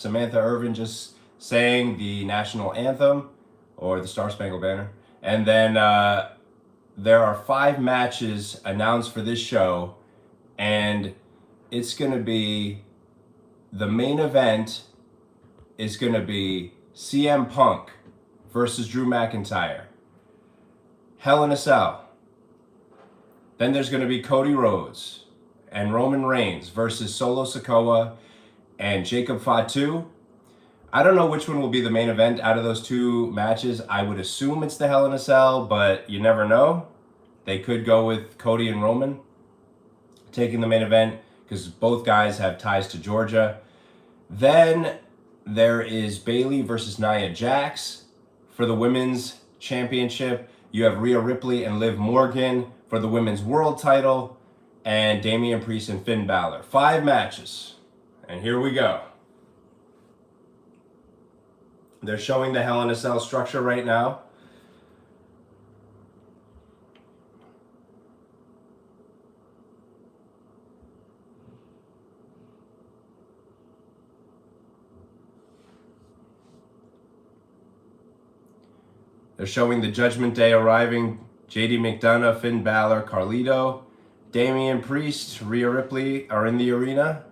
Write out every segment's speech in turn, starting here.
Samantha Irvin just sang the national anthem or the Star Spangled Banner. And then there are 5 matches announced for this show, and it's going to be the main event is going to be CM Punk versus Drew McIntyre. Hell in a Cell. Then there's going to be Cody Rhodes and Roman Reigns versus Solo Sikoa and Jacob Fatu. I don't know which one will be the main event out of those 2 matches. I would assume it's the Hell in a Cell, but you never know. They could go with Cody and Roman taking the main event because both guys have ties to Georgia. Then there is Bayley versus Nia Jax for the women's championship. You have Rhea Ripley and Liv Morgan for the women's world title, and Damian Priest and Finn Bálor. 5 matches. And here we go. They're showing the Hell in a Cell structure right now. They're showing the Judgment Day arriving. JD McDonough, Finn Bálor, Carlito, Damian Priest, Rhea Ripley are in the arena.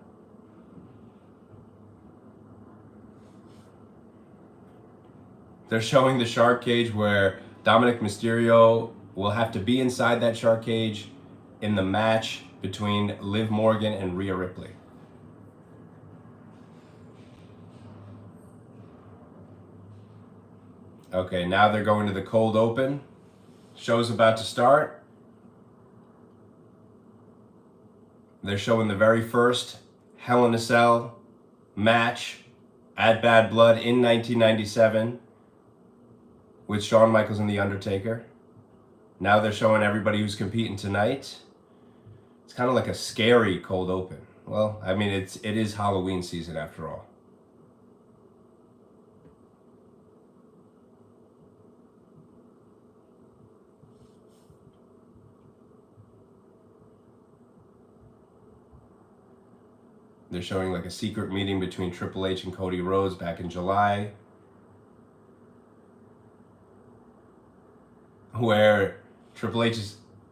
They're showing the shark cage where Dominic Mysterio will have to be inside that shark cage in the match between Liv Morgan and Rhea Ripley. Okay, now they're going to the cold open. Show's about to start. They're showing the very first Hell in a Cell match at Bad Blood in 1997 with Shawn Michaels and The Undertaker. Now they're showing everybody who's competing tonight. It's kind of like a scary cold open. Well, I mean, it is Halloween season after all. They're showing like a secret meeting between Triple H and Cody Rhodes back in July, where Triple H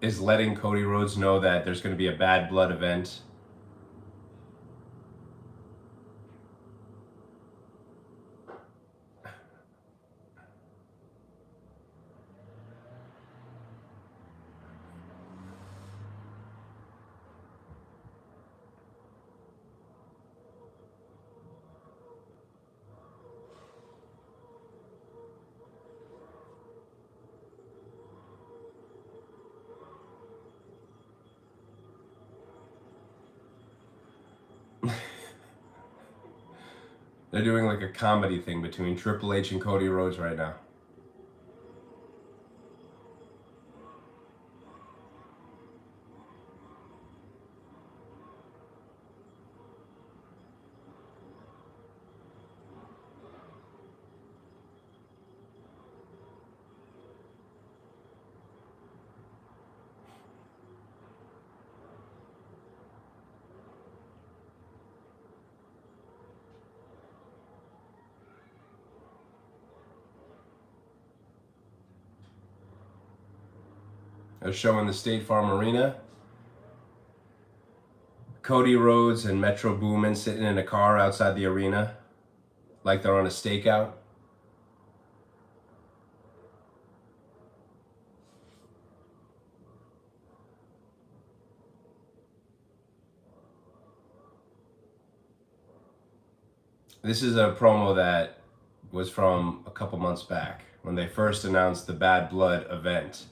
is letting Cody Rhodes know that there's going to be a Bad Blood event. They're doing like a comedy thing between Triple H and Cody Rhodes right now. They're showing the State Farm Arena. Cody Rhodes and Metro Boomin sitting in a car outside the arena like they're on a stakeout. This is a promo that was from a couple months back when they first announced the Bad Blood event.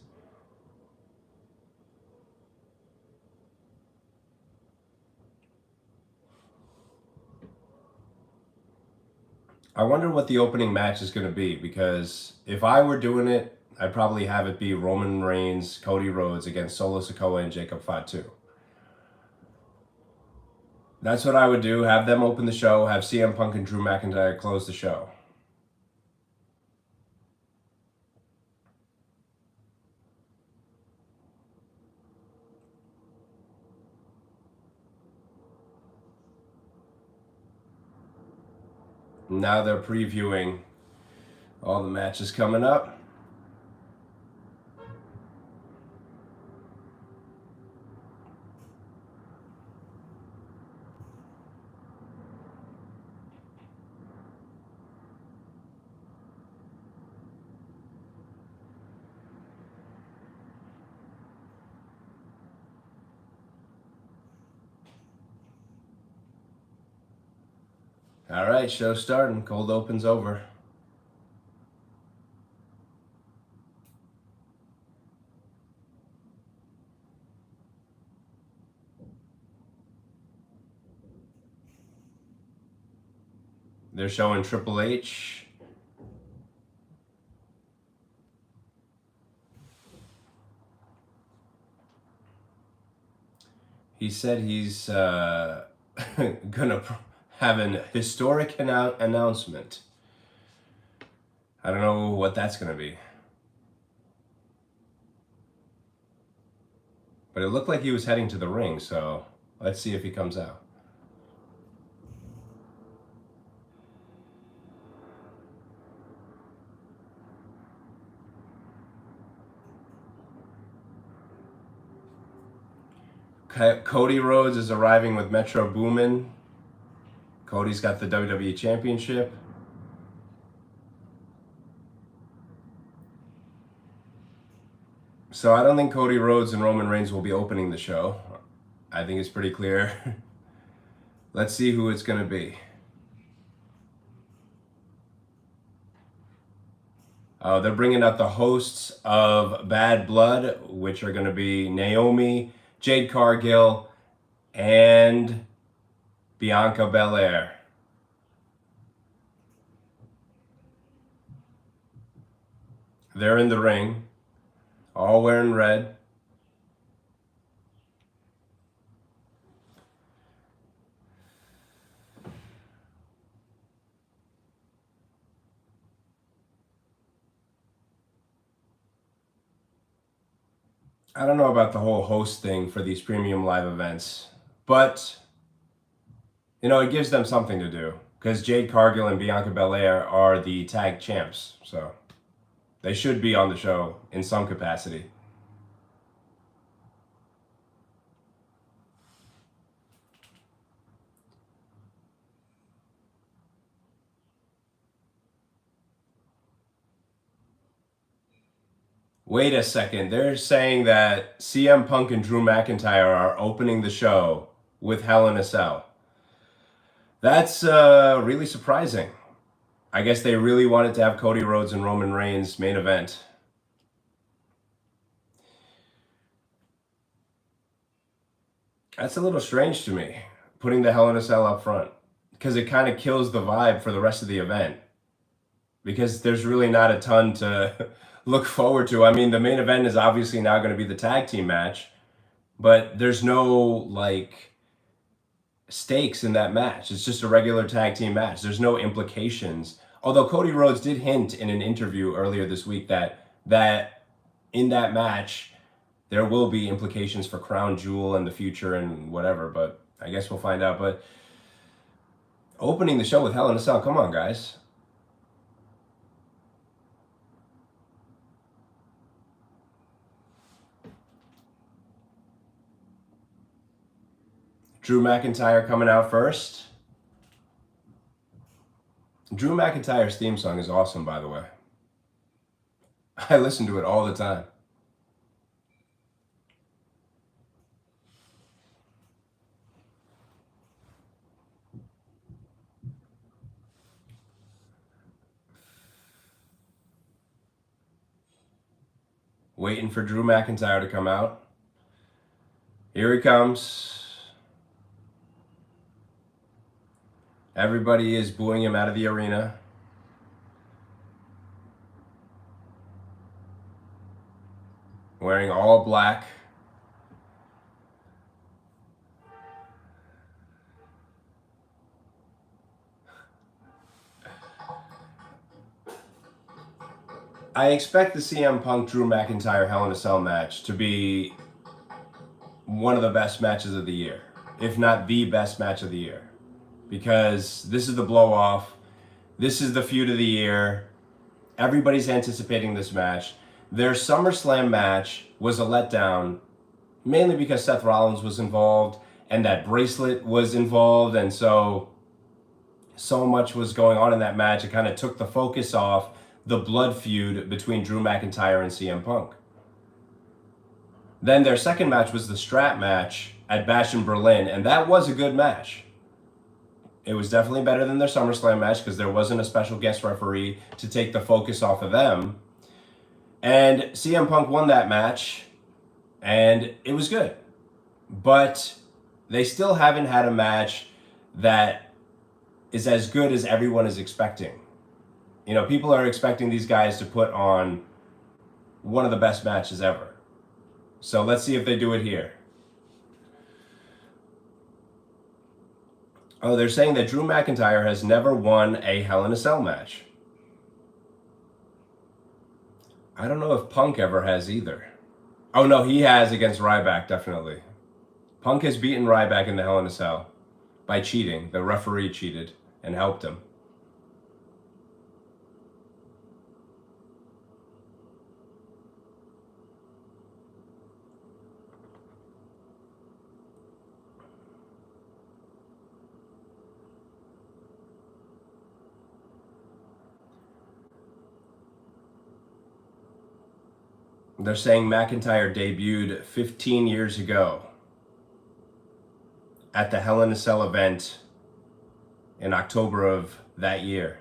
I wonder what the opening match is going to be, because if I were doing it, I'd probably have it be Roman Reigns, Cody Rhodes against Solo Sikoa and Jacob Fatu. That's what I would do. Have them open the show, have CM Punk and Drew McIntyre close the show. Now they're previewing all the matches coming up. All right, show starting. Cold open's over. They're showing Triple H. He said he's gonna have an historic announcement. I don't know what that's gonna be. But it looked like he was heading to the ring, so let's see if he comes out. Cody Rhodes is arriving with Metro Boomin. Cody's got the WWE Championship. So I don't think Cody Rhodes and Roman Reigns will be opening the show. I think it's pretty clear. Let's see who it's going to be. They're bringing out the hosts of Bad Blood, which are going to be Naomi, Jade Cargill, and Bianca Belair. They're in the ring, all wearing red. I don't know about the whole host thing for these premium live events, but you know, it gives them something to do because Jade Cargill and Bianca Belair are the tag champs, so they should be on the show in some capacity. Wait a second, they're saying that CM Punk and Drew McIntyre are opening the show with Hell in a Cell. That's really surprising. I guess they really wanted to have Cody Rhodes and Roman Reigns main event. That's a little strange to me, putting the Hell in a Cell up front, because it kind of kills the vibe for the rest of the event. Because there's really not a ton to look forward to. I mean, the main event is obviously now going to be the tag team match, but there's no like stakes in that match. It's just a regular tag team match. There's no implications. Although Cody Rhodes did hint in an interview earlier this week that in that match there will be implications for Crown Jewel and the future and whatever, but I guess we'll find out. But opening the show with Hell in a Cell, come on, guys. Drew McIntyre coming out first. Drew McIntyre's theme song is awesome, by the way. I listen to it all the time. Waiting for Drew McIntyre to come out. Here he comes. Everybody is booing him out of the arena. Wearing all black. I expect the CM Punk Drew McIntyre Hell in a Cell match to be one of the best matches of the year, if not the best match of the year, because this is the blow off. This is the feud of the year. Everybody's anticipating this match. Their SummerSlam match was a letdown, mainly because Seth Rollins was involved and that bracelet was involved, and so much was going on in that match. It kind of took the focus off the blood feud between Drew McIntyre and CM Punk. Then their second match was the strap match at Bash in Berlin, and that was a good match. It was definitely better than their SummerSlam match because there wasn't a special guest referee to take the focus off of them. And CM Punk won that match, and it was good. But they still haven't had a match that is as good as everyone is expecting. You know, people are expecting these guys to put on one of the best matches ever. So let's see if they do it here. Oh, they're saying that Drew McIntyre has never won a Hell in a Cell match. I don't know if Punk ever has either. Oh no, he has against Ryback, definitely. Punk has beaten Ryback in the Hell in a Cell by cheating. The referee cheated and helped him. They're saying McIntyre debuted 15 years ago at the Hell in a Cell event in October of that year.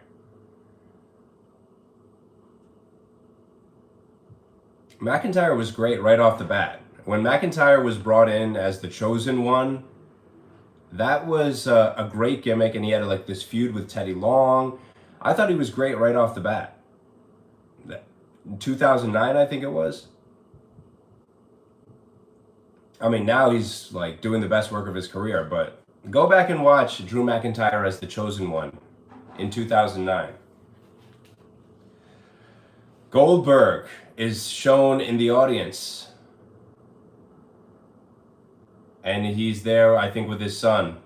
McIntyre was great right off the bat. When McIntyre was brought in as the Chosen One, that was a great gimmick, and he had like this feud with Teddy Long. I thought he was great right off the bat. 2009, I think it was. I mean, now he's like doing the best work of his career, but go back and watch Drew McIntyre as the Chosen One in 2009. Goldberg is shown in the audience, and he's there, I think, with his son.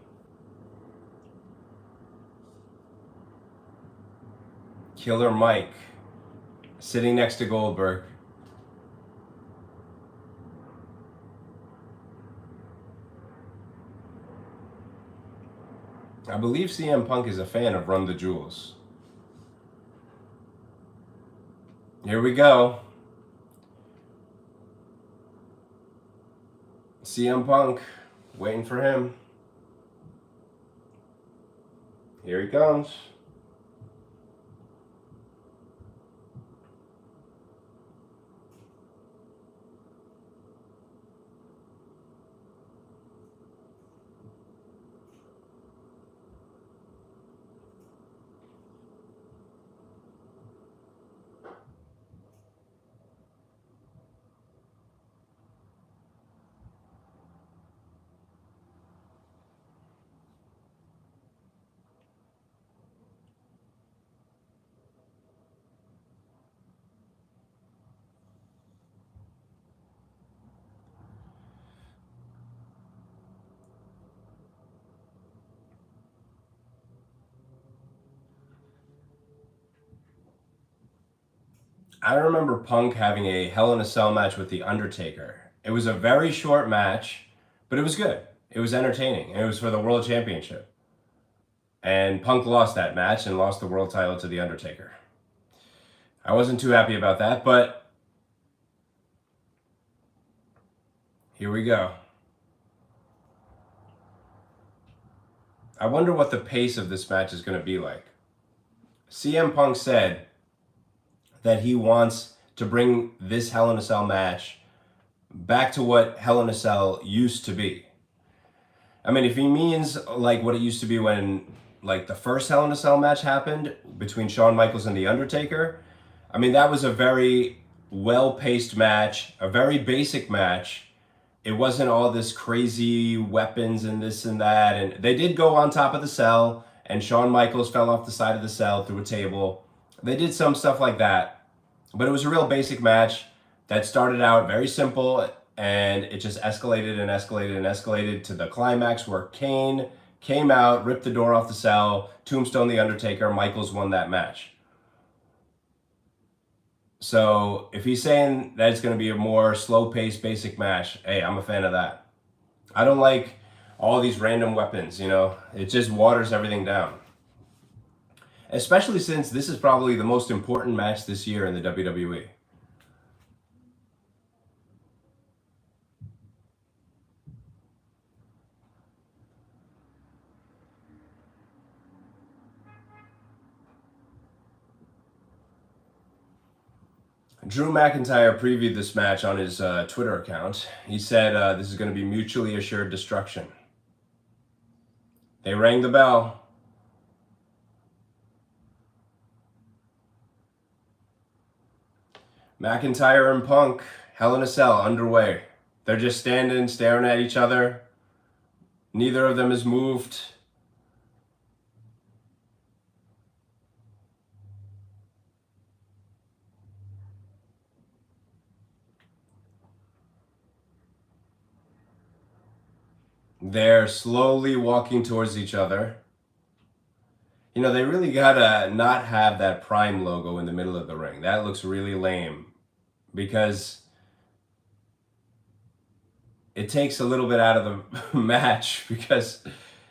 Killer Mike sitting next to Goldberg. I believe CM Punk is a fan of Run the Jewels. Here we go. CM Punk, waiting for him. Here he comes. I remember Punk having a Hell in a Cell match with The Undertaker. It was a very short match, but it was good. It was entertaining, and it was for the World Championship. And Punk lost that match and lost the world title to The Undertaker. I wasn't too happy about that, but here we go. I wonder what the pace of this match is going to be like. CM Punk said that he wants to bring this Hell in a Cell match back to what Hell in a Cell used to be. I mean, if he means like what it used to be when like the first Hell in a Cell match happened between Shawn Michaels and The Undertaker, I mean, that was a very well-paced match, a very basic match. It wasn't all this crazy weapons and this and that. And they did go on top of the cell, and Shawn Michaels fell off the side of the cell through a table. They did some stuff like that, but it was a real basic match that started out very simple, and it just escalated and escalated and escalated to the climax where Kane came out, ripped the door off the cell, Tombstone the Undertaker, Michaels won that match. So if he's saying that it's going to be a more slow-paced, basic match, hey, I'm a fan of that. I don't like all these random weapons, you know? It just waters everything down. Especially since this is probably the most important match this year in the WWE. Drew McIntyre previewed this match on his Twitter account. He said this is going to be mutually assured destruction. They rang the bell. McIntyre and Punk, Hell in a Cell, underway. They're just standing, staring at each other. Neither of them is moved. They're slowly walking towards each other. You know, they really gotta not have that Prime logo in the middle of the ring. That looks really lame because it takes a little bit out of the match because,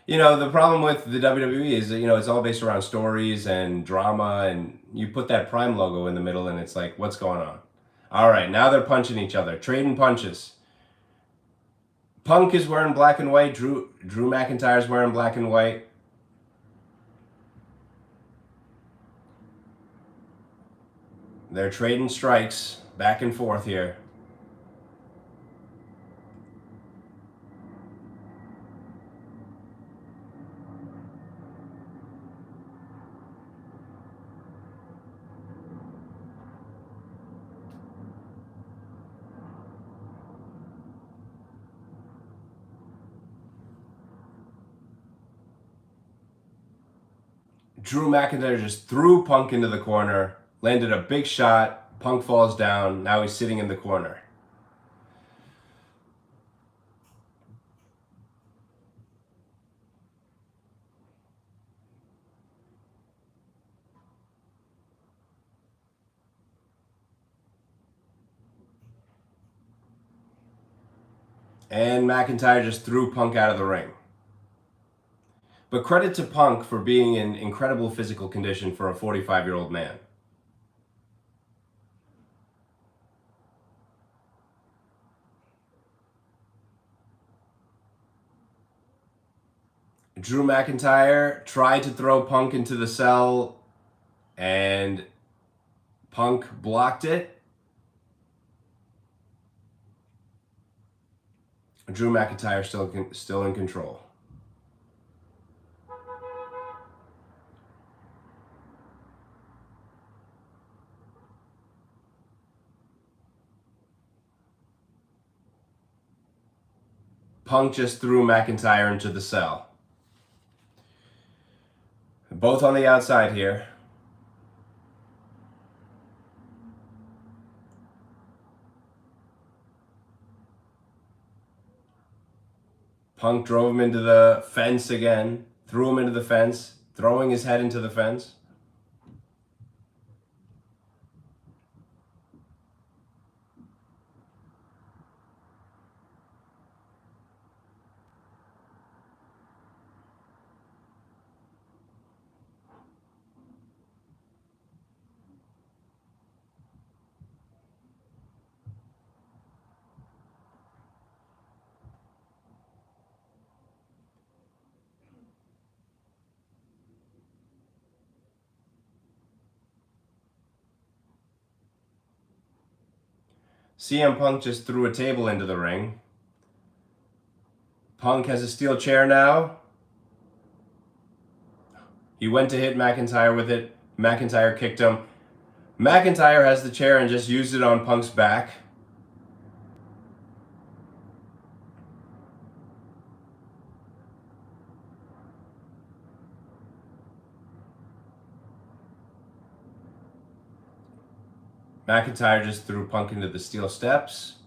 you know, the problem with the WWE is that, you know, it's all based around stories and drama, and you put that Prime logo in the middle and it's like, what's going on? All right, now they're punching each other, trading punches. Punk is wearing black and white. Drew McIntyre's wearing black and white. They're trading strikes back and forth here. Drew McIntyre just threw Punk into the corner, landed a big shot. Punk falls down. Now he's sitting in the corner. And McIntyre just threw Punk out of the ring. But credit to Punk for being in incredible physical condition for a 45-year-old man. Drew McIntyre tried to throw Punk into the cell, and Punk blocked it. Drew McIntyre still in control. Punk just threw McIntyre into the cell. Both on the outside here. Punk drove him into the fence again, threw him into the fence, throwing his head into the fence. CM Punk just threw a table into the ring. Punk has a steel chair now. He went to hit McIntyre with it. McIntyre kicked him. McIntyre has the chair and just used it on Punk's back. McIntyre just threw Punk into the steel steps.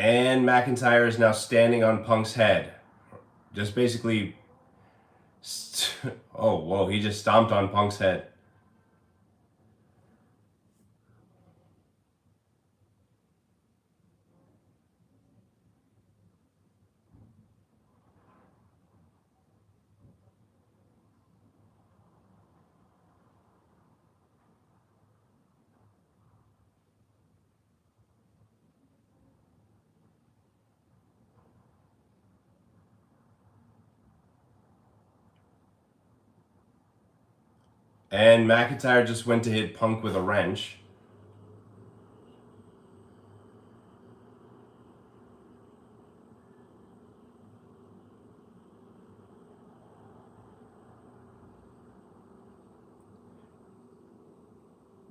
And McIntyre is now standing on Punk's head. Just basically... Oh, whoa, he just stomped on Punk's head. And McIntyre just went to hit Punk with a wrench.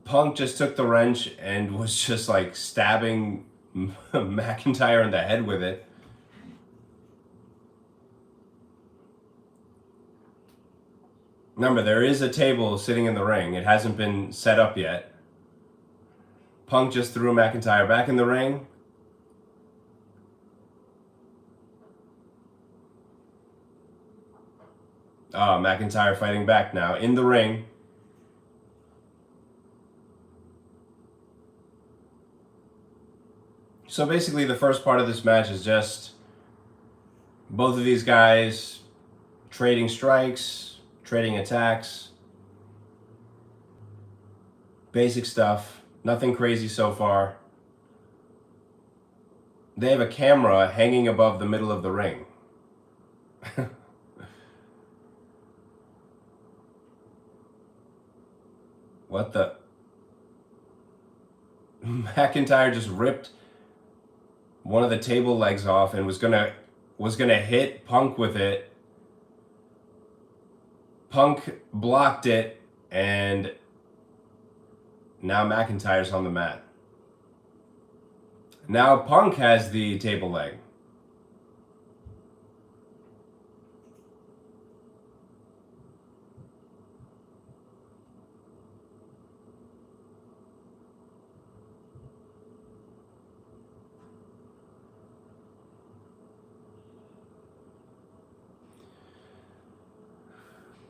Punk just took the wrench and was just like stabbing McIntyre in the head with it. Remember, there is a table sitting in the ring. It hasn't been set up yet. Punk just threw McIntyre back in the ring. McIntyre fighting back now in the ring. So basically the first part of this match is just both of these guys trading strikes, trading attacks, basic stuff, nothing crazy so far. They have a camera hanging above the middle of the ring. What the? McIntyre just ripped one of the table legs off and was gonna hit Punk with it. Punk blocked it, and now McIntyre's on the mat. Now Punk has the table leg.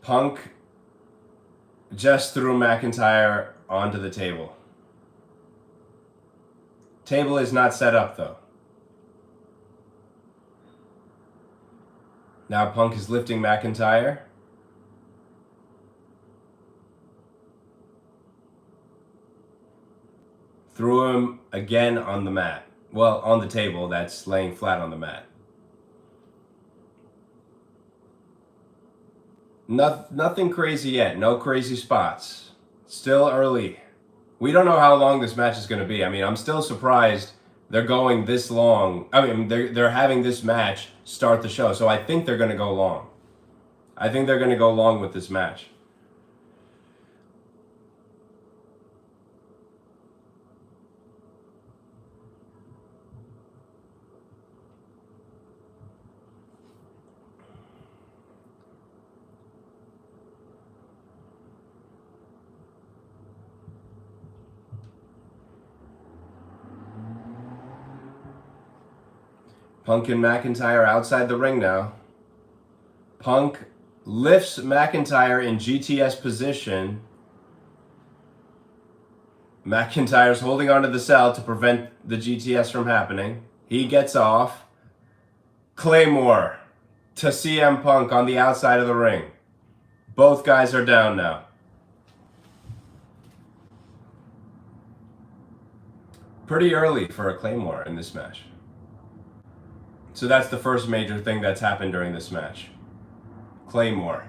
Punk just threw McIntyre onto the table. Table is not set up though. Now Punk is lifting McIntyre. Threw him again on the mat. Well, on the table that's laying flat on the mat. Nothing crazy yet. No crazy spots. Still early. We don't know how long this match is going to be. I mean, I'm still surprised they're going this long. I mean, they're having this match start the show. So I think they're going to go long. I think they're going to go long with this match. Punk and McIntyre outside the ring now. Punk lifts McIntyre in GTS position. McIntyre's holding onto the cell to prevent the GTS from happening. He gets off. Claymore to CM Punk on the outside of the ring. Both guys are down now. Pretty early for a Claymore in this match. So that's the first major thing that's happened during this match. Claymore.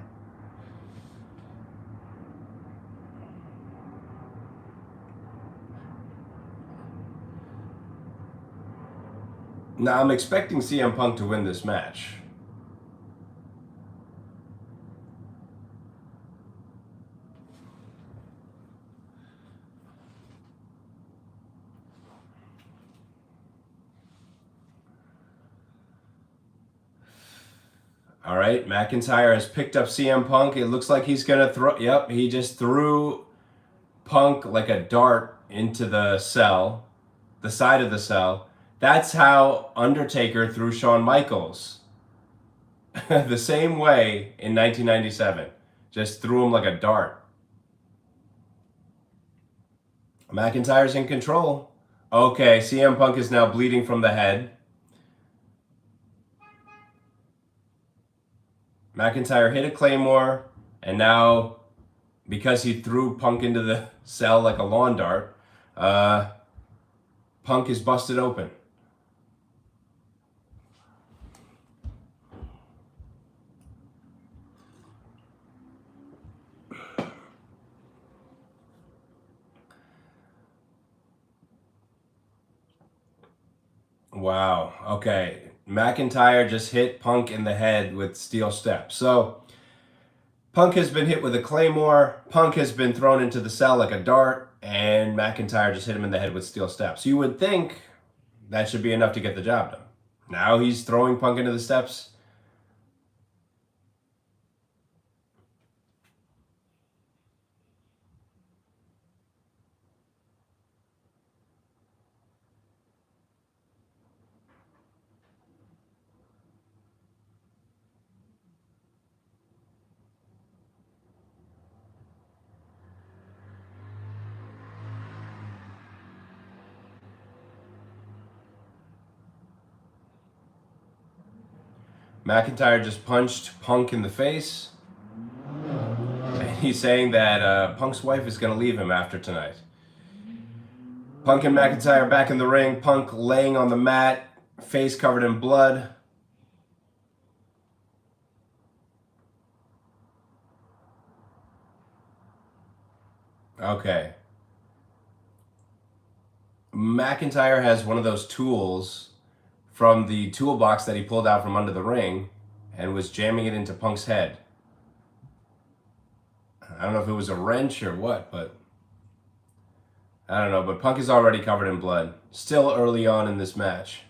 Now I'm expecting CM Punk to win this match. All right, McIntyre has picked up CM Punk. It looks like he's going to throw... Yep, he just threw Punk like a dart into the cell, the side of the cell. That's how Undertaker threw Shawn Michaels. The same way in 1997. Just threw him like a dart. McIntyre's in control. Okay, CM Punk is now bleeding from the head. McIntyre hit a Claymore, and now, because he threw Punk into the cell like a lawn dart, Punk is busted open. Wow. Okay. McIntyre just hit Punk in the head with steel steps. So Punk has been hit with a Claymore. Punk has been thrown into the cell like a dart, and McIntyre just hit him in the head with steel steps. You would think that should be enough to get the job done. Now he's throwing Punk into the steps. McIntyre just punched Punk in the face. And he's saying that Punk's wife is going to leave him after tonight. Punk and McIntyre back in the ring. Punk laying on the mat, face covered in blood. Okay. McIntyre has one of those tools from the toolbox that he pulled out from under the ring and was jamming it into Punk's head. I don't know if it was a wrench or what, but I don't know. But Punk is already covered in blood. Still early on in this match.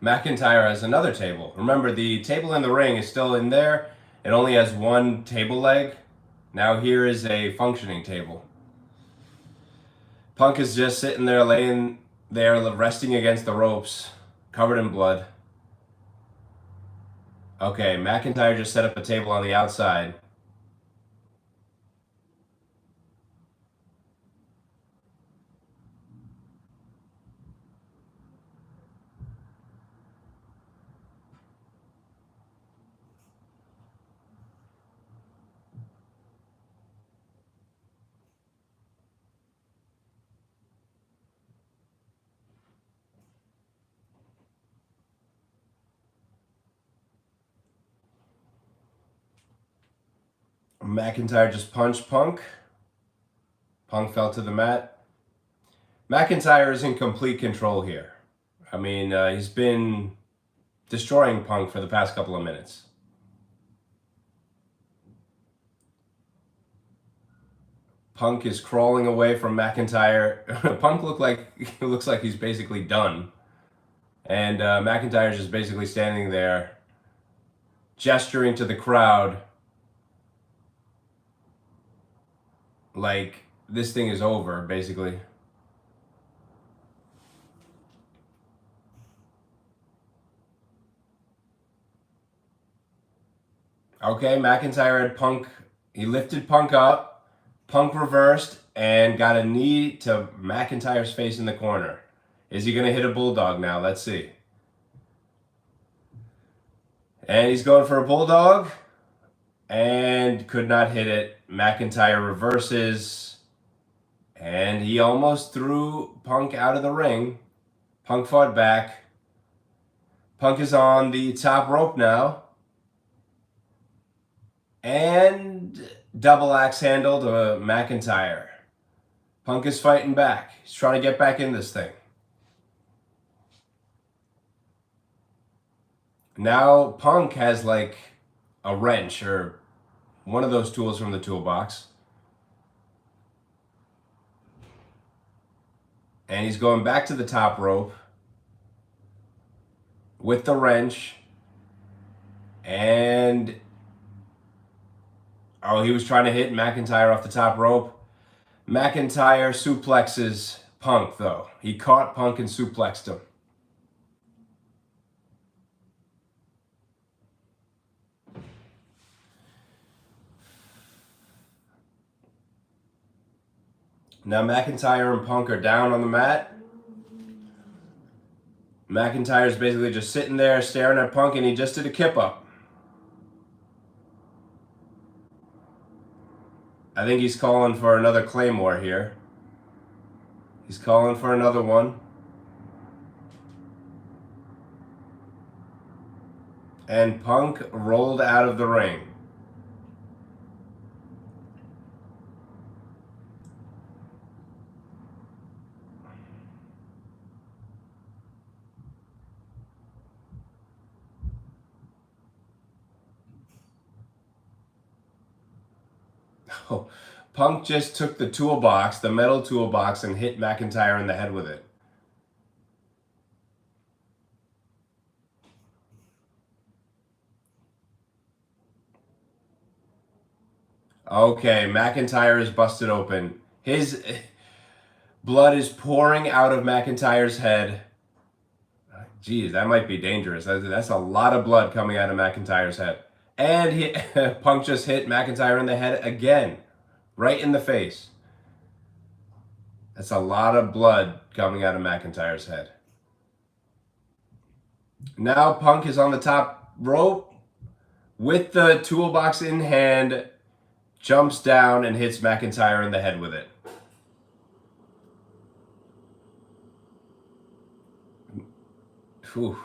McIntyre has another table. Remember, the table in the ring is still in there. It only has one table leg. Now here is a functioning table. Punk is just sitting there, laying there, resting against the ropes, covered in blood. Okay, McIntyre just set up a table on the outside. McIntyre just punched Punk. Punk fell to the mat. McIntyre is in complete control here. I mean, he's been destroying Punk for the past couple of minutes. Punk is crawling away from McIntyre. Punk looks like he's basically done. And McIntyre is just basically standing there, gesturing to the crowd like this thing is over, basically. Okay, McIntyre had Punk. He lifted Punk up. Punk reversed and got a knee to McIntyre's face in the corner. Is he going to hit a bulldog now? Let's see. And he's going for a bulldog and could not hit it. McIntyre reverses and he almost threw Punk out of the ring. Punk fought back. Punk is on the top rope now. And double axe handle to McIntyre. Punk is fighting back. He's trying to get back in this thing. Now Punk has like a wrench or one of those tools from the toolbox. And he's going back to the top rope. with the wrench. And he was trying to hit McIntyre off the top rope. McIntyre suplexes Punk, though. He caught Punk and suplexed him. Now McIntyre and Punk are down on the mat. McIntyre's basically just sitting there staring at Punk, and he just did a kip up. I think he's calling for another Claymore here. He's calling for another one. And Punk rolled out of the ring. Oh, Punk just took the toolbox, the metal toolbox, and hit McIntyre in the head with it. Okay, McIntyre is busted open. His blood is pouring out of McIntyre's head. Geez, that might be dangerous. That's a lot of blood coming out of McIntyre's head. And Punk just hit McIntyre in the head again. Right in the face. That's a lot of blood coming out of McIntyre's head. Now Punk is on the top rope with the toolbox in hand, jumps down and hits McIntyre in the head with it. Whew.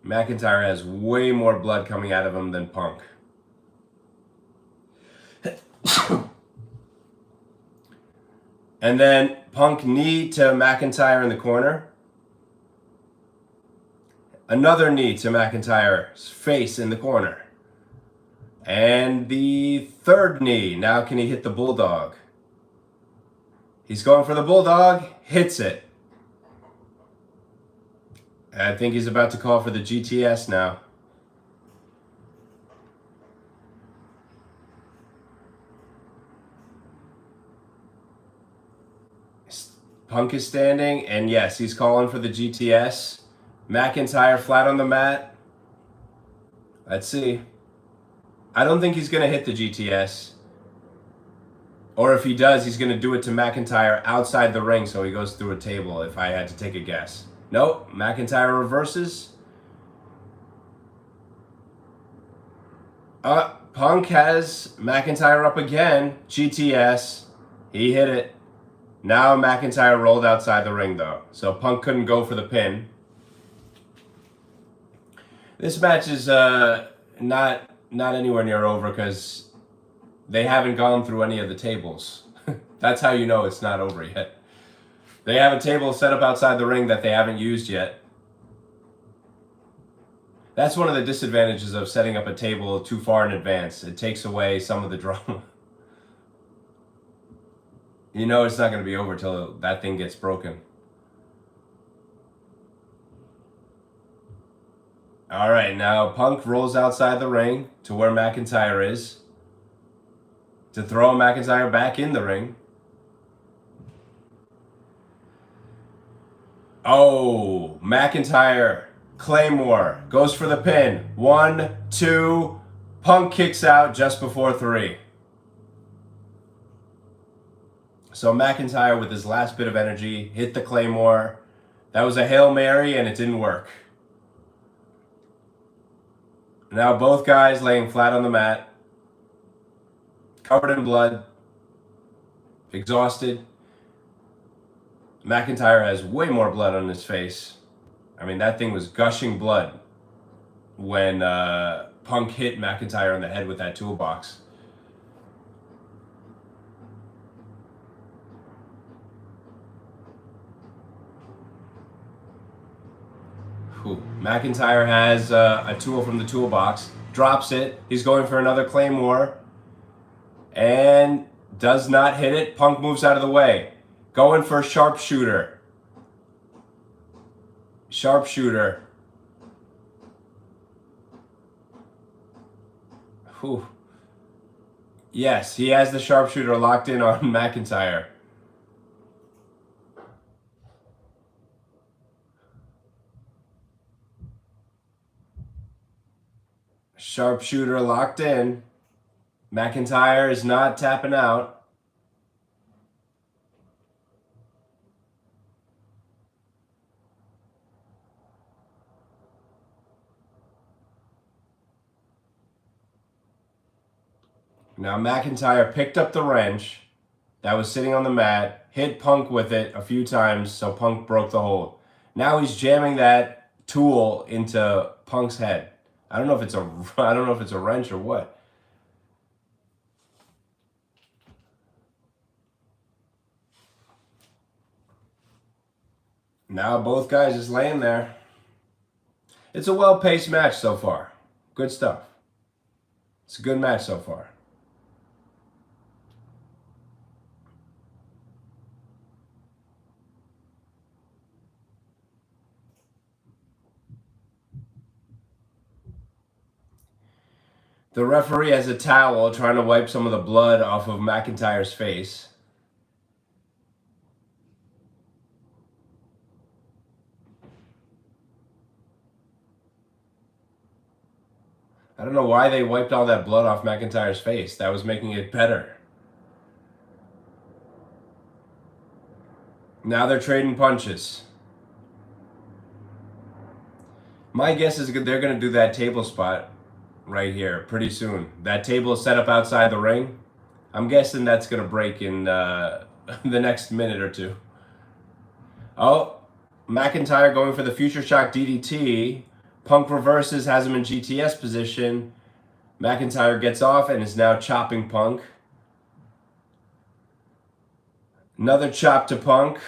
McIntyre has way more blood coming out of him than Punk. And then Punk knee to McIntyre in the corner. Another knee to McIntyre's face in the corner. And the third knee. Now can he hit the Bulldog? He's going for the Bulldog. Hits it. I think he's about to call for the GTS now. Punk is standing, and yes, he's calling for the GTS. McIntyre flat on the mat. Let's see. I don't think he's going to hit the GTS. Or if he does, he's going to do it to McIntyre outside the ring so he goes through a table, if I had to take a guess. Nope, McIntyre reverses. Punk has McIntyre up again. GTS. He hit it. Now McIntyre rolled outside the ring, though. So Punk couldn't go for the pin. This match is not anywhere near over because they haven't gone through any of the tables. That's how you know it's not over yet. They have a table set up outside the ring that they haven't used yet. That's one of the disadvantages of setting up a table too far in advance. It takes away some of the drama. You know it's not going to be over till that thing gets broken. All right, now Punk rolls outside the ring to where McIntyre is to throw McIntyre back in the ring. Oh, McIntyre, Claymore, goes for the pin. 1, 2, Punk kicks out just before 3. So McIntyre, with his last bit of energy, hit the Claymore. That was a Hail Mary, and it didn't work. Now both guys laying flat on the mat, covered in blood, exhausted. McIntyre has way more blood on his face. I mean, that thing was gushing blood when Punk hit McIntyre in the head with that toolbox. Ooh. McIntyre has a tool from the toolbox, drops it. He's going for another Claymore and does not hit it. Punk moves out of the way. Going for sharpshooter. Sharpshooter. Whew. Yes, he has the sharpshooter locked in on McIntyre. Sharpshooter locked in. McIntyre is not tapping out. Now McIntyre picked up the wrench that was sitting on the mat, hit Punk with it a few times, so Punk broke the hold. Now he's jamming that tool into Punk's head. I don't know if it's a wrench or what. Now both guys just laying there. It's a well-paced match so far. Good stuff. It's a good match so far. The referee has a towel trying to wipe some of the blood off of McIntyre's face. I don't know why they wiped all that blood off McIntyre's face. That was making it better. Now they're trading punches. My guess is they're going to do that table spot right here pretty soon. That table is set up outside the ring. I'm guessing that's going to break in the next minute or two. Oh, McIntyre going for the Future Shock DDT. Punk reverses, has him in GTS position. McIntyre gets off and is now chopping Punk. Another chop to Punk.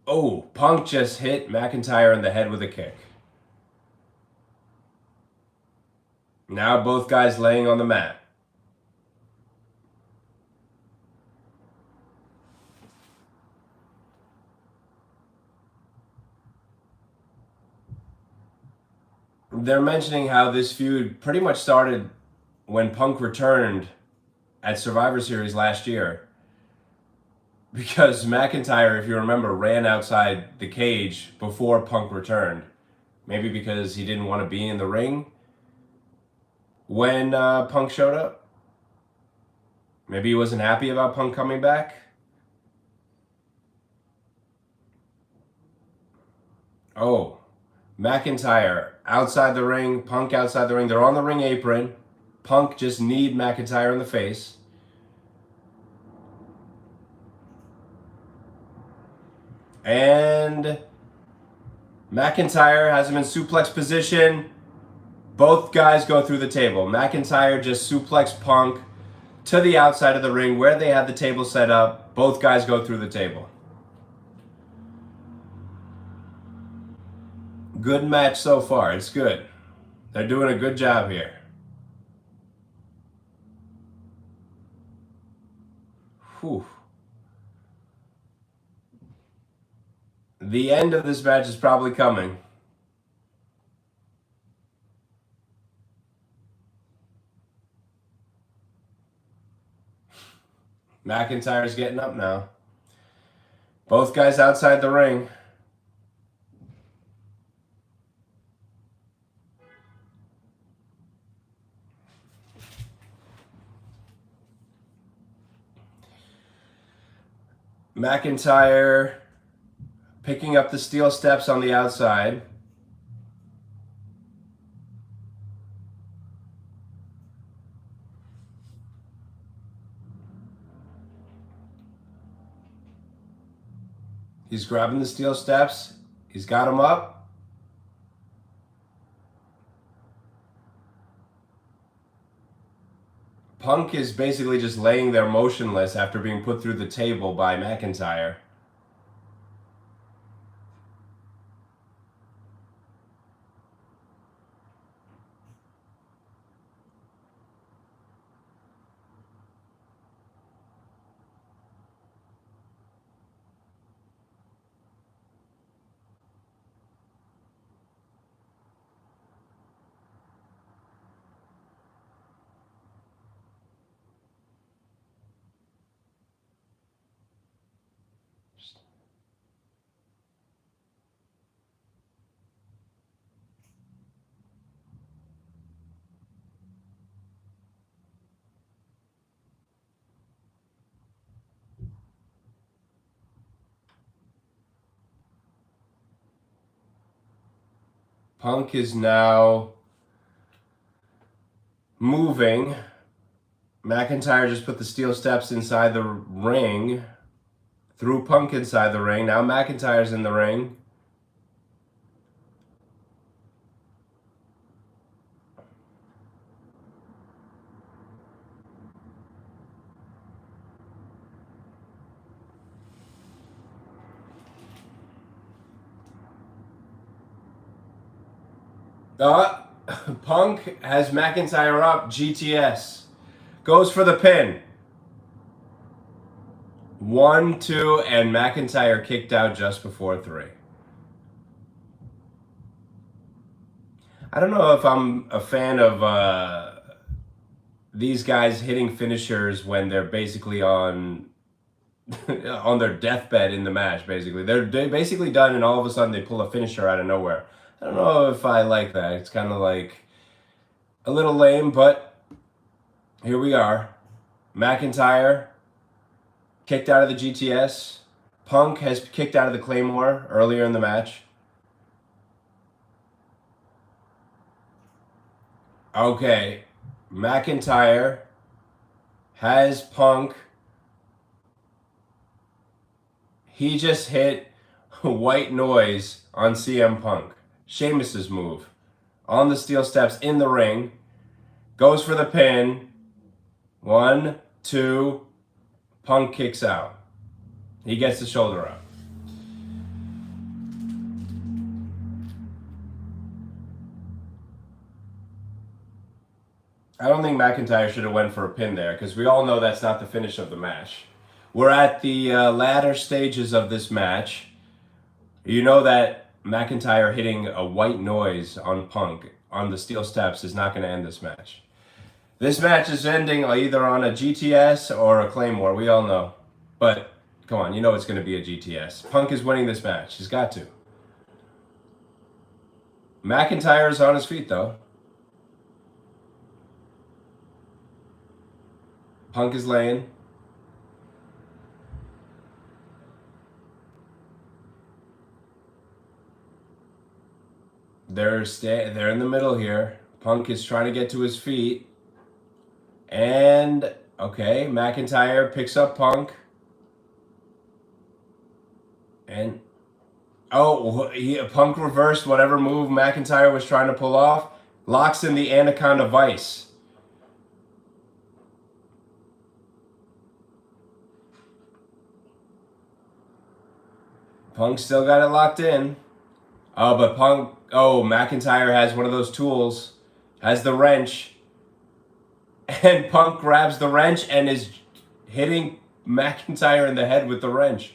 Oh, Punk just hit McIntyre in the head with a kick. Now both guys laying on the mat. They're mentioning how this feud pretty much started when Punk returned at Survivor Series last year. Because McIntyre, if you remember, ran outside the cage before Punk returned. Maybe because he didn't want to be in the ring when Punk showed up. Maybe he wasn't happy about Punk coming back. Oh, McIntyre outside the ring, Punk outside the ring. They're on the ring apron. Punk just kneed McIntyre in the face. And McIntyre has him in suplex position. Both guys go through the table. McIntyre just suplex Punk to the outside of the ring where they had the table set up. Both guys go through the table. Good match so far. It's good. They're doing a good job here. Whew. The end of this match is probably coming. McIntyre's getting up now. Both guys outside the ring. McIntyre picking up the steel steps on the outside. He's grabbing the steel steps. He's got him up. Punk is basically just laying there motionless after being put through the table by McIntyre. Punk is now moving. McIntyre just put the steel steps inside the ring. Threw Punk inside the ring. Now McIntyre's in the ring. Punk has McIntyre up. GTS. Goes for the pin. 1, 2, and McIntyre kicked out just before 3. I don't know if I'm a fan of these guys hitting finishers when they're basically on their deathbed in the match. Basically, they're basically done, and all of a sudden they pull a finisher out of nowhere. I don't know if I like that. It's kind of like a little lame, but here we are. McIntyre kicked out of the GTS. Punk has kicked out of the Claymore earlier in the match. Okay, McIntyre has Punk. He just hit white noise on CM Punk. Sheamus's move. On the steel steps in the ring. Goes for the pin. 1, 2. Punk kicks out. He gets the shoulder up. I don't think McIntyre should have went for a pin there because we all know that's not the finish of the match. We're at the latter stages of this match. You know that McIntyre hitting a white noise on Punk on the steel steps is not going to end this match. This match is ending either on a GTS or a Claymore. We all know. But, come on, you know it's going to be a GTS. Punk is winning this match. He's got to. McIntyre is on his feet, though. Punk is laying. They're in the middle here. Punk is trying to get to his feet. And, okay, McIntyre picks up Punk. And, Punk reversed whatever move McIntyre was trying to pull off. Locks in the Anaconda Vice. Punk still got it locked in. But McIntyre has one of those tools. Has the wrench. And Punk grabs the wrench and is hitting McIntyre in the head with the wrench.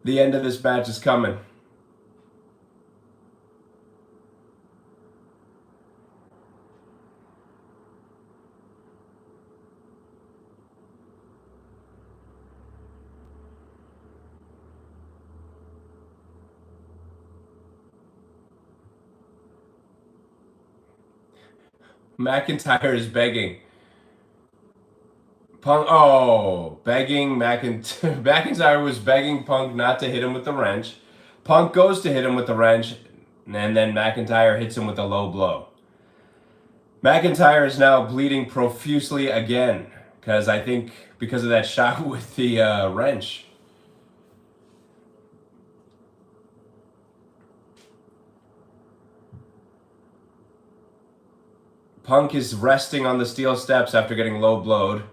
The end of this match is coming. McIntyre is begging. Begging McIntyre was begging Punk not to hit him with the wrench. Punk goes to hit him with the wrench, and then McIntyre hits him with a low blow. McIntyre is now bleeding profusely again, because I think because of that shot with the wrench. Punk is resting on the steel steps after getting low blowed.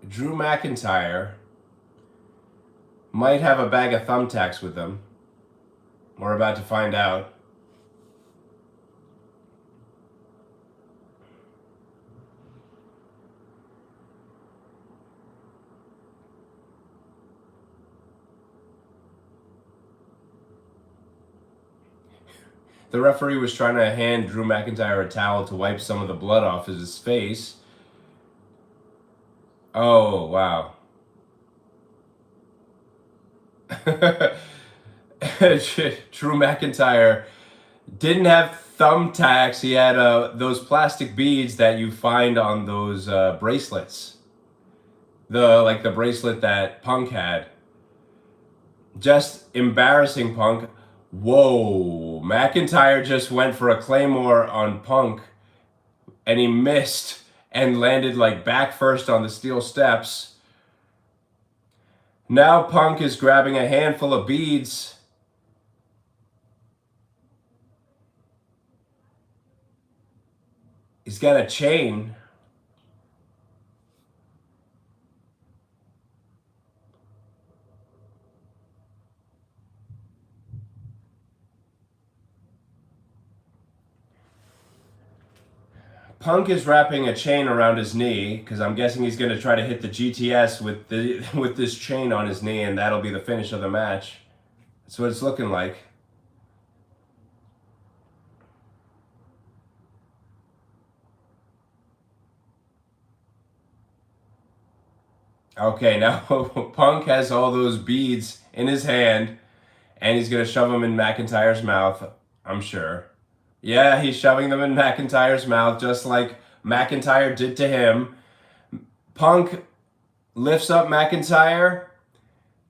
Drew McIntyre might have a bag of thumbtacks with them. We're about to find out. The referee was trying to hand Drew McIntyre a towel to wipe some of the blood off his face. Oh, wow. Drew McIntyre didn't have thumbtacks. He had those plastic beads that you find on those bracelets. The bracelet that Punk had. Just embarrassing Punk. Whoa. McIntyre just went for a claymore on Punk and he missed and landed like back first on the steel steps. Now Punk is grabbing a handful of beads. He's got a chain. Punk is wrapping a chain around his knee because I'm guessing he's going to try to hit the GTS with this chain on his knee, and that'll be the finish of the match. That's what it's looking like. Okay, now Punk has all those beads in his hand, and he's going to shove them in McIntyre's mouth, I'm sure. Yeah, he's shoving them in McIntyre's mouth just like McIntyre did to him. Punk lifts up McIntyre,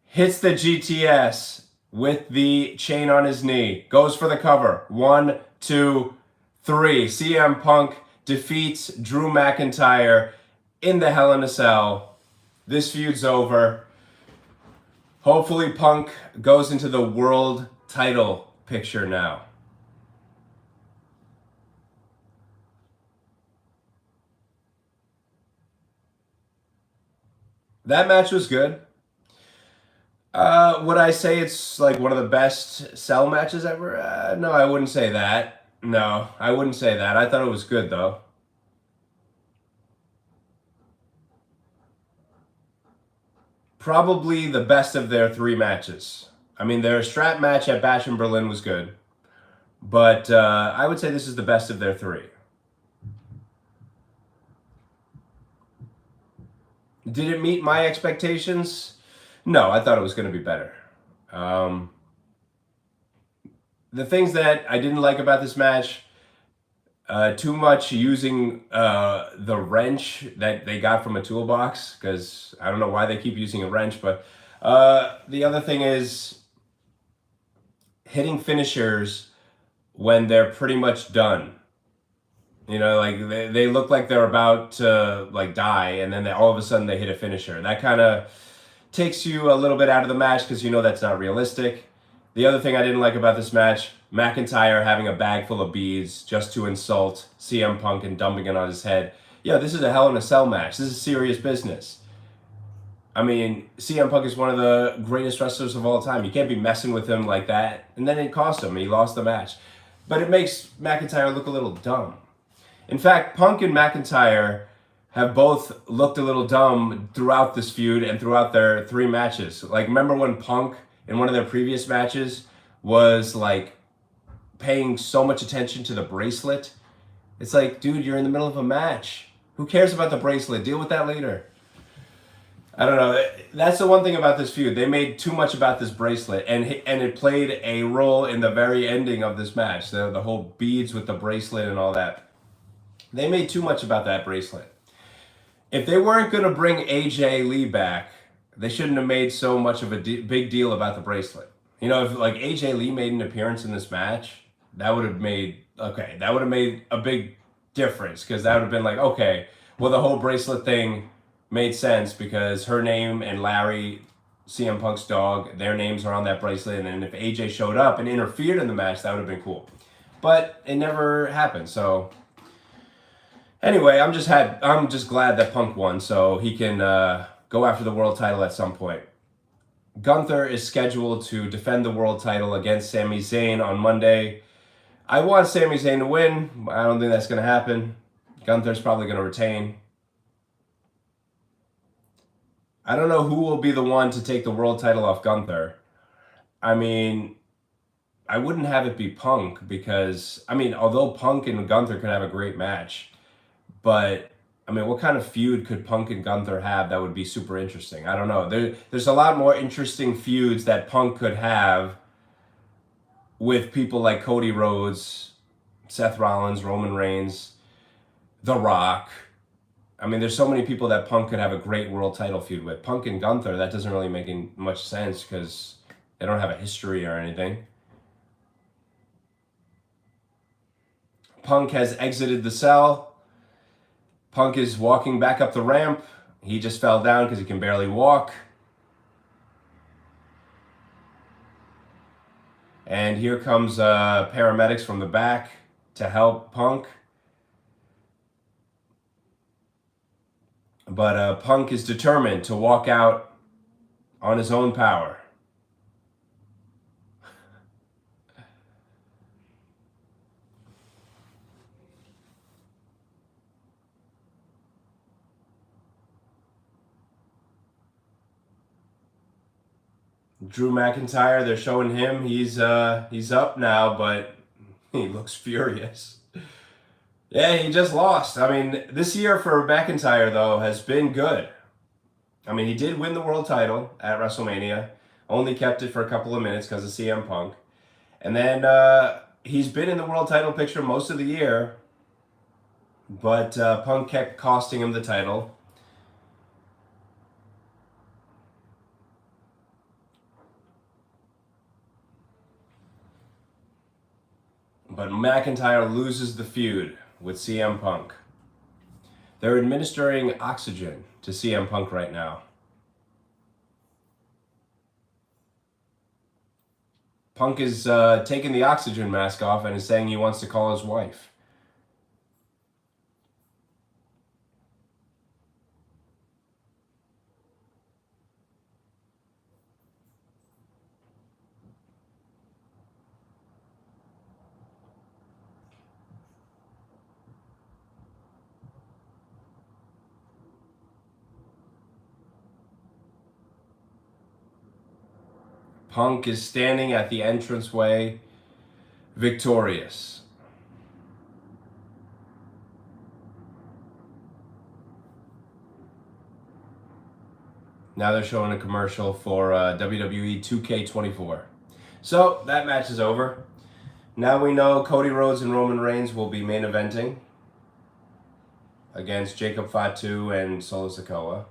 hits the GTS with the chain on his knee, goes for the cover. 1, 2, 3. CM Punk defeats Drew McIntyre in the Hell in a Cell. This feud's over. Hopefully Punk goes into the world title picture now. That match was good. Would I say it's like one of the best Cell matches ever? No, I wouldn't say that. No, I wouldn't say that. I thought it was good though. Probably the best of their 3 matches. I mean, their strap match at Bash in Berlin was good, but I would say this is the best of their 3. Did it meet my expectations? No, I thought it was going to be better. The things that I didn't like about this match, too much using the wrench that they got from a toolbox, because I don't know why they keep using a wrench, but the other thing is hitting finishers when they're pretty much done. You know, like they look like they're about to like die, and then all of a sudden they hit a finisher. That kind of takes you a little bit out of the match because you know that's not realistic. The other thing I didn't like about this match, McIntyre having a bag full of beads just to insult CM Punk and dumping it on his head. Yeah, this is a Hell in a Cell match. This is serious business. I mean, CM Punk is one of the greatest wrestlers of all time. You can't be messing with him like that. And then it cost him. He lost the match. But it makes McIntyre look a little dumb. In fact, Punk and McIntyre have both looked a little dumb throughout this feud and throughout their 3 matches. Like, remember when Punk, in one of their previous matches, was like paying so much attention to the bracelet? It's like, dude, you're in the middle of a match. Who cares about the bracelet? Deal with that later. I don't know. That's the one thing about this feud. They made too much about this bracelet, and it played a role in the very ending of this match. The whole beads with the bracelet and all that. They made too much about that bracelet. If they weren't going to bring AJ Lee back, they shouldn't have made so much of a big deal about the bracelet. You know, if like AJ Lee made an appearance in this match, that would have made a big difference, because that would have been like, okay, well, the whole bracelet thing made sense because her name and Larry, CM Punk's dog, their names are on that bracelet, and then if AJ showed up and interfered in the match, that would have been cool. But it never happened, so anyway, I'm just glad that Punk won, so he can go after the world title at some point. Gunther is scheduled to defend the world title against Sami Zayn on Monday. I want Sami Zayn to win. I don't think that's going to happen. Gunther's probably going to retain. I don't know who will be the one to take the world title off Gunther. I mean, I wouldn't have it be Punk because, I mean, although Punk and Gunther could have a great match, but I mean, what kind of feud could Punk and Gunther have that would be super interesting? I don't know. There's a lot more interesting feuds that Punk could have with people like Cody Rhodes, Seth Rollins, Roman Reigns, The Rock. I mean, there's so many people that Punk could have a great world title feud with. Punk and Gunther, that doesn't really make much sense because they don't have a history or anything. Punk has exited the cell. Punk is walking back up the ramp. He just fell down because he can barely walk. And here comes paramedics from the back to help Punk. But Punk is determined to walk out on his own power. Drew McIntyre, they're showing him. He's up now, but he looks furious. Yeah, he just lost. I mean, this year for McIntyre, though, has been good. I mean, he did win the world title at WrestleMania. Only kept it for a couple of minutes because of CM Punk. And then he's been in the world title picture most of the year. But Punk kept costing him the title. But McIntyre loses the feud with CM Punk. They're administering oxygen to CM Punk right now. Punk is taking the oxygen mask off and is saying he wants to call his wife. Punk is standing at the entranceway, victorious. Now they're showing a commercial for WWE 2K24. So that match is over. Now we know Cody Rhodes and Roman Reigns will be main eventing against Jacob Fatu and Solo Sikoa.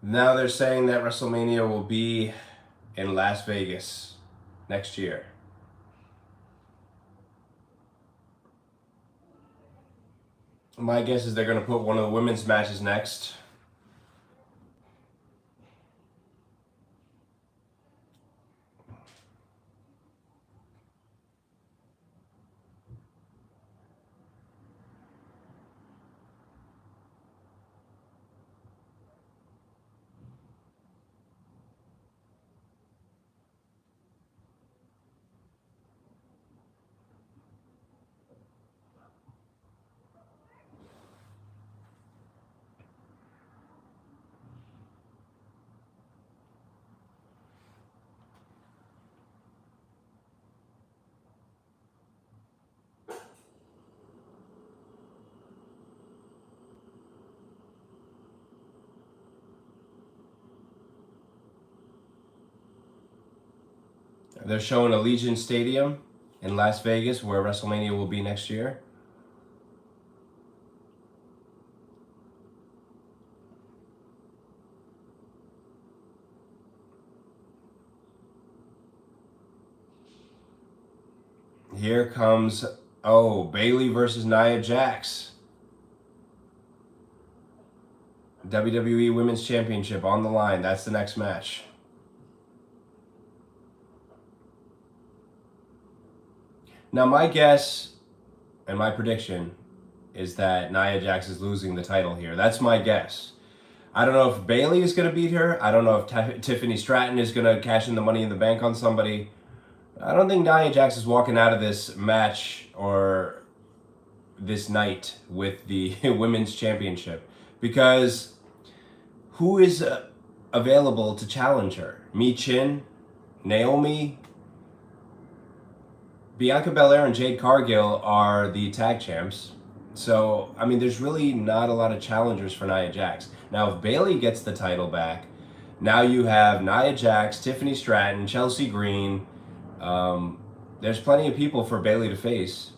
Now they're saying that WrestleMania will be in Las Vegas next year. My guess is they're going to put one of the women's matches next. They're showing Allegiant Stadium in Las Vegas where WrestleMania will be next year. Here comes, Bayley versus Nia Jax. WWE Women's Championship on the line. That's the next match. Now my guess and my prediction is that Nia Jax is losing the title here. That's my guess. I don't know if Bayley is going to beat her. I don't know if Tiffany Stratton is going to cash in the Money in the Bank on somebody. I don't think Nia Jax is walking out of this match or this night with the Women's Championship, because who is available to challenge her? Michin, Naomi, Bianca Belair, and Jade Cargill are the tag champs. So, I mean, there's really not a lot of challengers for Nia Jax. Now, if Bayley gets the title back, now you have Nia Jax, Tiffany Stratton, Chelsea Green. There's plenty of people for Bayley to face.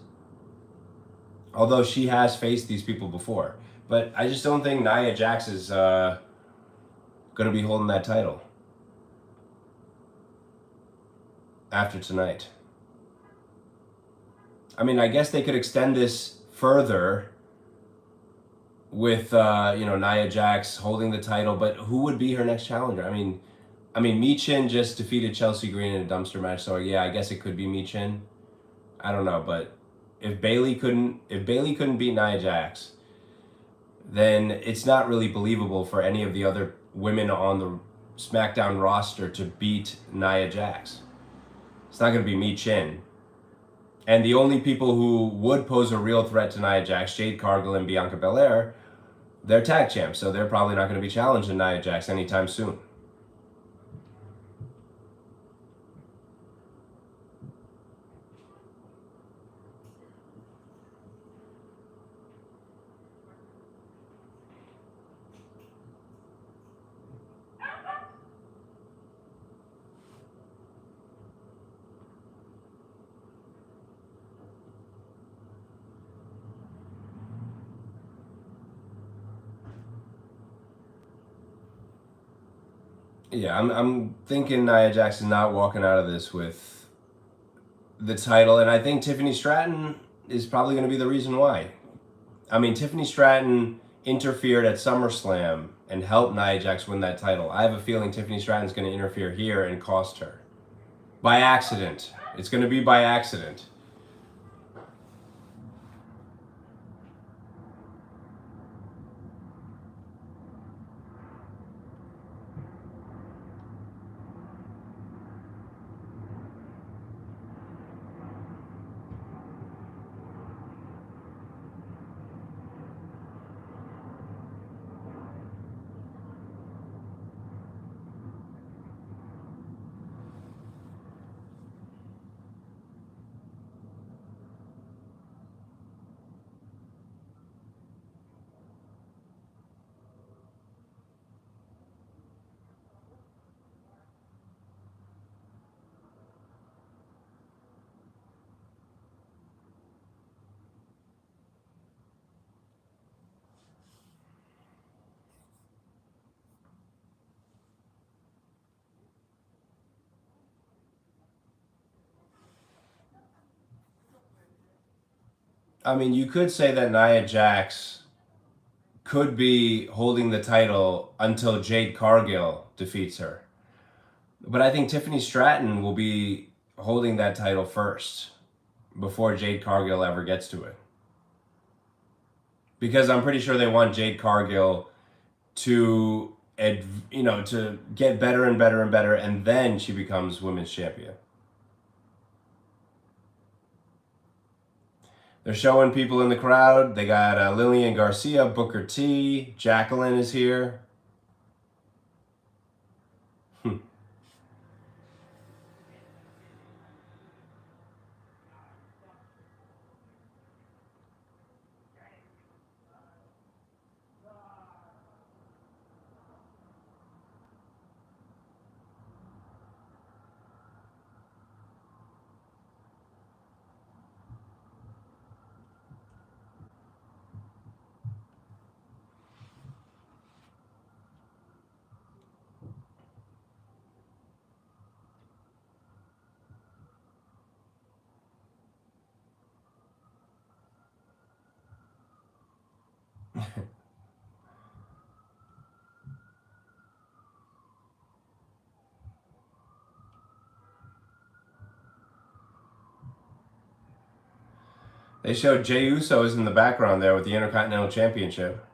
Although she has faced these people before. But I just don't think Nia Jax is going to be holding that title after tonight. I mean, I guess they could extend this further with, Nia Jax holding the title, but who would be her next challenger? I mean, Michin just defeated Chelsea Green in a dumpster match, so yeah, I guess it could be Michin. I don't know, but if Bayley couldn't beat Nia Jax, then it's not really believable for any of the other women on the SmackDown roster to beat Nia Jax. It's not going to be Michin. And the only people who would pose a real threat to Nia Jax, Jade Cargill and Bianca Belair, they're tag champs, so they're probably not going to be challenging Nia Jax anytime soon. Yeah, I'm thinking Nia Jax is not walking out of this with the title, and I think Tiffany Stratton is probably going to be the reason why. I mean, Tiffany Stratton interfered at SummerSlam and helped Nia Jax win that title. I have a feeling Tiffany Stratton's going to interfere here and cost her. By accident. It's going to be by accident. I mean, you could say that Nia Jax could be holding the title until Jade Cargill defeats her. But I think Tiffany Stratton will be holding that title first before Jade Cargill ever gets to it. Because I'm pretty sure they want Jade Cargill to get better and better and better, and then she becomes women's champion. They're showing people in the crowd. They got Lillian Garcia, Booker T, Jacqueline is here. They showed Jey Uso is in the background there with the Intercontinental Championship.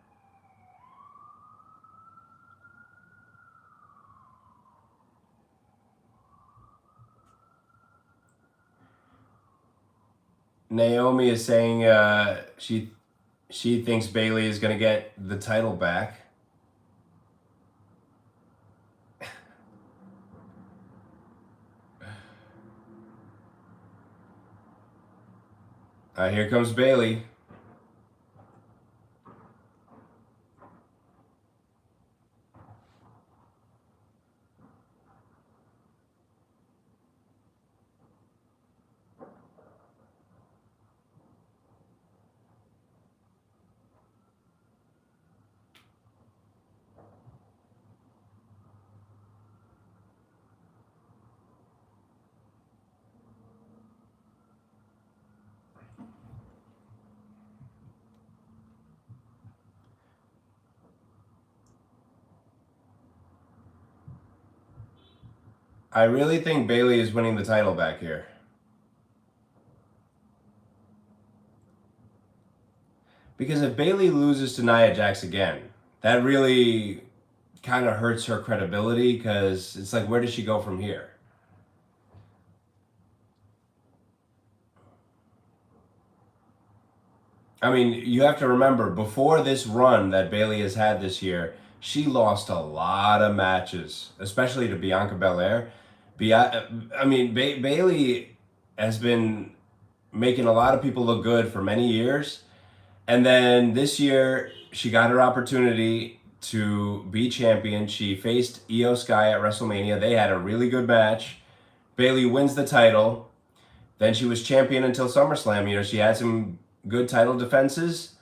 Naomi is saying she thinks Bayley is going to get the title back. Here comes Bayley. I really think Bayley is winning the title back here. Because if Bayley loses to Nia Jax again, that really kind of hurts her credibility, because it's like, where does she go from here? I mean, you have to remember, before this run that Bayley has had this year, she lost a lot of matches, especially to Bianca Belair. Bayley has been making a lot of people look good for many years. And then this year, she got her opportunity to be champion. She faced Io Sky at WrestleMania. They had a really good match. Bayley wins the title. Then she was champion until SummerSlam. You know, she had some good title defenses.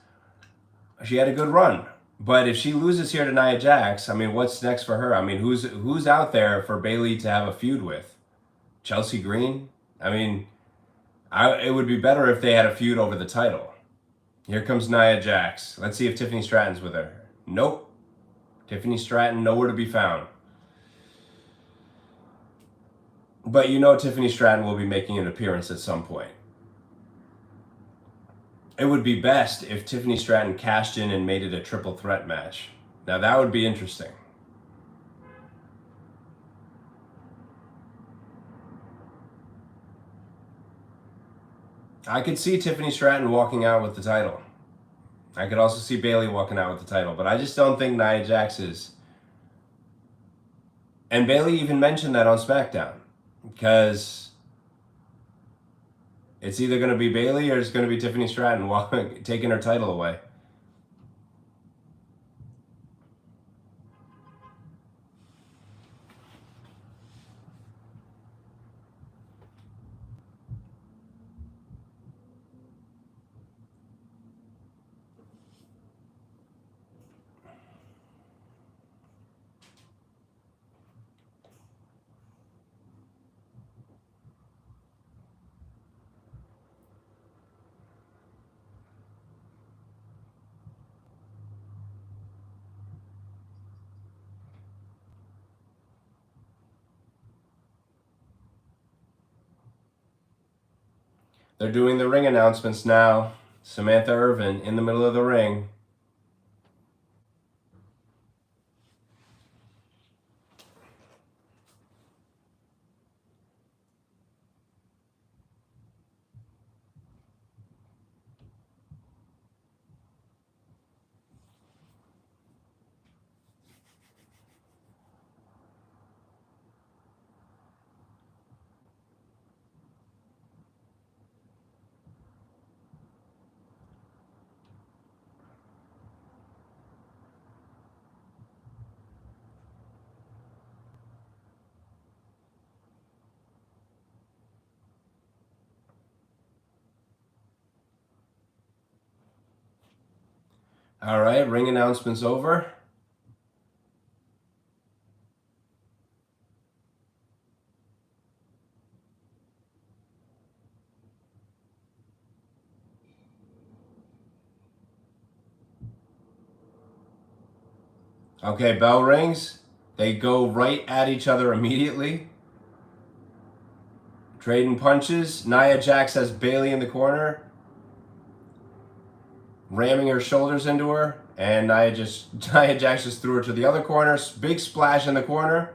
She had a good run. But if she loses here to Nia Jax, I mean, what's next for her? I mean, who's out there for Bayley to have a feud with? Chelsea Green? I mean, it would be better if they had a feud over the title. Here comes Nia Jax. Let's see if Tiffany Stratton's with her. Nope. Tiffany Stratton, nowhere to be found. But you know Tiffany Stratton will be making an appearance at some point. It would be best if Tiffany Stratton cashed in and made it a triple threat match. Now that would be interesting. I could see Tiffany Stratton walking out with the title. I could also see Bayley walking out with the title, but I just don't think Nia Jax is. And Bayley even mentioned that on SmackDown, because it's either going to be Bayley or it's going to be Tiffany Stratton taking her title away. They're doing the ring announcements now. Samantha Irvin in the middle of the ring. All right, ring announcements over. Okay, bell rings. They go right at each other immediately. Trading punches. Nia Jax has Bayley in the corner. ramming her shoulders into her, and Nia Jax just threw her to the other corner. Big splash in the corner.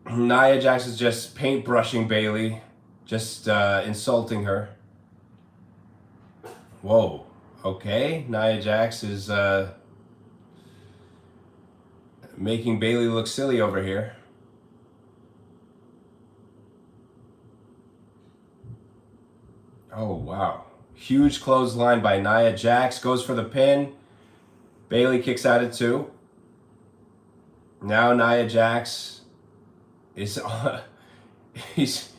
Nia Jax is just paintbrushing Bayley, just insulting her. Whoa, okay. Nia Jax is making Bayley look silly over here. Oh, wow. Huge clothesline by Nia Jax. Goes for the pin. Bayley kicks out at 2. Now Nia Jax is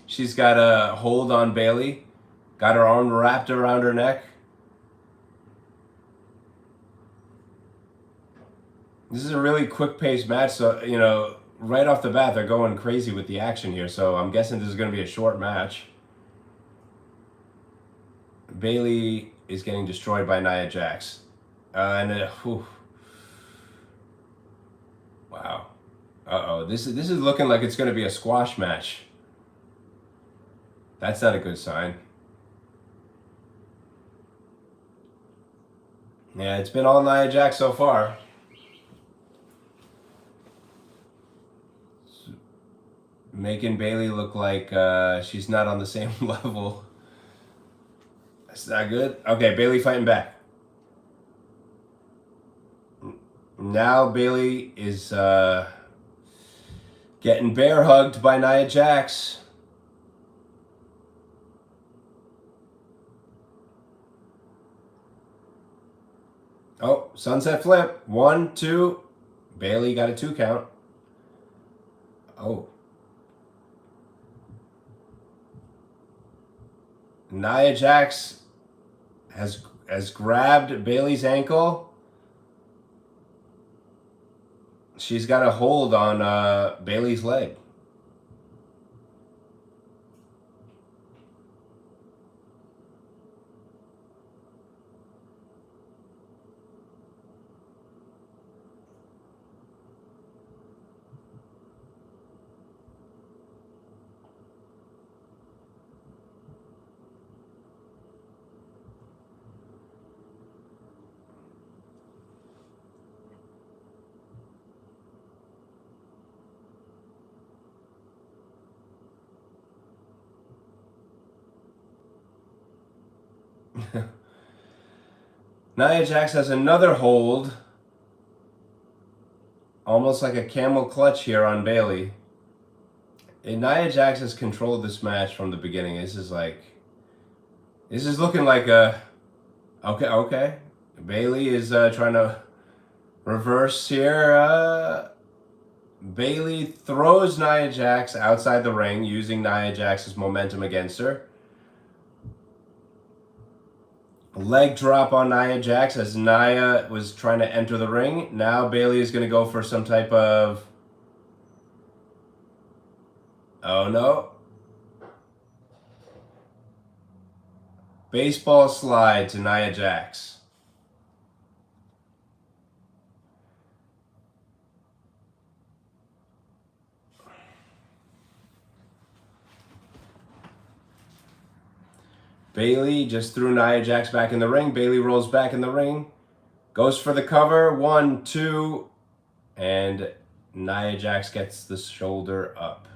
she's got a hold on Bayley. Got her arm wrapped around her neck. This is a really quick-paced match, so, you know, right off the bat, they're going crazy with the action here, so I'm guessing this is going to be a short match. Bayley is getting destroyed by Nia Jax. Wow. Uh-oh. This is looking like it's going to be a squash match. That's not a good sign. Yeah, it's been all Nia Jax so far. Making Bayley look like she's not on the same level. That's not good. Okay, Bayley fighting back. Now Bayley is getting bear hugged by Nia Jax. Oh, sunset flip. 1, 2. Bayley got a 2 count. Oh. Nia Jax has grabbed Bayley's ankle. She's got a hold on Bayley's leg. Nia Jax has another hold. Almost like a camel clutch here on Bayley. And Nia Jax has controlled this match from the beginning. This is looking like a... Okay. Bayley is trying to reverse here. Bayley throws Nia Jax outside the ring, using Nia Jax's momentum against her. Leg drop on Nia Jax as Nia was trying to enter the ring. Now Bayley is going to go for some type of... Oh no. Baseball slide to Nia Jax. Bayley just threw Nia Jax back in the ring. Bayley rolls back in the ring. Goes for the cover. 1, 2. And Nia Jax gets the shoulder up.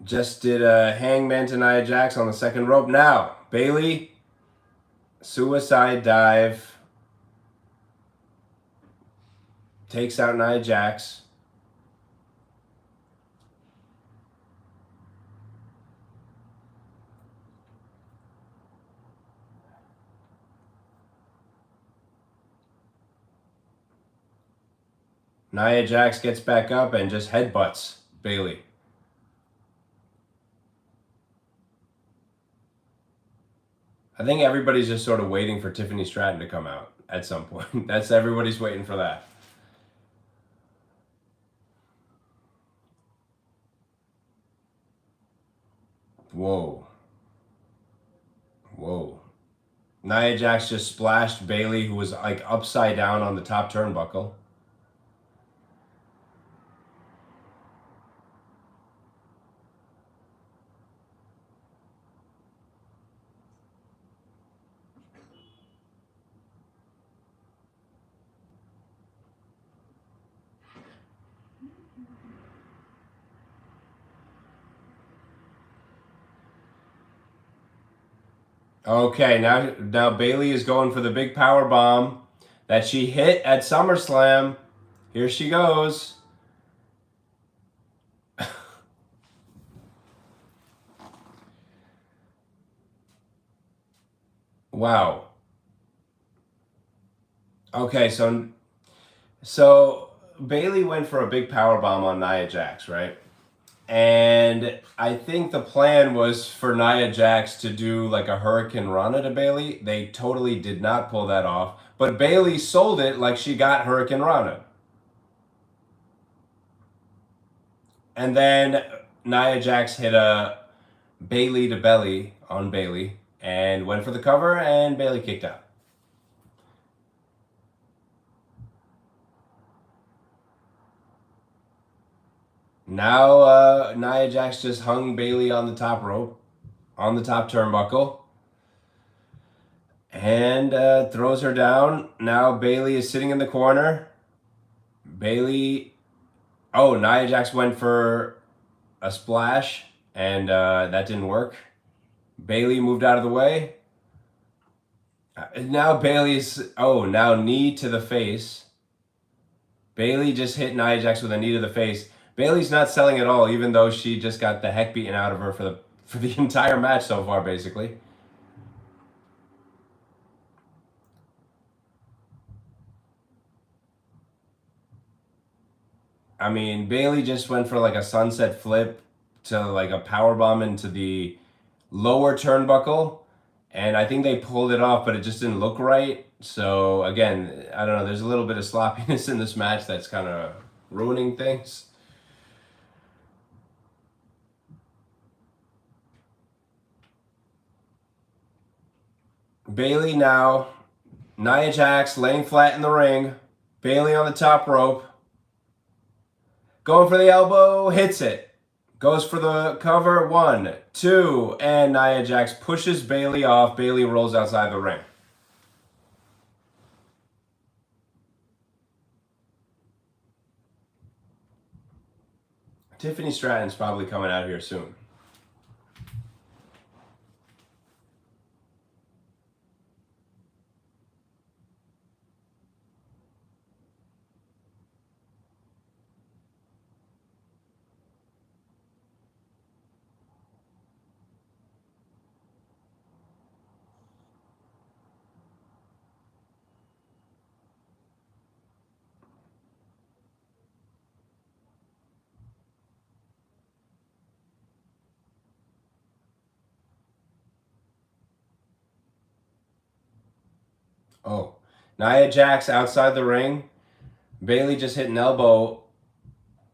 Just did a hangman to Nia Jax on the second rope. Now, Bayley, suicide dive. Takes out Nia Jax. Nia Jax gets back up and just headbutts Bayley. I think everybody's just sort of waiting for Tiffany Stratton to come out at some point. Everybody's waiting for that. Whoa. Nia Jax just splashed Bayley, who was like upside down on the top turnbuckle. Okay, now Bayley is going for the big power bomb that she hit at SummerSlam. Here she goes. Wow. Okay, so Bayley went for a big power bomb on Nia Jax, right? And I think the plan was for Nia Jax to do like a Hurricane Rana to Bayley. They totally did not pull that off. But Bayley sold it like she got Hurricane Rana. And then Nia Jax hit a Bayley to belly on Bayley and went for the cover, and Bayley kicked out. Now Nia Jax just hung Bayley on the top rope, on the top turnbuckle, and throws her down. Now Bayley is sitting in the corner. Nia Jax went for a splash, and that didn't work. Bayley moved out of the way. Now now knee to the face. Bayley just hit Nia Jax with a knee to the face. Bayley's not selling at all, even though she just got the heck beaten out of her for the entire match so far, basically. I mean, Bayley just went for like a sunset flip to like a power bomb into the lower turnbuckle, and I think they pulled it off, but it just didn't look right. So again, I don't know. There's a little bit of sloppiness in this match that's kind of ruining things. Bayley now, Nia Jax laying flat in the ring. Bayley on the top rope. Going for the elbow, hits it. Goes for the cover, 1, 2, and Nia Jax pushes Bayley off. Bayley rolls outside the ring. Tiffany Stratton's probably coming out here soon. Oh, Nia Jax outside the ring. Bayley just hit an elbow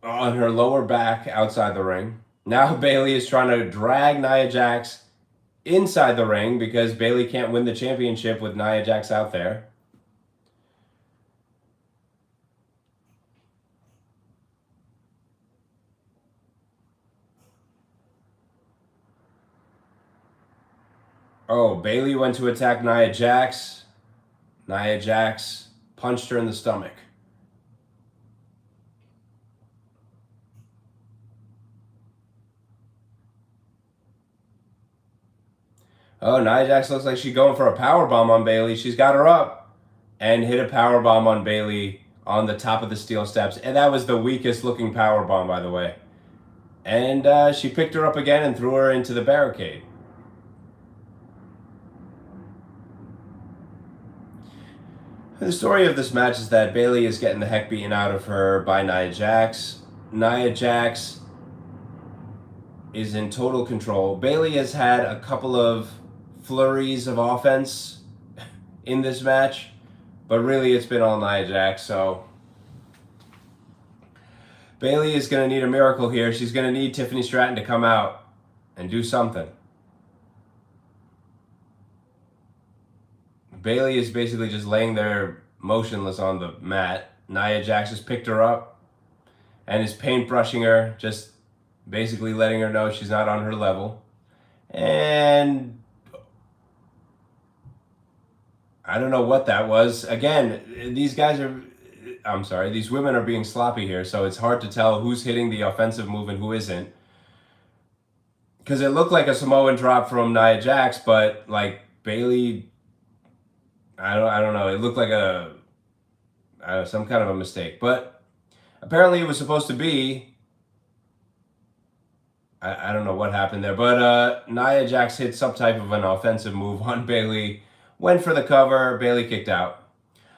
on her lower back outside the ring. Now Bayley is trying to drag Nia Jax inside the ring because Bayley can't win the championship with Nia Jax out there. Oh, Bayley went to attack Nia Jax. Nia Jax punched her in the stomach. Oh, Nia Jax looks like she's going for a power bomb on Bayley. She's got her up and hit a power bomb on Bayley on the top of the steel steps. And that was the weakest looking power bomb, by the way. And she picked her up again and threw her into the barricade. The story of this match is that Bayley is getting the heck beaten out of her by Nia Jax. Nia Jax is in total control. Bayley has had a couple of flurries of offense in this match, but really it's been all Nia Jax. So Bayley is going to need a miracle here. She's going to need Tiffany Stratton to come out and do something. Bayley is basically just laying there motionless on the mat. Nia Jax just picked her up and is paintbrushing her, just basically letting her know she's not on her level. And I don't know what that was. Again, these women are being sloppy here, so it's hard to tell who's hitting the offensive move and who isn't. Because it looked like a Samoan drop from Nia Jax, but like Bayley, I don't know. It looked like some kind of a mistake. But apparently it was supposed to be. I don't know what happened there, but Nia Jax hit some type of an offensive move on Bayley. Went for the cover. Bayley kicked out.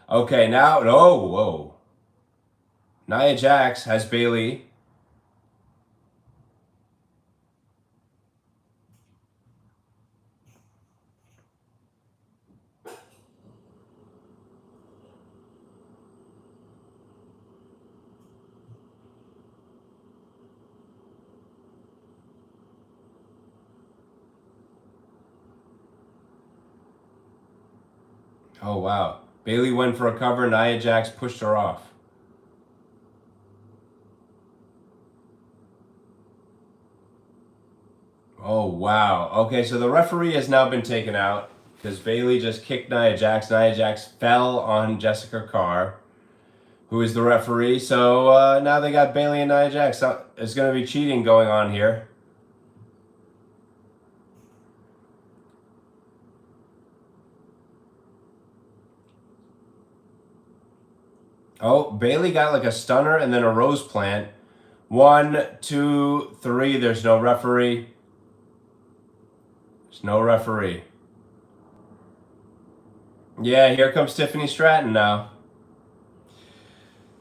Okay, now, whoa. Nia Jax has Bayley. Oh, wow. Bayley went for a cover. Nia Jax pushed her off. Oh, wow. Okay, so the referee has now been taken out because Bayley just kicked Nia Jax. Nia Jax fell on Jessica Carr, who is the referee. So now they got Bayley and Nia Jax. So there's going to be cheating going on here. Oh, Bayley got like a stunner and then a rose plant. 1, 2, 3. There's no referee. There's no referee. Yeah, here comes Tiffany Stratton now.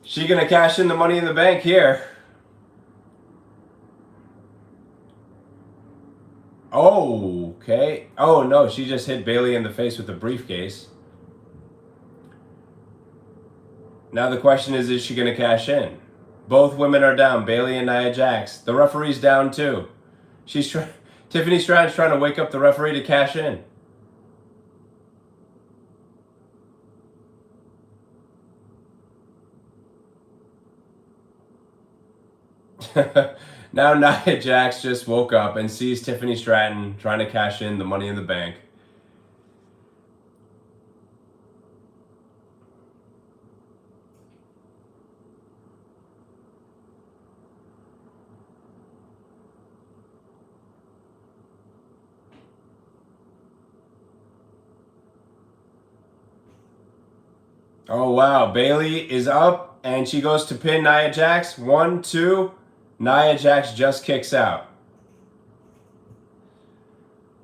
She gonna cash in the Money in the Bank here. Oh, okay. Oh no, she just hit Bayley in the face with the briefcase. Now the question is she gonna cash in? Both women are down, Bayley and Nia Jax. The referee's down too. Tiffany Stratton's trying to wake up the referee to cash in. Now Nia Jax just woke up and sees Tiffany Stratton trying to cash in the Money in the Bank. Oh wow, Bayley is up and she goes to pin Nia Jax. 1, 2. Nia Jax just kicks out.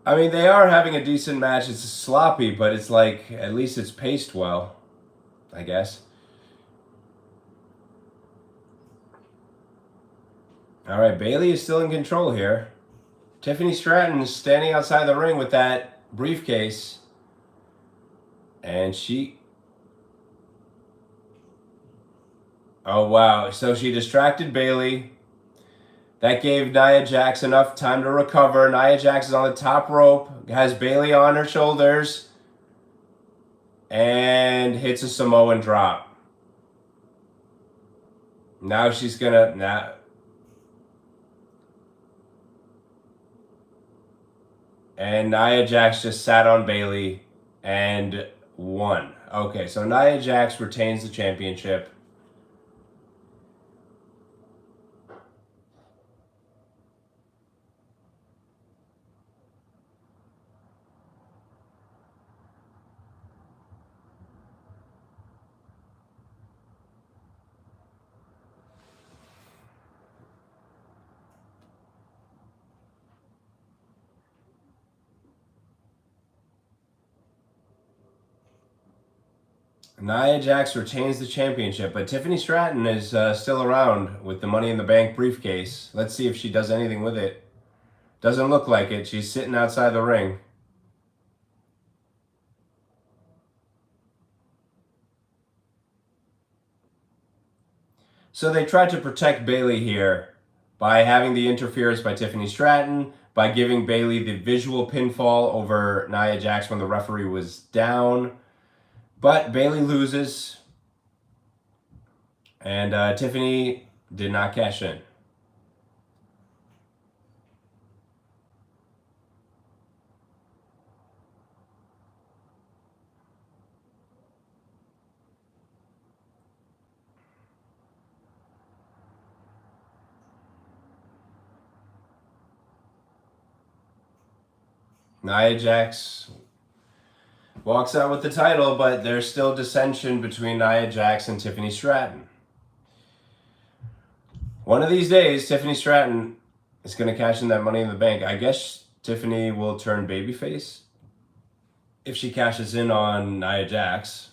I mean, they are having a decent match. It's sloppy, but it's like, at least it's paced well, I guess. All right, Bayley is still in control here. Tiffany Stratton is standing outside the ring with that briefcase. And she... Oh, wow. So she distracted Bayley. That gave Nia Jax enough time to recover. Nia Jax is on the top rope, has Bayley on her shoulders, and hits a Samoan drop. Now she's gonna... And Nia Jax just sat on Bayley and won. Okay, so Nia Jax retains the championship. Nia Jax retains the championship, but Tiffany Stratton is still around with the Money in the Bank briefcase. Let's see if she does anything with it. Doesn't look like it. She's sitting outside the ring. So they tried to protect Bayley here by having the interference by Tiffany Stratton, by giving Bayley the visual pinfall over Nia Jax when the referee was down. But Bayley loses, and Tiffany did not cash in. Nia Jax walks out with the title, but there's still dissension between Nia Jax and Tiffany Stratton. One of these days, Tiffany Stratton is going to cash in that Money in the Bank. I guess Tiffany will turn babyface if she cashes in on Nia Jax.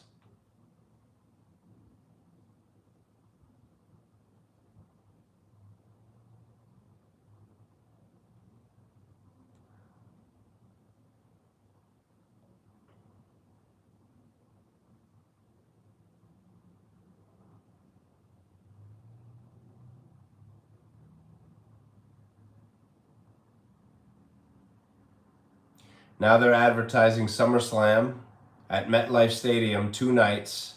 Now they're advertising SummerSlam at MetLife Stadium 2 nights.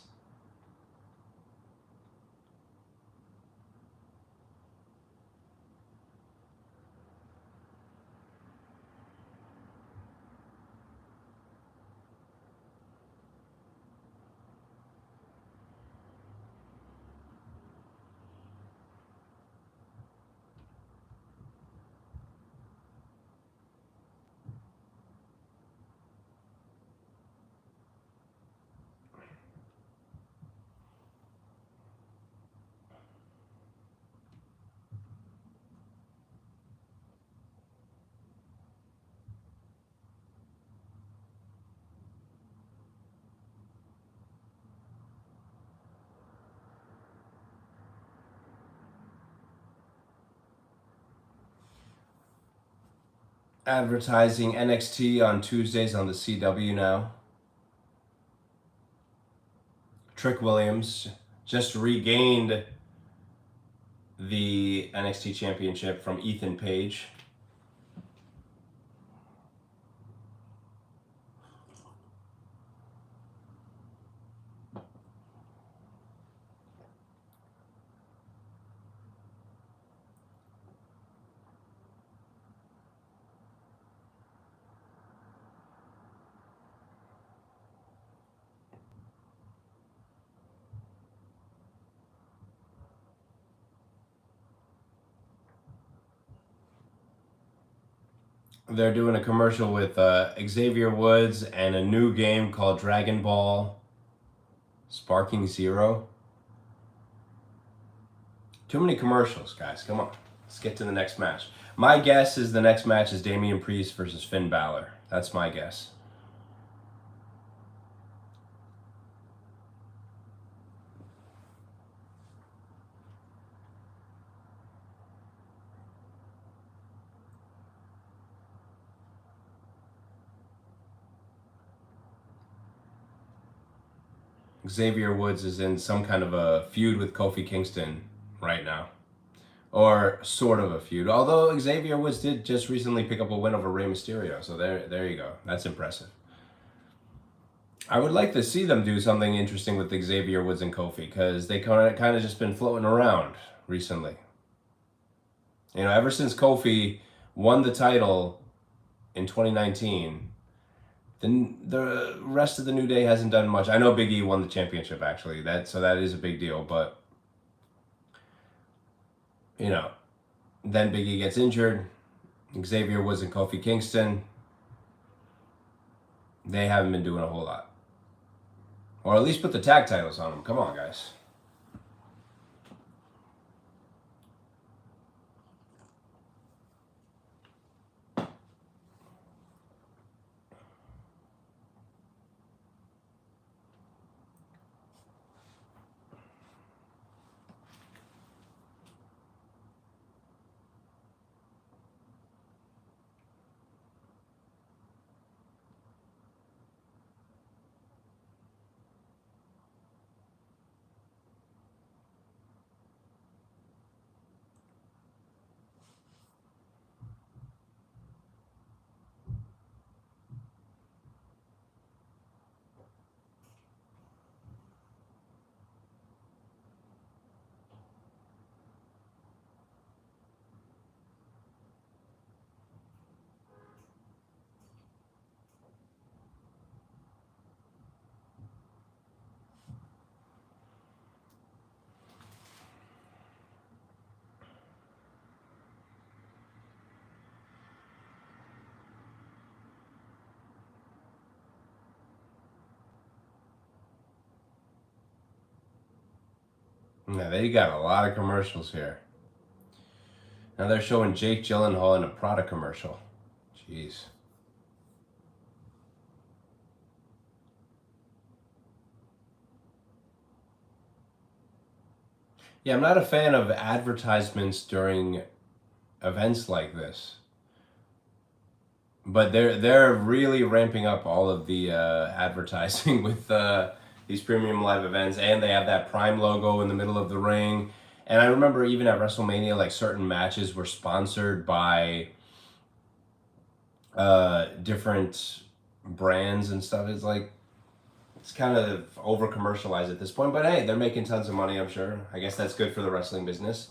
Advertising NXT on Tuesdays on the CW now. Trick Williams just regained the NXT Championship from Ethan Page. They're doing a commercial with Xavier Woods and a new game called Dragon Ball Sparking Zero. Too many commercials, guys. Come on. Let's get to the next match. My guess is the next match is Damian Priest versus Finn Bálor. That's my guess. Xavier Woods is in some kind of a feud with Kofi Kingston right now. Or sort of a feud. Although Xavier Woods did just recently pick up a win over Rey Mysterio. So there you go. That's impressive. I would like to see them do something interesting with Xavier Woods and Kofi because they kind of just been floating around recently. You know, ever since Kofi won the title in 2019, the rest of the New Day hasn't done much. I know Big E won the championship actually. So that is a big deal, but you know, then Big E gets injured. Xavier Woods and Kofi Kingston, they haven't been doing a whole lot. Or at least put the tag titles on them. Come on, guys. Yeah, they got a lot of commercials here. Now they're showing Jake Gyllenhaal in a Prada commercial. Jeez. Yeah, I'm not a fan of advertisements during events like this. But they're really ramping up all of the advertising with these premium live events, and they have that Prime logo in the middle of the ring. And I remember even at WrestleMania, like certain matches were sponsored by different brands and stuff. It's like it's kind of over commercialized at this point, but hey, they're making tons of money, I'm sure. I guess that's good for the wrestling business.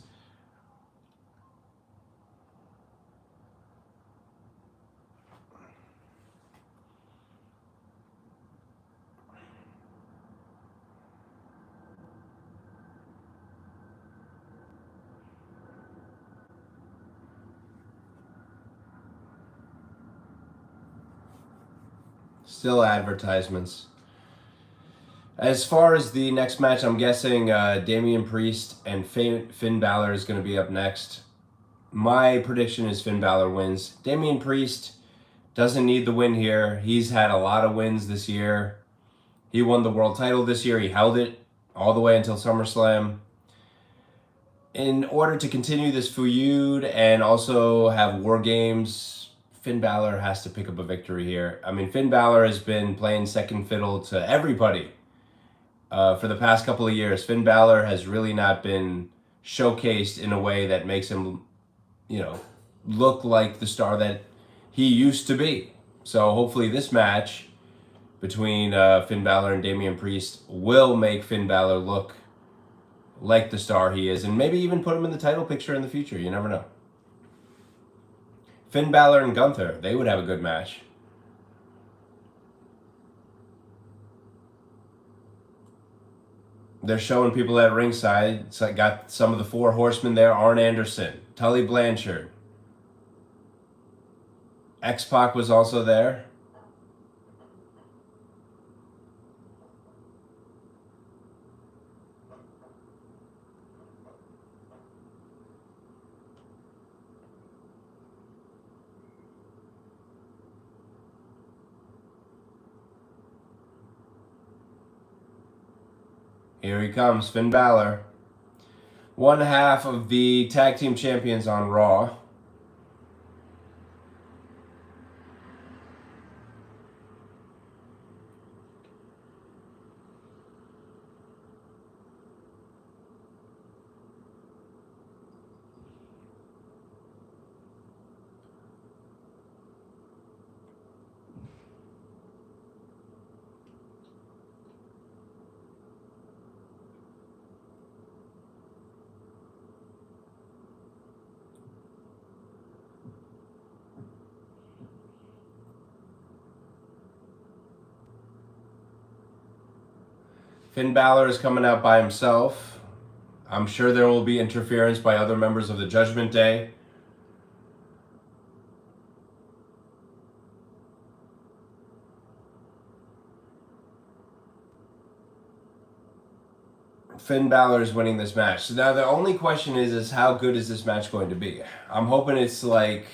Still advertisements. As far as the next match, I'm guessing Damian Priest and Finn Balor is going to be up next. My prediction is Finn Balor wins. Damian Priest doesn't need the win here. He's had a lot of wins this year. He won the world title this year. He held it all the way until SummerSlam. In order to continue this feud and also have War Games, Finn Balor has to pick up a victory here. I mean, Finn Balor has been playing second fiddle to everybody for the past couple of years. Finn Balor has really not been showcased in a way that makes him, look like the star that he used to be. So hopefully this match between Finn Balor and Damian Priest will make Finn Balor look like the star he is, and maybe even put him in the title picture in the future. You never know. Finn Balor and Gunther, they would have a good match. They're showing people at ringside. It's like got some of the four horsemen there. Arn Anderson, Tully Blanchard. X-Pac was also there. Here he comes, Finn Balor. One half of the tag team champions on Raw. Finn Balor is coming out by himself. I'm sure there will be interference by other members of the Judgment Day. Finn Balor is winning this match. So now the only question is how good is this match going to be? I'm hoping it's like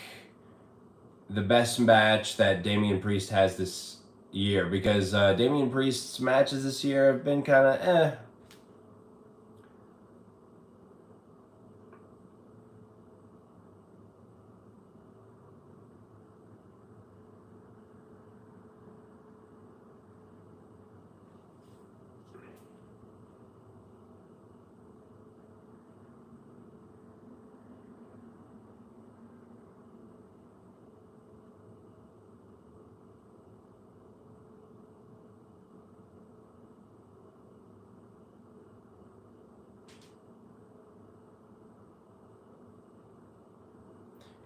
the best match that Damian Priest has this year, because Damian Priest's matches this year have been kind of eh.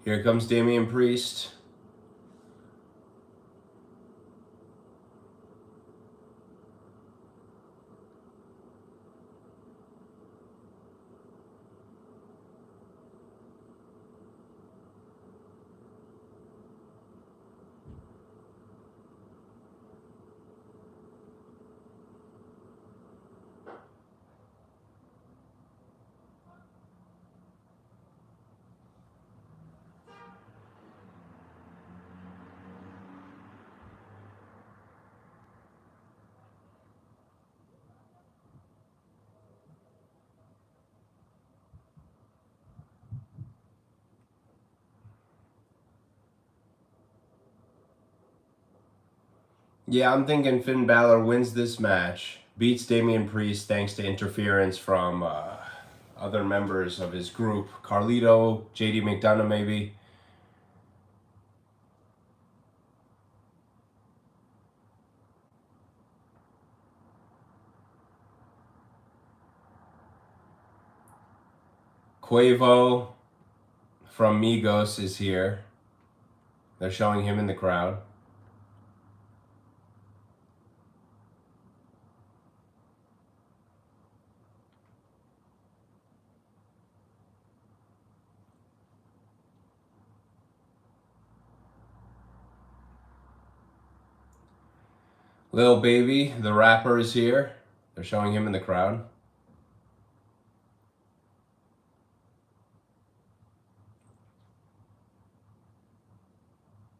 Here comes Damian Priest. Yeah, I'm thinking Finn Balor wins this match, beats Damian Priest thanks to interference from other members of his group. Carlito, JD McDonough maybe. Quavo from Migos is here. They're showing him in the crowd. Lil Baby, the rapper, is here. They're showing him in the crowd.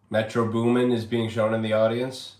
Metro Boomin is being shown in the audience.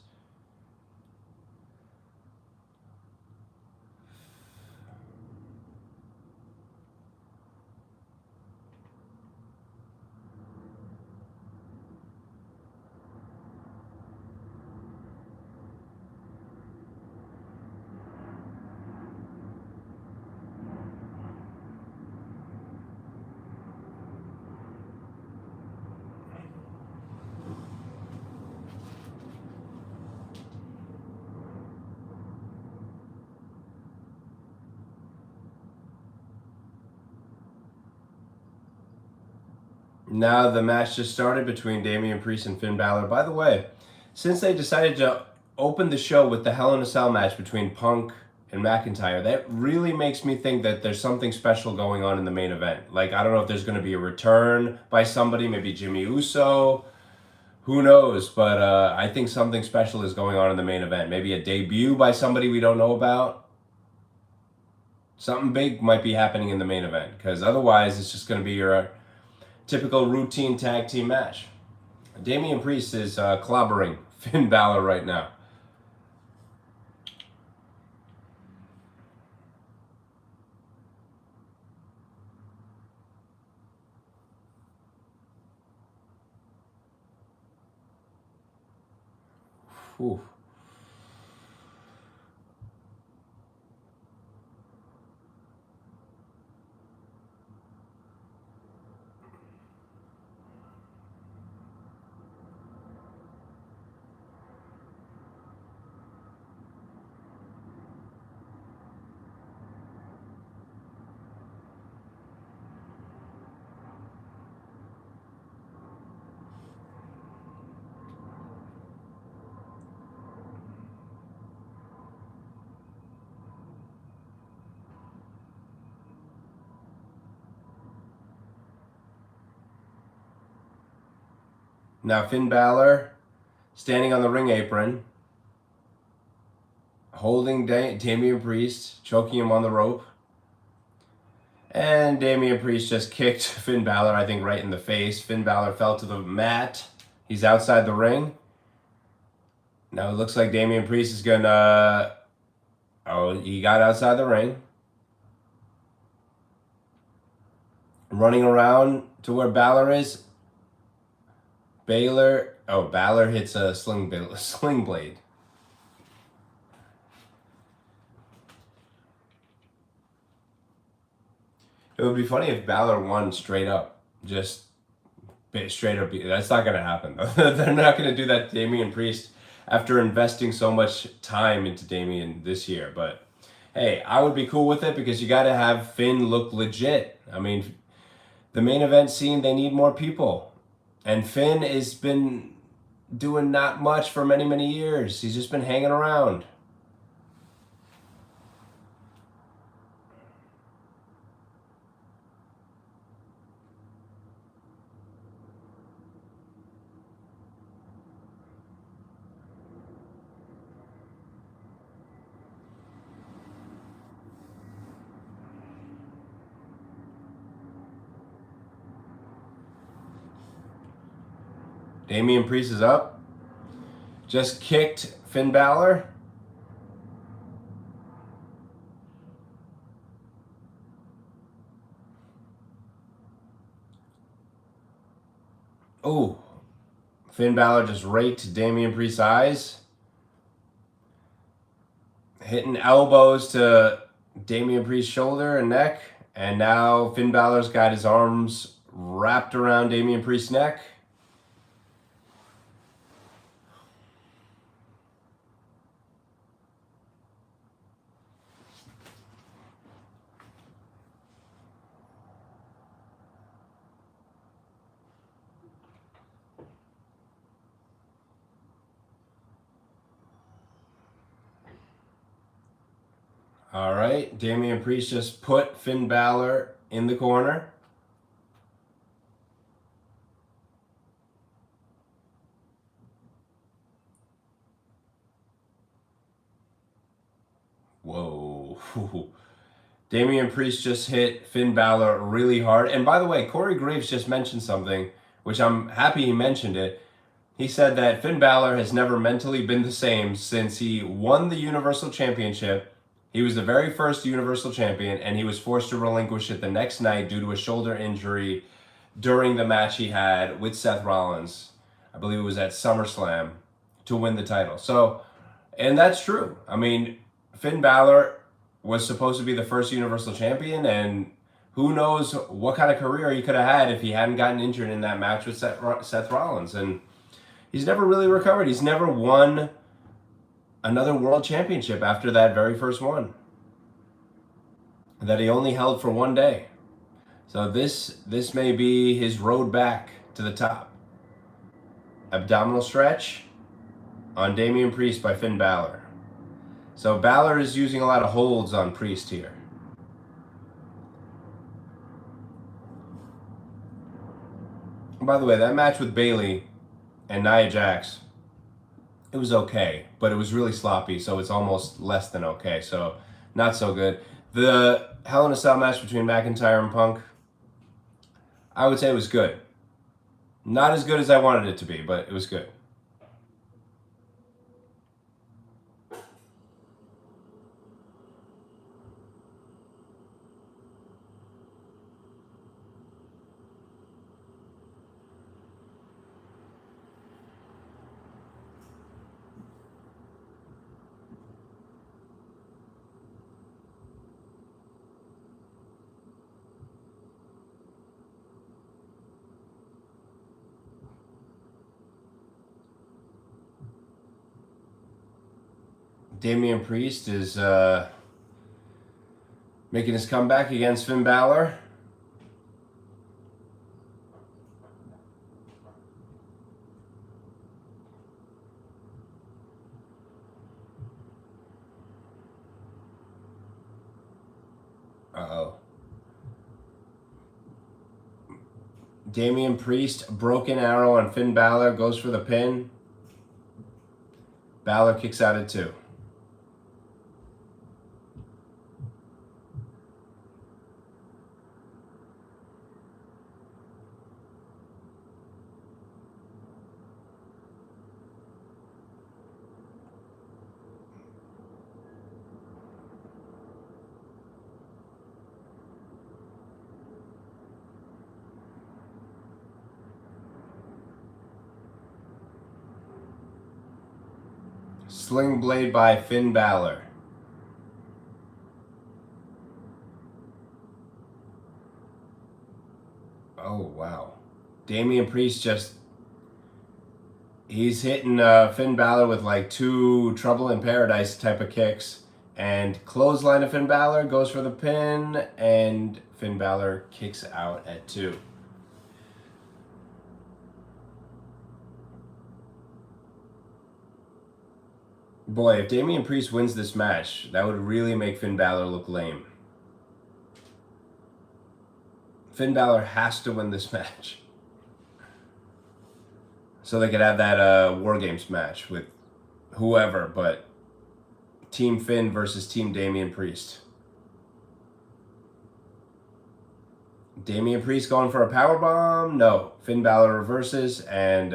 Now the match just started between Damian Priest and Finn Balor. By the way, since they decided to open the show with the Hell in a Cell match between Punk and McIntyre, that really makes me think that there's something special going on in the main event. Like, I don't know if there's going to be a return by somebody, maybe Jimmy Uso. Who knows? But I think something special is going on in the main event. Maybe a debut by somebody we don't know about. Something big might be happening in the main event, because otherwise it's just going to be your typical routine tag team match. Damian Priest is clobbering Finn Balor right now. Whew. Now Finn Balor standing on the ring apron, holding Damian Priest, choking him on the rope. And Damian Priest just kicked Finn Balor, I think, right in the face. Finn Balor fell to the mat. He's outside the ring. Now it looks like Damian Priest is gonna... Oh, he got outside the ring. Running around to where Balor is. Balor hits a sling blade. It would be funny if Balor won straight up. Just straight up. That's not going to happen. They're not going to do that to Damian Priest after investing so much time into Damian this year. But hey, I would be cool with it because you got to have Finn look legit. I mean, the main event scene, they need more people. And Finn has been doing not much for many, many years. He's just been hanging around. Damian Priest is up. Just kicked Finn Balor. Oh, Finn Balor just raked Damian Priest's eyes. hitting elbows to Damian Priest's shoulder and neck. And now Finn Balor's got his arms wrapped around Damian Priest's neck. All right, Damian Priest just put Finn Balor in the corner. Whoa. Damian Priest just hit Finn Balor really hard. And by the way, Corey Graves just mentioned something, which I'm happy he mentioned it. He said that Finn Balor has never mentally been the same since he won the Universal Championship. He was the very first Universal Champion, and he was forced to relinquish it the next night due to a shoulder injury during the match he had with Seth Rollins. I believe it was at SummerSlam to win the title. So, and that's true. I mean, Finn Balor was supposed to be the first Universal Champion, and who knows what kind of career he could have had if he hadn't gotten injured in that match with Seth Rollins. And he's never really recovered. He's never won another world championship after that very first one that he only held for one day. So this may be his road back to the top. Abdominal stretch on Damian Priest by Finn Balor. So Balor is using a lot of holds on Priest here. And by the way, that match with Bayley and Nia Jax, it was okay, but it was really sloppy, so it's almost less than okay, so not so good. The Hell in a Cell match between McIntyre and Punk, I would say it was good. Not as good as I wanted it to be, but it was good. Damian Priest is making his comeback against Finn Balor. Uh-oh. Damian Priest, broken arrow on Finn Balor, goes for the pin. Balor kicks out at 2. Sling blade by Finn Balor. Oh, wow. Damian Priest he's hitting Finn Balor with like 2 Trouble in Paradise type of kicks. And clothesline of Finn Balor, goes for the pin, and Finn Balor kicks out at 2. Boy, if Damian Priest wins this match, that would really make Finn Balor look lame. Finn Balor has to win this match, so they could have that War Games match with whoever, but Team Finn versus Team Damian Priest. Damian Priest going for a powerbomb? No. Finn Balor reverses, and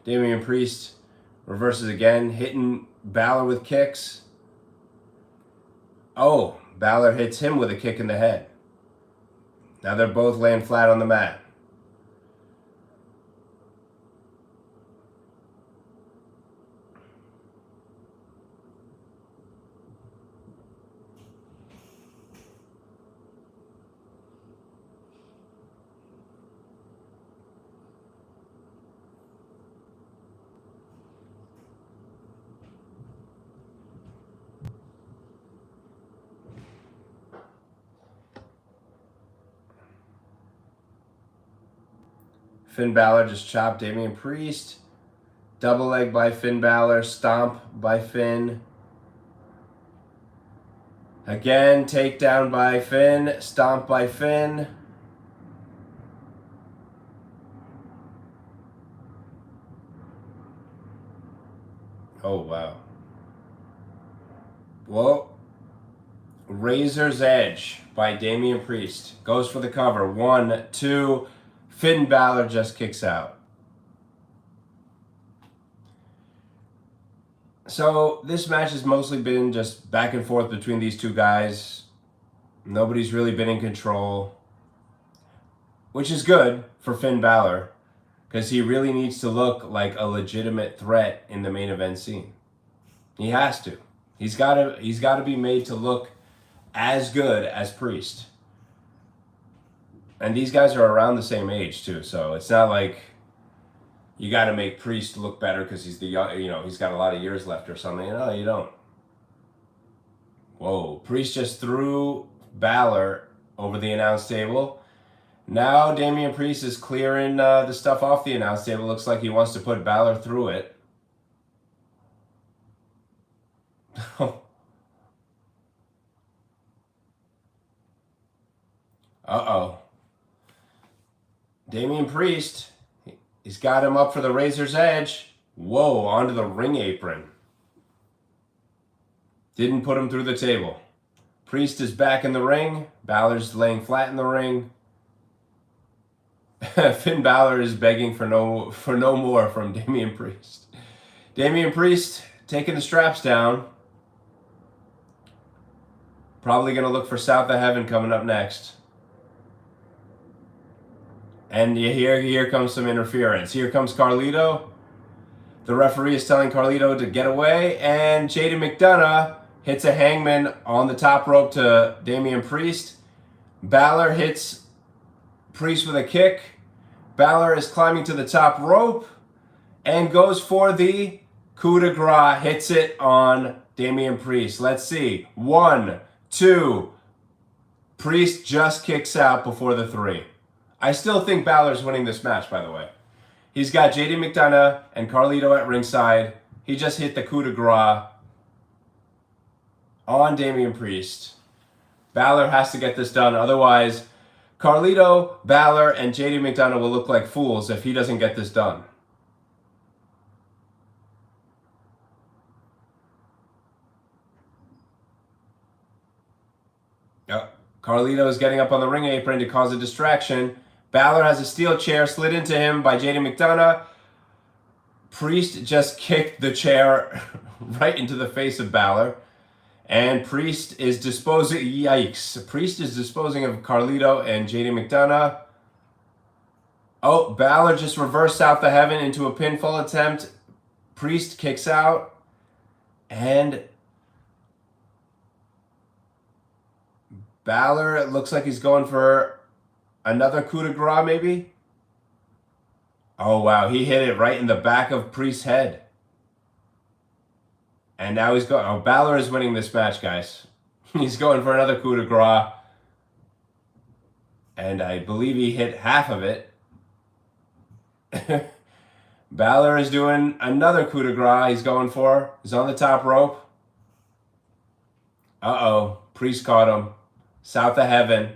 Damian Priest reverses again, hitting Balor with kicks. Oh, Balor hits him with a kick in the head. Now they're both laying flat on the mat. Finn Bálor just chopped Damian Priest. Double leg by Finn Bálor. Stomp by Finn. Again, takedown by Finn. Stomp by Finn. Oh, wow. Whoa. Razor's Edge by Damian Priest. Goes for the cover. 1, 2. Finn Bálor just kicks out. So this match has mostly been just back and forth between these two guys. Nobody's really been in control, which is good for Finn Bálor because he really needs to look like a legitimate threat in the main event scene. He has to. He's got to be made to look as good as Priest. And these guys are around the same age too, so it's not like you got to make Priest look better because he's he's got a lot of years left or something. No, you don't. Whoa, Priest just threw Bálor over the announce table. Now Damian Priest is clearing the stuff off the announce table. Looks like he wants to put Bálor through it. Uh-oh. Damian Priest, he's got him up for the Razor's Edge. Whoa, onto the ring apron. Didn't put him through the table. Priest is back in the ring. Balor's laying flat in the ring. Finn Bálor is begging for no more from Damian Priest. Damian Priest taking the straps down. Probably going to look for South of Heaven coming up next. And here comes some interference. Here comes Carlito. The referee is telling Carlito to get away. And Jaden McDonough hits a hangman on the top rope to Damian Priest. Bálor hits Priest with a kick. Bálor is climbing to the top rope and goes for the coup de grace. Hits it on Damian Priest. Let's see. 1, 2. Priest just kicks out before the 3. I still think Balor's winning this match, by the way. He's got JD McDonough and Carlito at ringside. He just hit the coup de grace on Damian Priest. Bálor has to get this done. Otherwise, Carlito, Bálor, and JD McDonough will look like fools if he doesn't get this done. Carlito is getting up on the ring apron to cause a distraction. Bálor has a steel chair slid into him by Jaden McDonough. Priest just kicked the chair right into the face of Bálor. And Priest is disposing... Yikes. Priest is disposing of Carlito and Jaden McDonough. Oh, Bálor just reversed South of Heaven into a pinfall attempt. Priest kicks out. And Bálor, it looks like he's going for another coup de grace, maybe? Oh, wow. He hit it right in the back of Priest's head. And now he's going... Oh, Bálor is winning this match, guys. He's going for another coup de grace. And I believe he hit half of it. Bálor is doing another coup de grace he's going for. He's on the top rope. Uh-oh. Priest caught him. South of Heaven.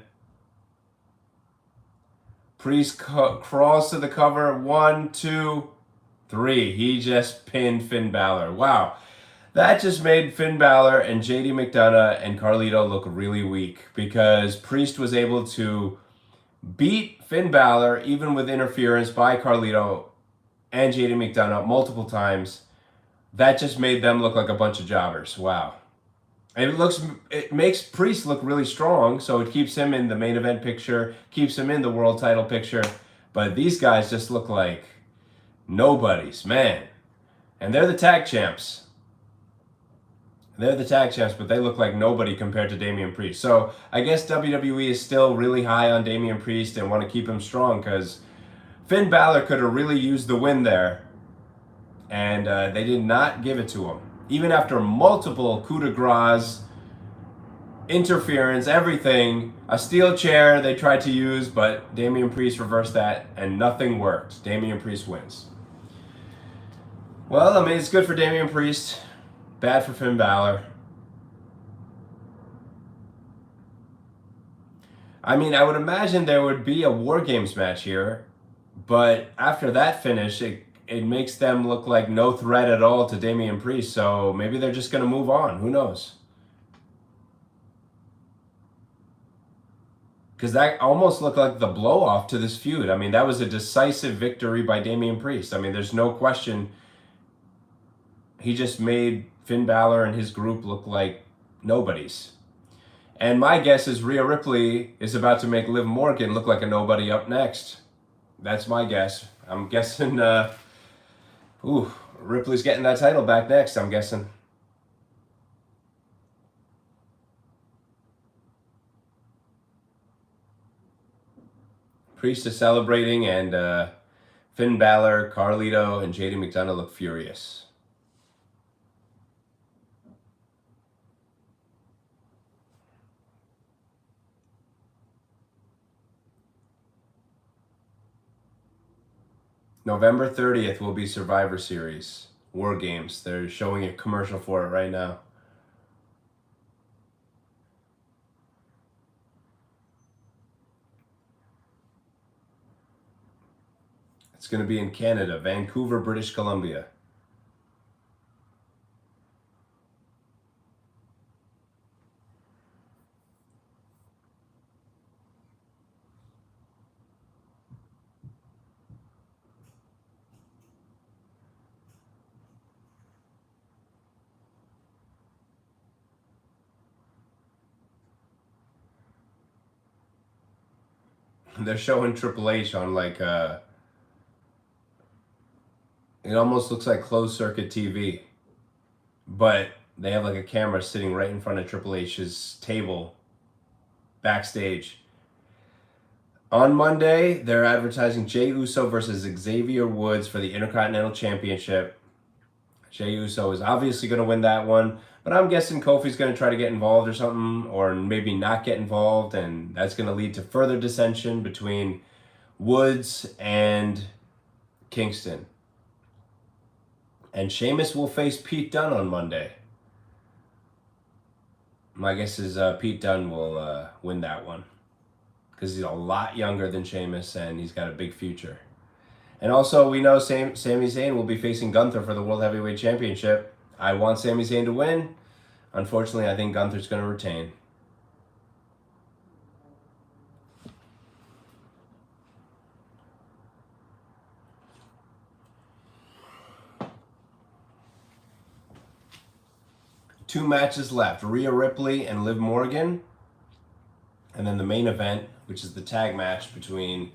Priest crawls to the cover. 1, 2, 3. He just pinned Finn Bálor. Wow. That just made Finn Bálor and JD McDonough and Carlito look really weak because Priest was able to beat Finn Bálor even with interference by Carlito and JD McDonough multiple times. That just made them look like a bunch of jobbers. Wow. It makes Priest look really strong, so it keeps him in the main event picture, keeps him in the world title picture. But these guys just look like nobodies, man. And they're the tag champs. They're the tag champs, but they look like nobody compared to Damian Priest. So I guess WWE is still really high on Damian Priest and want to keep him strong because Finn Bálor could have really used the win there. And they did not give it to him. Even after multiple coup de grace, interference, everything. A steel chair they tried to use, but Damian Priest reversed that, and nothing worked. Damian Priest wins. Well, I mean, it's good for Damian Priest. Bad for Finn Balor. I mean, I would imagine there would be a War Games match here, but after that finish, it makes them look like no threat at all to Damian Priest, so maybe they're just going to move on. Who knows? Because that almost looked like the blow-off to this feud. I mean, that was a decisive victory by Damian Priest. I mean, there's no question. He just made Finn Balor and his group look like nobodies. And my guess is Rhea Ripley is about to make Liv Morgan look like a nobody up next. That's my guess. I'm guessing, Ripley's getting that title back next, I'm guessing. Priest is celebrating, and Finn Balor, Carlito, and JD McDonough look furious. November 30th will be Survivor Series, War Games. They're showing a commercial for it right now. It's going to be in Canada, Vancouver, British Columbia. They're showing Triple H on like it almost looks like closed circuit TV, but they have like a camera sitting right in front of Triple H's table backstage. On Monday, they're advertising Jey Uso versus Xavier Woods for the Intercontinental Championship. Jey Uso is obviously going to win that one, but I'm guessing Kofi's going to try to get involved or something, or maybe not get involved, and that's going to lead to further dissension between Woods and Kingston. And Sheamus will face Pete Dunne on Monday. My guess is Pete Dunne will win that one, because he's a lot younger than Sheamus, and he's got a big future. And also, we know Sami Zayn will be facing Gunther for the World Heavyweight Championship. I want Sami Zayn to win. Unfortunately, I think Gunther's going to retain. Two matches left, Rhea Ripley and Liv Morgan. And then the main event, which is the tag match between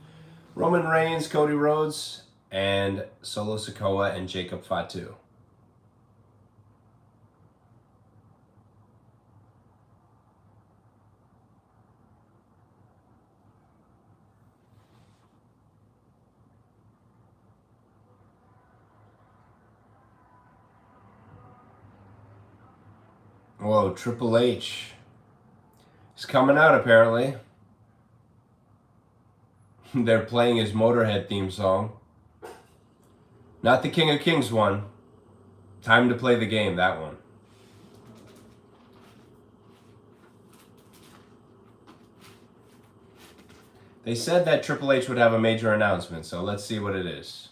Roman Reigns, Cody Rhodes, and Solo Sikoa and Jacob Fatu. Whoa, Triple H is coming out apparently. They're playing his Motorhead theme song. Not the King of Kings one. Time to Play the Game, that one. They said that Triple H would have a major announcement, so let's see what it is.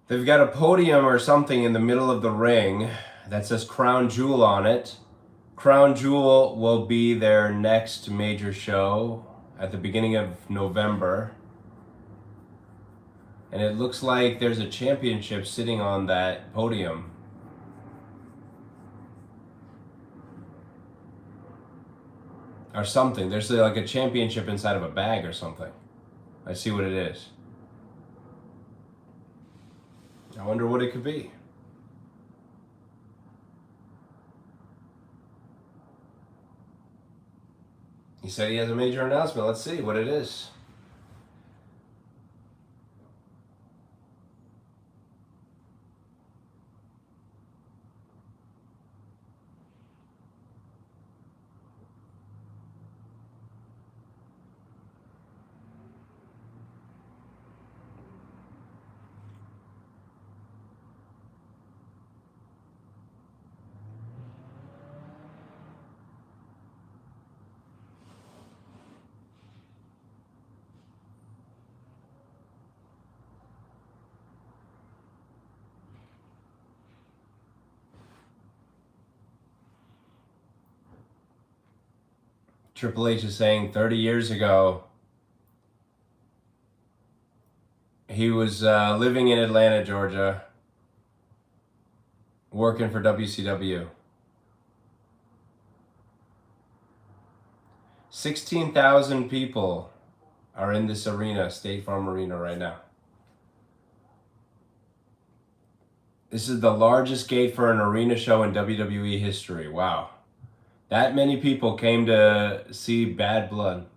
They've got a podium or something in the middle of the ring that says Crown Jewel on it. Crown Jewel will be their next major show at the beginning of November. And it looks like there's a championship sitting on that podium. or something. There's like a championship inside of a bag or something. I see what it is. I wonder what it could be. He said he has a major announcement. Let's see what it is. Triple H is saying 30 years ago, he was living in Atlanta, Georgia, working for WCW. 16,000 people are in this arena, State Farm Arena, right now. This is the largest gate for an arena show in WWE history. Wow. That many people came to see Bad Blood.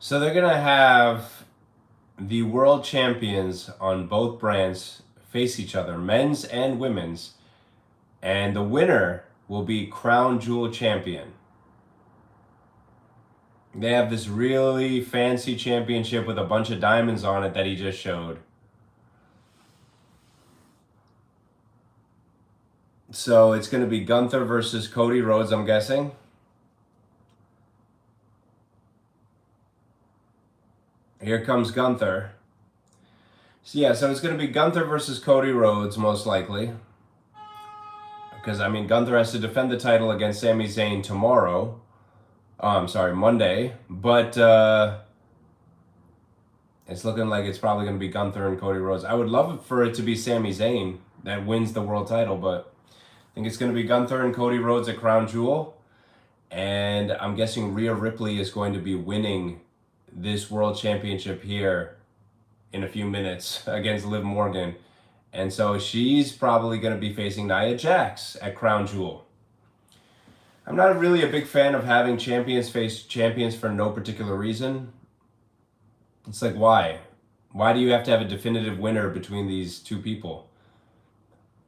So they're going to have the world champions on both brands face each other, men's and women's, and the winner will be Crown Jewel champion. They have this really fancy championship with a bunch of diamonds on it that he just showed. So it's going to be Gunther versus Cody Rhodes, I'm guessing. Here comes Gunther. So yeah, so it's going to be Gunther versus Cody Rhodes, most likely. Because, I mean, Gunther has to defend the title against Sami Zayn tomorrow. Monday. But it's looking like it's probably going to be Gunther and Cody Rhodes. I would love for it to be Sami Zayn that wins the world title, but I think it's going to be Gunther and Cody Rhodes at Crown Jewel. And I'm guessing Rhea Ripley is going to be winning this world championship here in a few minutes against Liv Morgan. And so she's probably going to be facing Nia Jax at Crown Jewel. I'm not really a big fan of having champions face champions for no particular reason. It's like, why? Why do you have to have a definitive winner between these two people?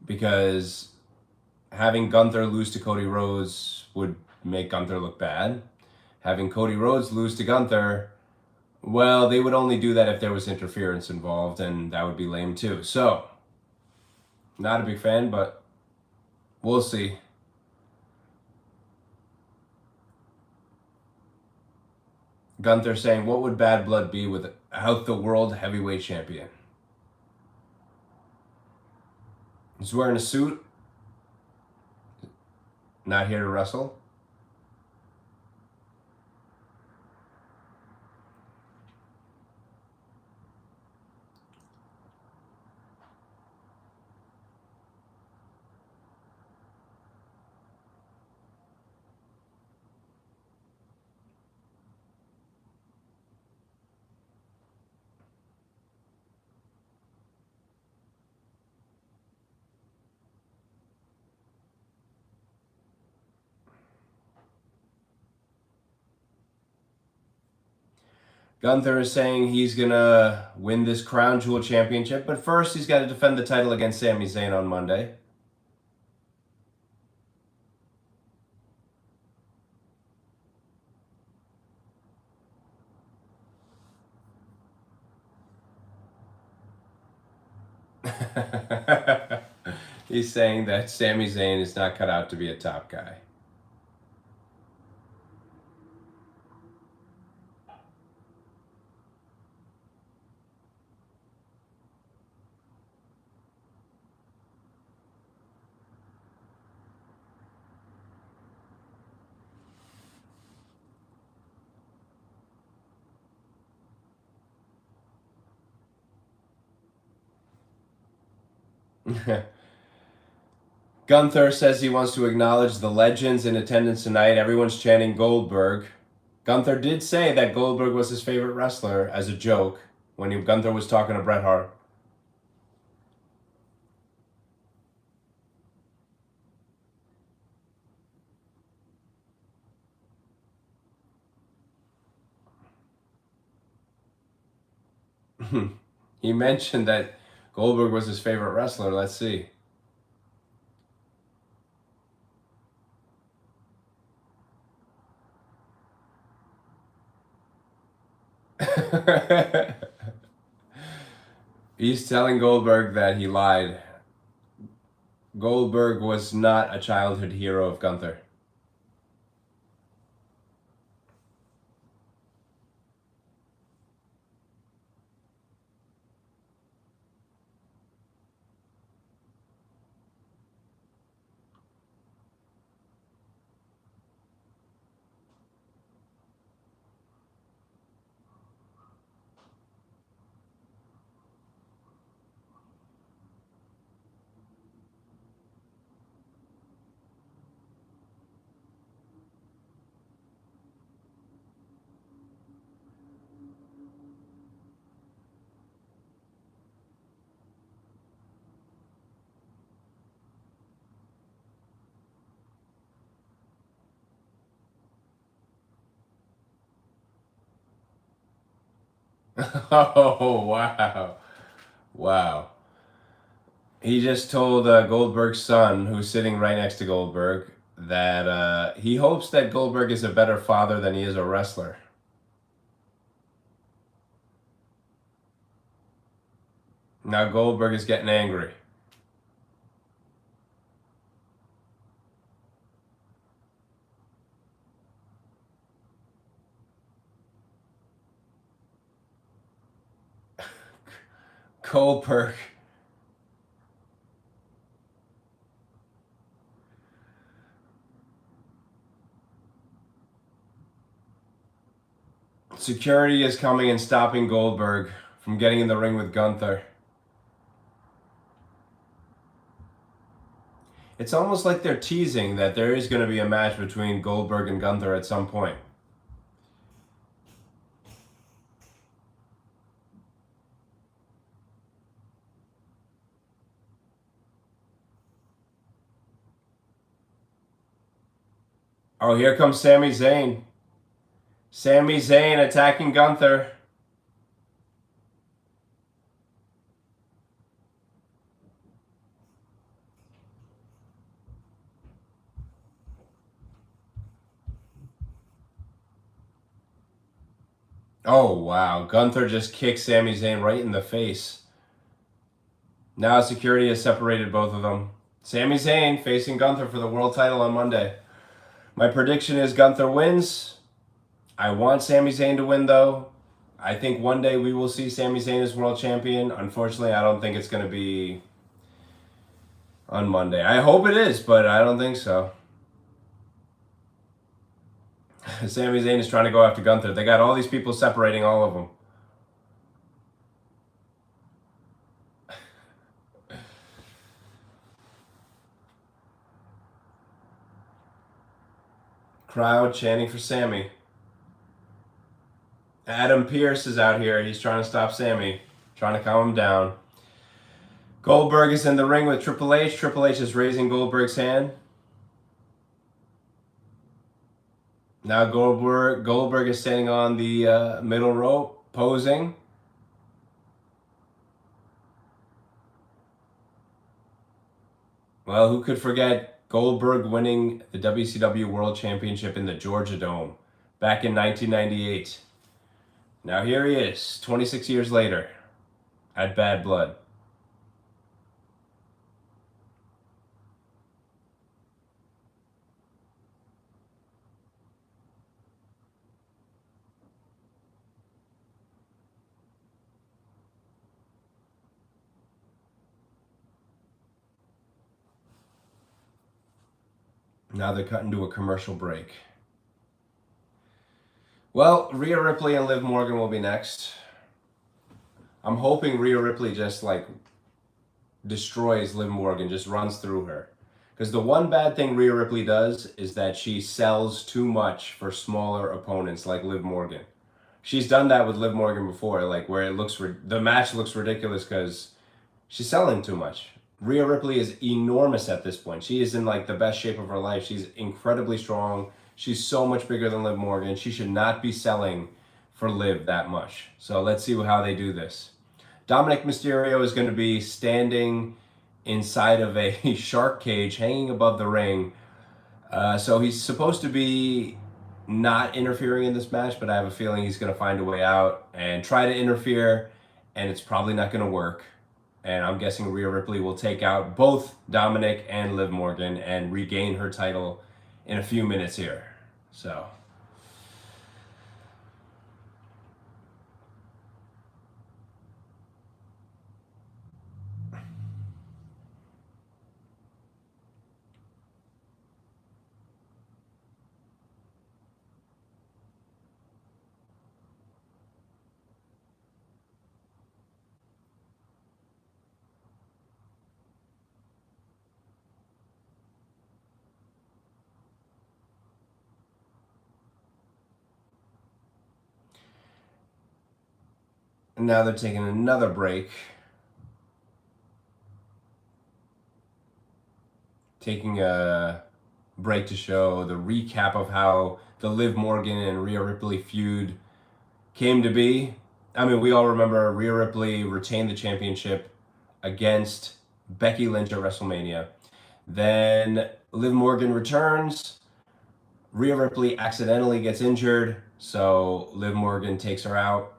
Because having Gunther lose to Cody Rhodes would make Gunther look bad. Having Cody Rhodes lose to Gunther, well, they would only do that if there was interference involved, and that would be lame too. So, not a big fan, but we'll see. Gunther saying, what would Bad Blood be without the World Heavyweight Champion? He's wearing a suit. Not here to wrestle. Gunther is saying he's going to win this Crown Jewel Championship, but first he's got to defend the title against Sami Zayn on Monday. He's saying that Sami Zayn is not cut out to be a top guy. Gunther says he wants to acknowledge the legends in attendance tonight. Everyone's chanting Goldberg. Gunther did say that Goldberg was his favorite wrestler as a joke when Gunther was talking to Bret Hart. He mentioned that Goldberg was his favorite wrestler. Let's see. He's telling Goldberg that he lied. Goldberg was not a childhood hero of Gunther. Oh, wow. Wow. He just told Goldberg's son, who's sitting right next to Goldberg, that he hopes that Goldberg is a better father than he is a wrestler. Now Goldberg is getting angry. Goldberg. Security is coming and stopping Goldberg from getting in the ring with Gunther. It's almost like they're teasing that there is going to be a match between Goldberg and Gunther at some point. Oh, here comes Sami Zayn. Sami Zayn attacking Gunther. Oh, wow. Gunther just kicked Sami Zayn right in the face. Now security has separated both of them. Sami Zayn facing Gunther for the world title on Monday. My prediction is Gunther wins. I want Sami Zayn to win, though. I think one day we will see Sami Zayn as world champion. Unfortunately, I don't think it's going to be on Monday. I hope it is, but I don't think so. Sami Zayn is trying to go after Gunther. They got all these people separating all of them. Crowd chanting for Sami. Adam Pearce is out here. He's trying to stop Sami, trying to calm him down. Goldberg is in the ring with Triple H. Triple H is raising Goldberg's hand. Now Goldberg is standing on the middle rope, posing. Well, who could forget Goldberg winning the WCW World Championship in the Georgia Dome back in 1998? Now here he is, 26 years later, at Bad Blood. Now they're cutting to a commercial break. Well, Rhea Ripley and Liv Morgan will be next. I'm hoping Rhea Ripley just like destroys Liv Morgan, just runs through her. Because the one bad thing Rhea Ripley does is that she sells too much for smaller opponents like Liv Morgan. She's done that with Liv Morgan before, like where the match looks ridiculous because she's selling too much. Rhea Ripley is enormous at this point. She is in like the best shape of her life. She's incredibly strong. She's so much bigger than Liv Morgan. She should not be selling for Liv that much. So let's see how they do this. Dominic Mysterio is going to be standing inside of a shark cage hanging above the ring. So he's supposed to be not interfering in this match, but I have a feeling he's going to find a way out and try to interfere, and it's probably not going to work. And I'm guessing Rhea Ripley will take out both Dominic and Liv Morgan and regain her title in a few minutes here. So now they're taking another break. Taking a break to show the recap of how the Liv Morgan and Rhea Ripley feud came to be. I mean, we all remember Rhea Ripley retained the championship against Becky Lynch at WrestleMania. Then Liv Morgan returns. Rhea Ripley accidentally gets injured, so Liv Morgan takes her out.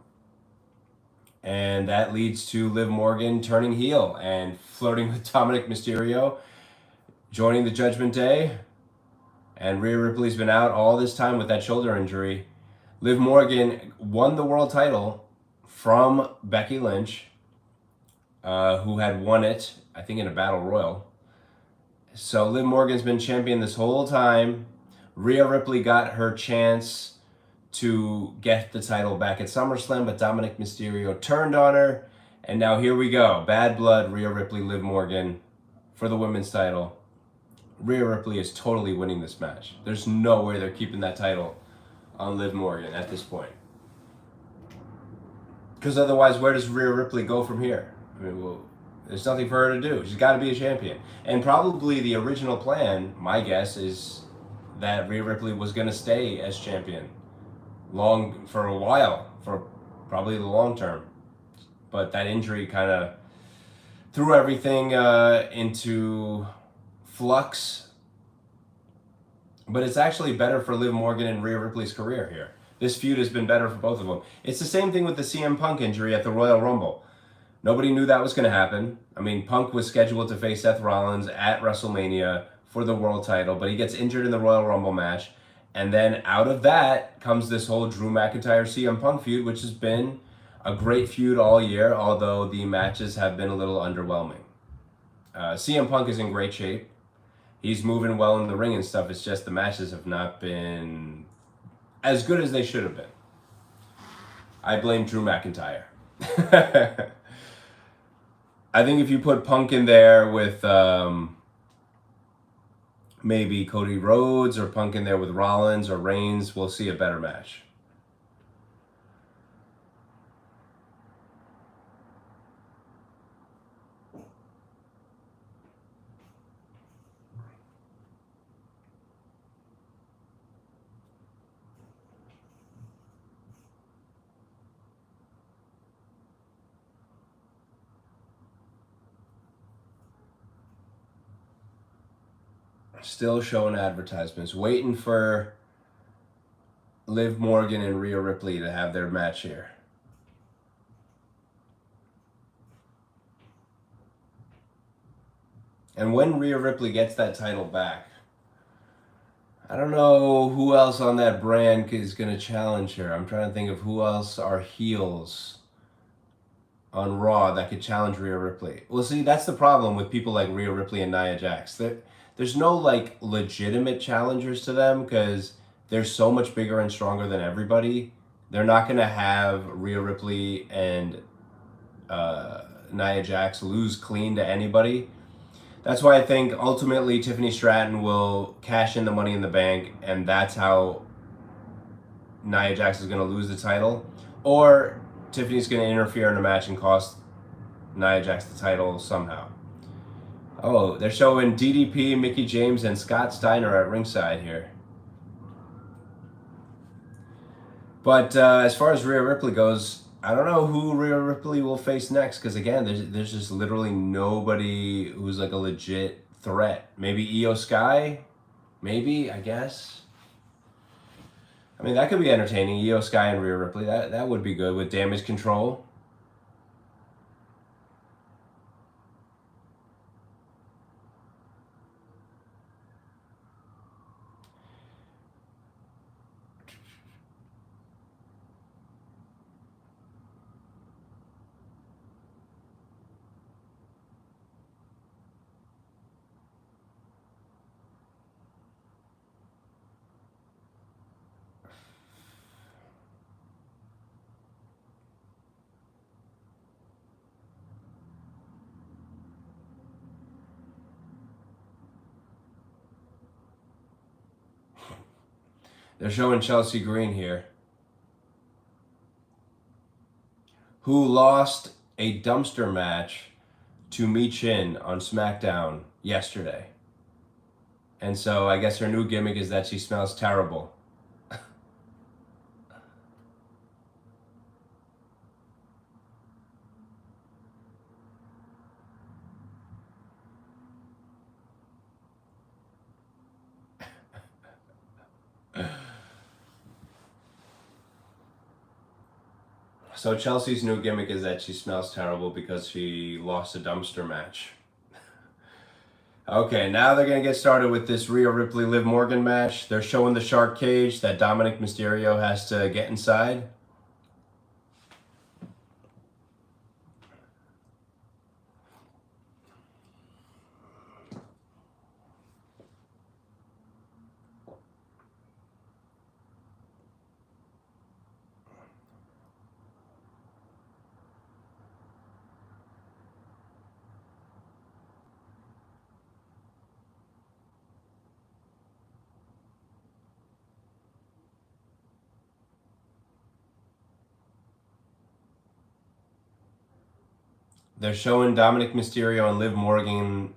And that leads to Liv Morgan turning heel and flirting with Dominic Mysterio, joining the Judgment Day. And Rhea Ripley's been out all this time with that shoulder injury. Liv Morgan won the world title from Becky Lynch, who had won it, I think, in a battle royal. So Liv Morgan's been champion this whole time. Rhea Ripley got her chance to get the title back at SummerSlam, but Dominic Mysterio turned on her. And now here we go. Bad Blood, Rhea Ripley, Liv Morgan for the women's title. Rhea Ripley is totally winning this match. There's no way they're keeping that title on Liv Morgan at this point. Because otherwise, where does Rhea Ripley go from here? I mean, well, there's nothing for her to do. She's got to be a champion. And probably the original plan, my guess, is that Rhea Ripley was going to stay as champion for a while, for probably the long term. But that injury kind of threw everything into flux. But it's actually better for Liv Morgan and Rhea Ripley's career here. This feud has been better for both of them. It's the same thing with the CM Punk injury at the Royal Rumble. Nobody knew that was going to happen. I mean, Punk was scheduled to face Seth Rollins at WrestleMania for the world title, but he gets injured in the Royal Rumble match. And then out of that comes this whole Drew McIntyre CM Punk feud, which has been a great feud all year, although the matches have been a little underwhelming. CM Punk is in great shape. He's moving well in the ring and stuff. It's just the matches have not been as good as they should have been. I blame Drew McIntyre. I think if you put Punk in there with maybe Cody Rhodes, or Punk in there with Rollins or Reigns, we'll see a better match. Still showing advertisements. Waiting for Liv Morgan and Rhea Ripley to have their match here. And when Rhea Ripley gets that title back, I don't know who else on that brand is going to challenge her. I'm trying to think of who else are heels on Raw that could challenge Rhea Ripley. Well, see, that's the problem with people like Rhea Ripley and Nia Jax. There's no like legitimate challengers to them because they're so much bigger and stronger than everybody. They're not going to have Rhea Ripley and Nia Jax lose clean to anybody. That's why I think ultimately Tiffany Stratton will cash in the Money in the Bank, and that's how Nia Jax is going to lose the title. Or Tiffany's going to interfere in a match and cost Nia Jax the title somehow. Oh, they're showing DDP, Mickie James, and Scott Steiner at ringside here. But as far as Rhea Ripley goes, I don't know who Rhea Ripley will face next because, again, there's just literally nobody who's like a legit threat. Maybe Io Sky? Maybe, I guess. I mean, that could be entertaining. Io Sky and Rhea Ripley. That would be good with Damage Control. They're showing Chelsea Green here, who lost a dumpster match to Michin on SmackDown yesterday. And so I guess her new gimmick is that she smells terrible. So Chelsea's new gimmick is that she smells terrible because she lost a dumpster match. Okay, now they're going to get started with this Rhea Ripley Liv Morgan match. They're showing the shark cage that Dominic Mysterio has to get inside. They're showing Dominic Mysterio and Liv Morgan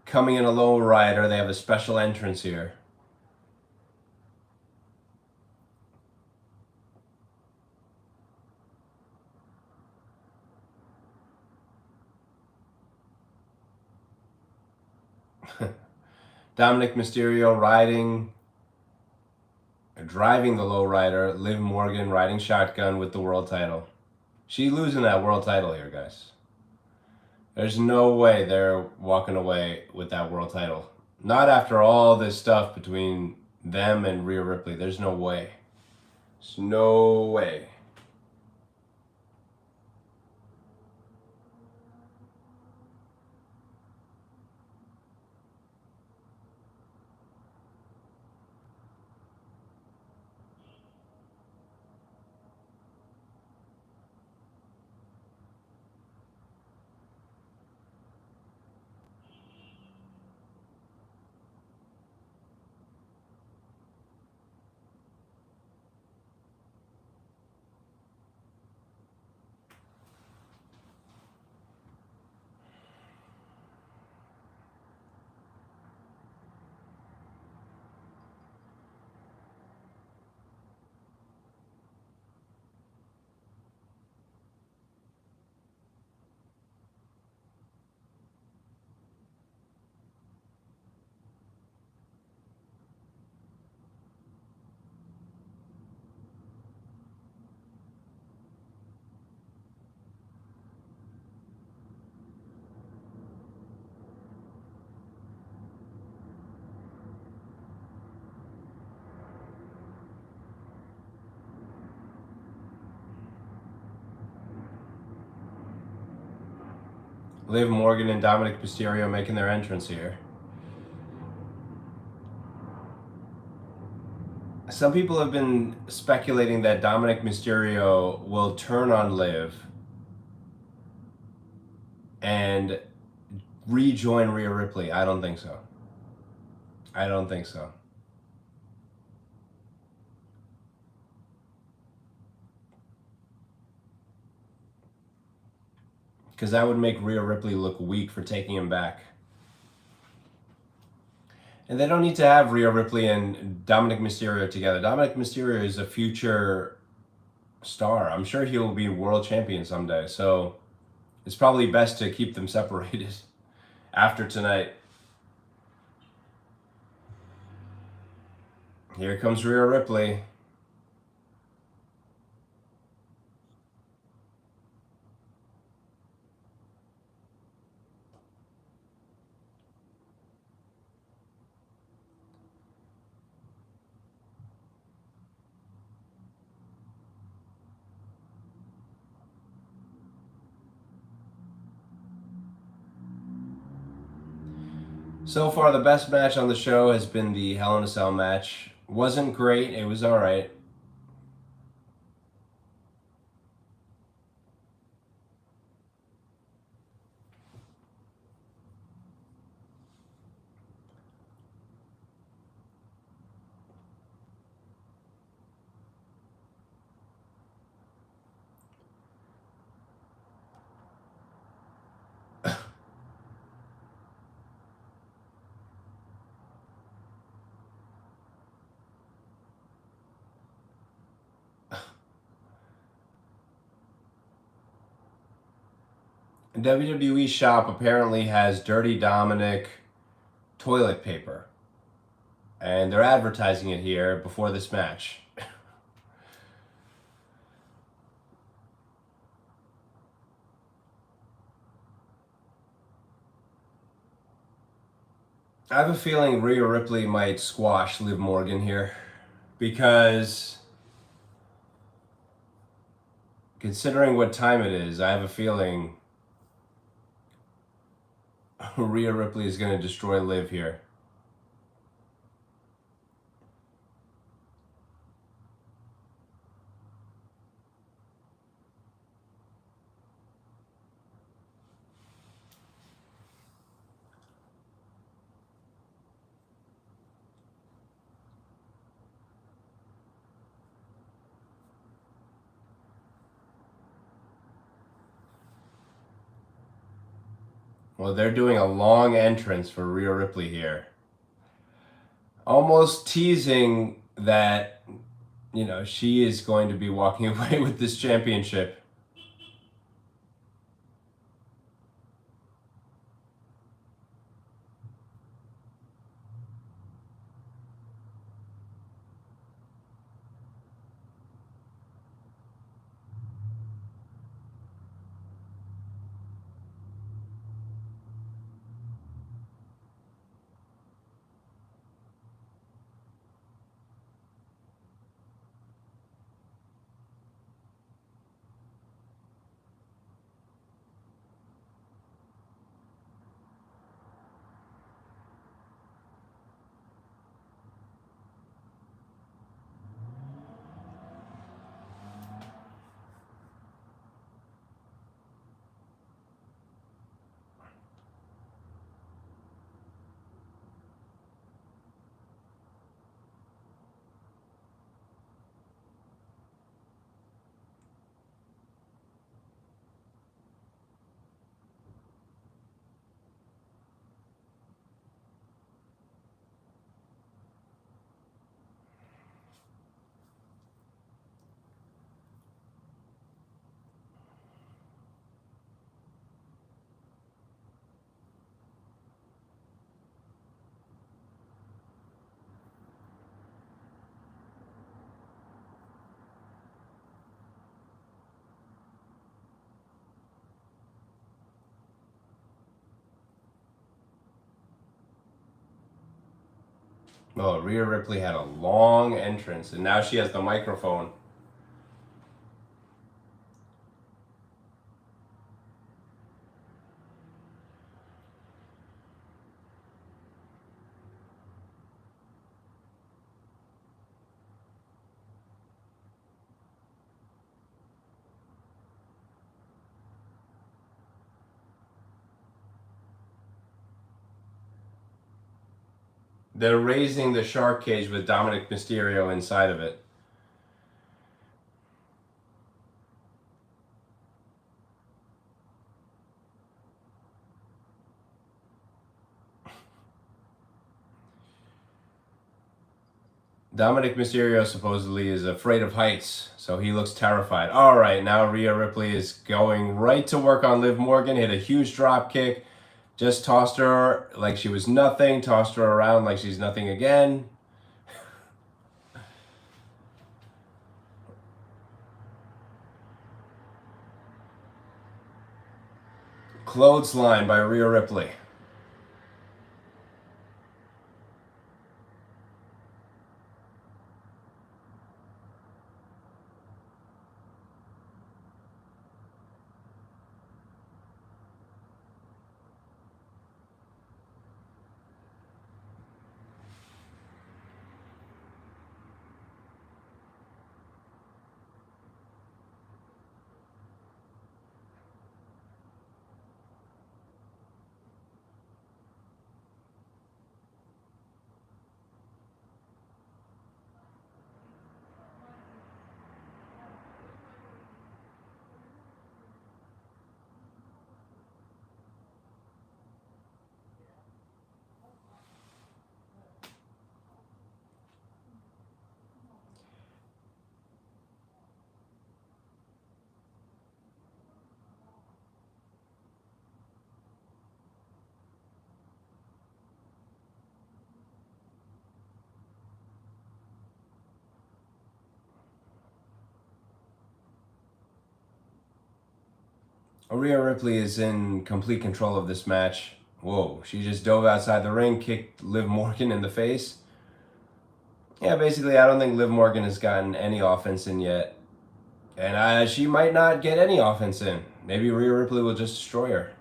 coming in a low rider. They have a special entrance here. Dominic Mysterio driving the lowrider. Liv Morgan riding shotgun with the world title. She losing that world title here, guys. There's no way they're walking away with that world title. Not after all this stuff between them and Rhea Ripley. There's no way. There's no way. Liv Morgan and Dominic Mysterio making their entrance here. Some people have been speculating that Dominic Mysterio will turn on Liv and rejoin Rhea Ripley. I don't think so. I don't think so. Because that would make Rhea Ripley look weak for taking him back. And they don't need to have Rhea Ripley and Dominic Mysterio together. Dominic Mysterio is a future star. I'm sure he'll be world champion someday. So it's probably best to keep them separated after tonight. Here comes Rhea Ripley. So far, the best match on the show has been the Hell in a Cell match. Wasn't great. It was all right. WWE Shop apparently has Dirty Dominic toilet paper. And they're advertising it here before this match. I have a feeling Rhea Ripley might squash Liv Morgan here. Because considering what time it is, I have a feeling Rhea Ripley is going to destroy Liv here. Well, they're doing a long entrance for Rhea Ripley here. Almost teasing that, you know, she is going to be walking away with this championship. Oh, Rhea Ripley had a long entrance, and now she has the microphone. They're raising the shark cage with Dominic Mysterio inside of it. Dominic Mysterio supposedly is afraid of heights, so he looks terrified. All right, now Rhea Ripley is going right to work on Liv Morgan, hit a huge drop kick, just tossed her like she was nothing, tossed her around like she's nothing again. Clothesline by Rhea Ripley. Rhea Ripley is in complete control of this match. Whoa, she just dove outside the ring, kicked Liv Morgan in the face. Yeah, basically, I don't think Liv Morgan has gotten any offense in yet. And she might not get any offense in. Maybe Rhea Ripley will just destroy her.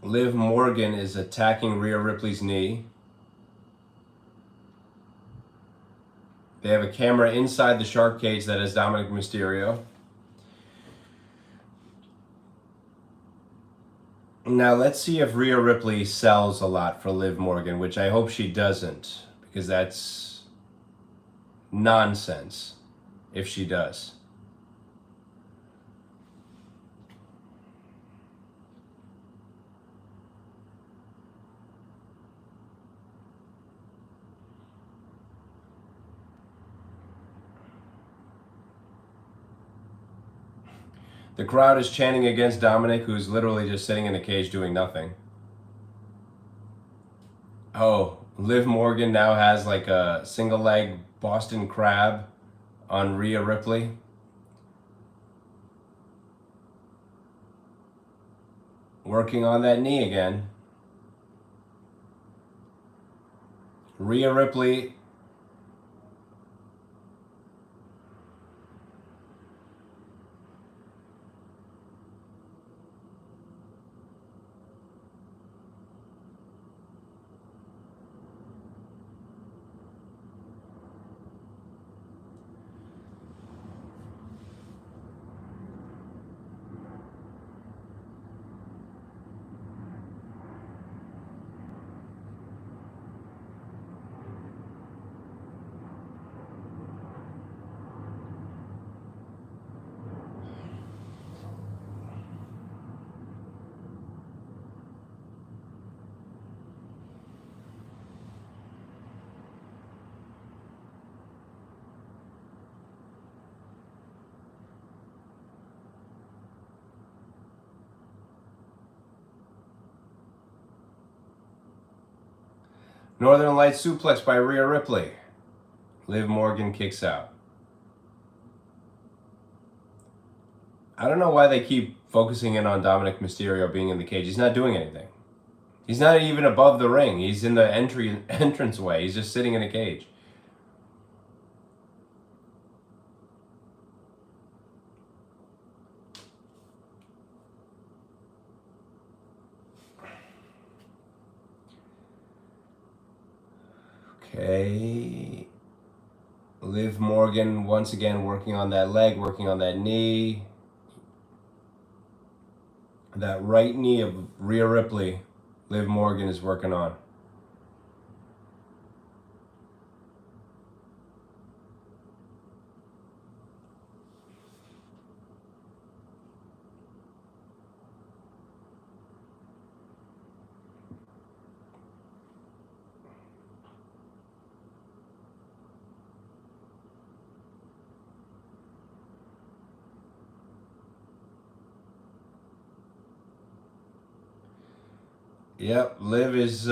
Liv Morgan is attacking Rhea Ripley's knee. They have a camera inside the shark cage that has Dominic Mysterio. Now let's see if Rhea Ripley sells a lot for Liv Morgan, which I hope she doesn't, because that's nonsense if she does. The crowd is chanting against Dominic, who's literally just sitting in a cage doing nothing. Oh, Liv Morgan now has like a single leg Boston Crab on Rhea Ripley. Working on that knee again. Rhea Ripley Northern Light suplex by Rhea Ripley. Liv Morgan kicks out. I don't know why they keep focusing in on Dominic Mysterio being in the cage. He's not doing anything. He's not even above the ring. He's in the entranceway. He's just sitting in a cage. Okay. Liv Morgan once again working on that leg, working on that knee. That right knee of Rhea Ripley, Liv Morgan is working on. Yep, Liv is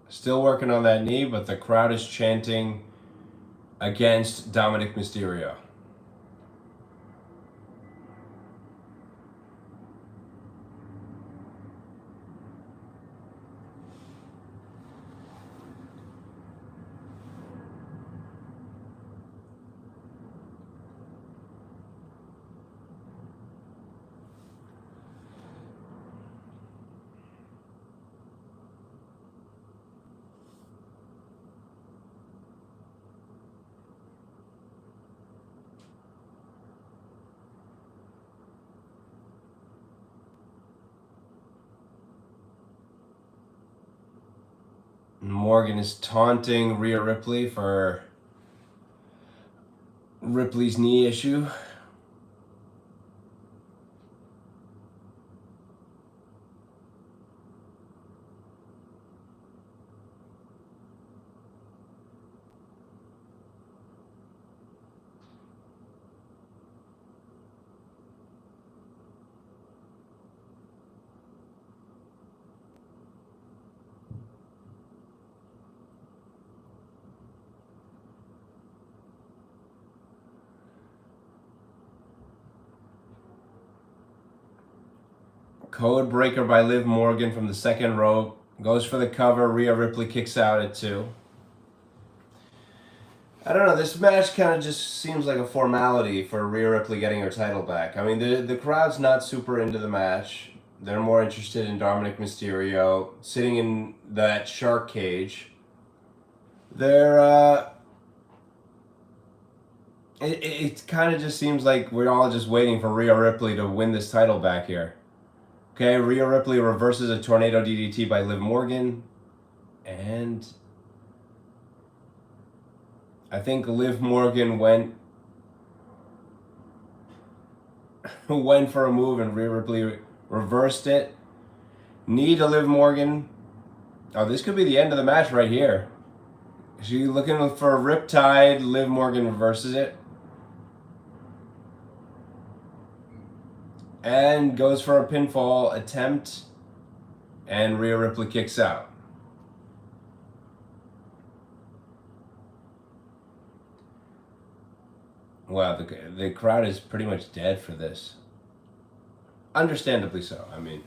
still working on that knee, but the crowd is chanting against Dominic Mysterio. Morgan is taunting Rhea Ripley for Ripley's knee issue. Code breaker by Liv Morgan from the second rope. Goes for the cover. Rhea Ripley kicks out at 2. I don't know. This match kind of just seems like a formality for Rhea Ripley getting her title back. I mean, the crowd's not super into the match. They're more interested in Dominic Mysterio sitting in that shark cage. They're it kind of just seems like we're all just waiting for Rhea Ripley to win this title back here. Okay, Rhea Ripley reverses a tornado DDT by Liv Morgan. And I think Liv Morgan went for a move and Rhea Ripley reversed it. Knee to Liv Morgan. Oh, this could be the end of the match right here. She's looking for a riptide. Liv Morgan reverses it. And goes for a pinfall attempt. And Rhea Ripley kicks out. Wow, the crowd is pretty much dead for this. Understandably so, I mean.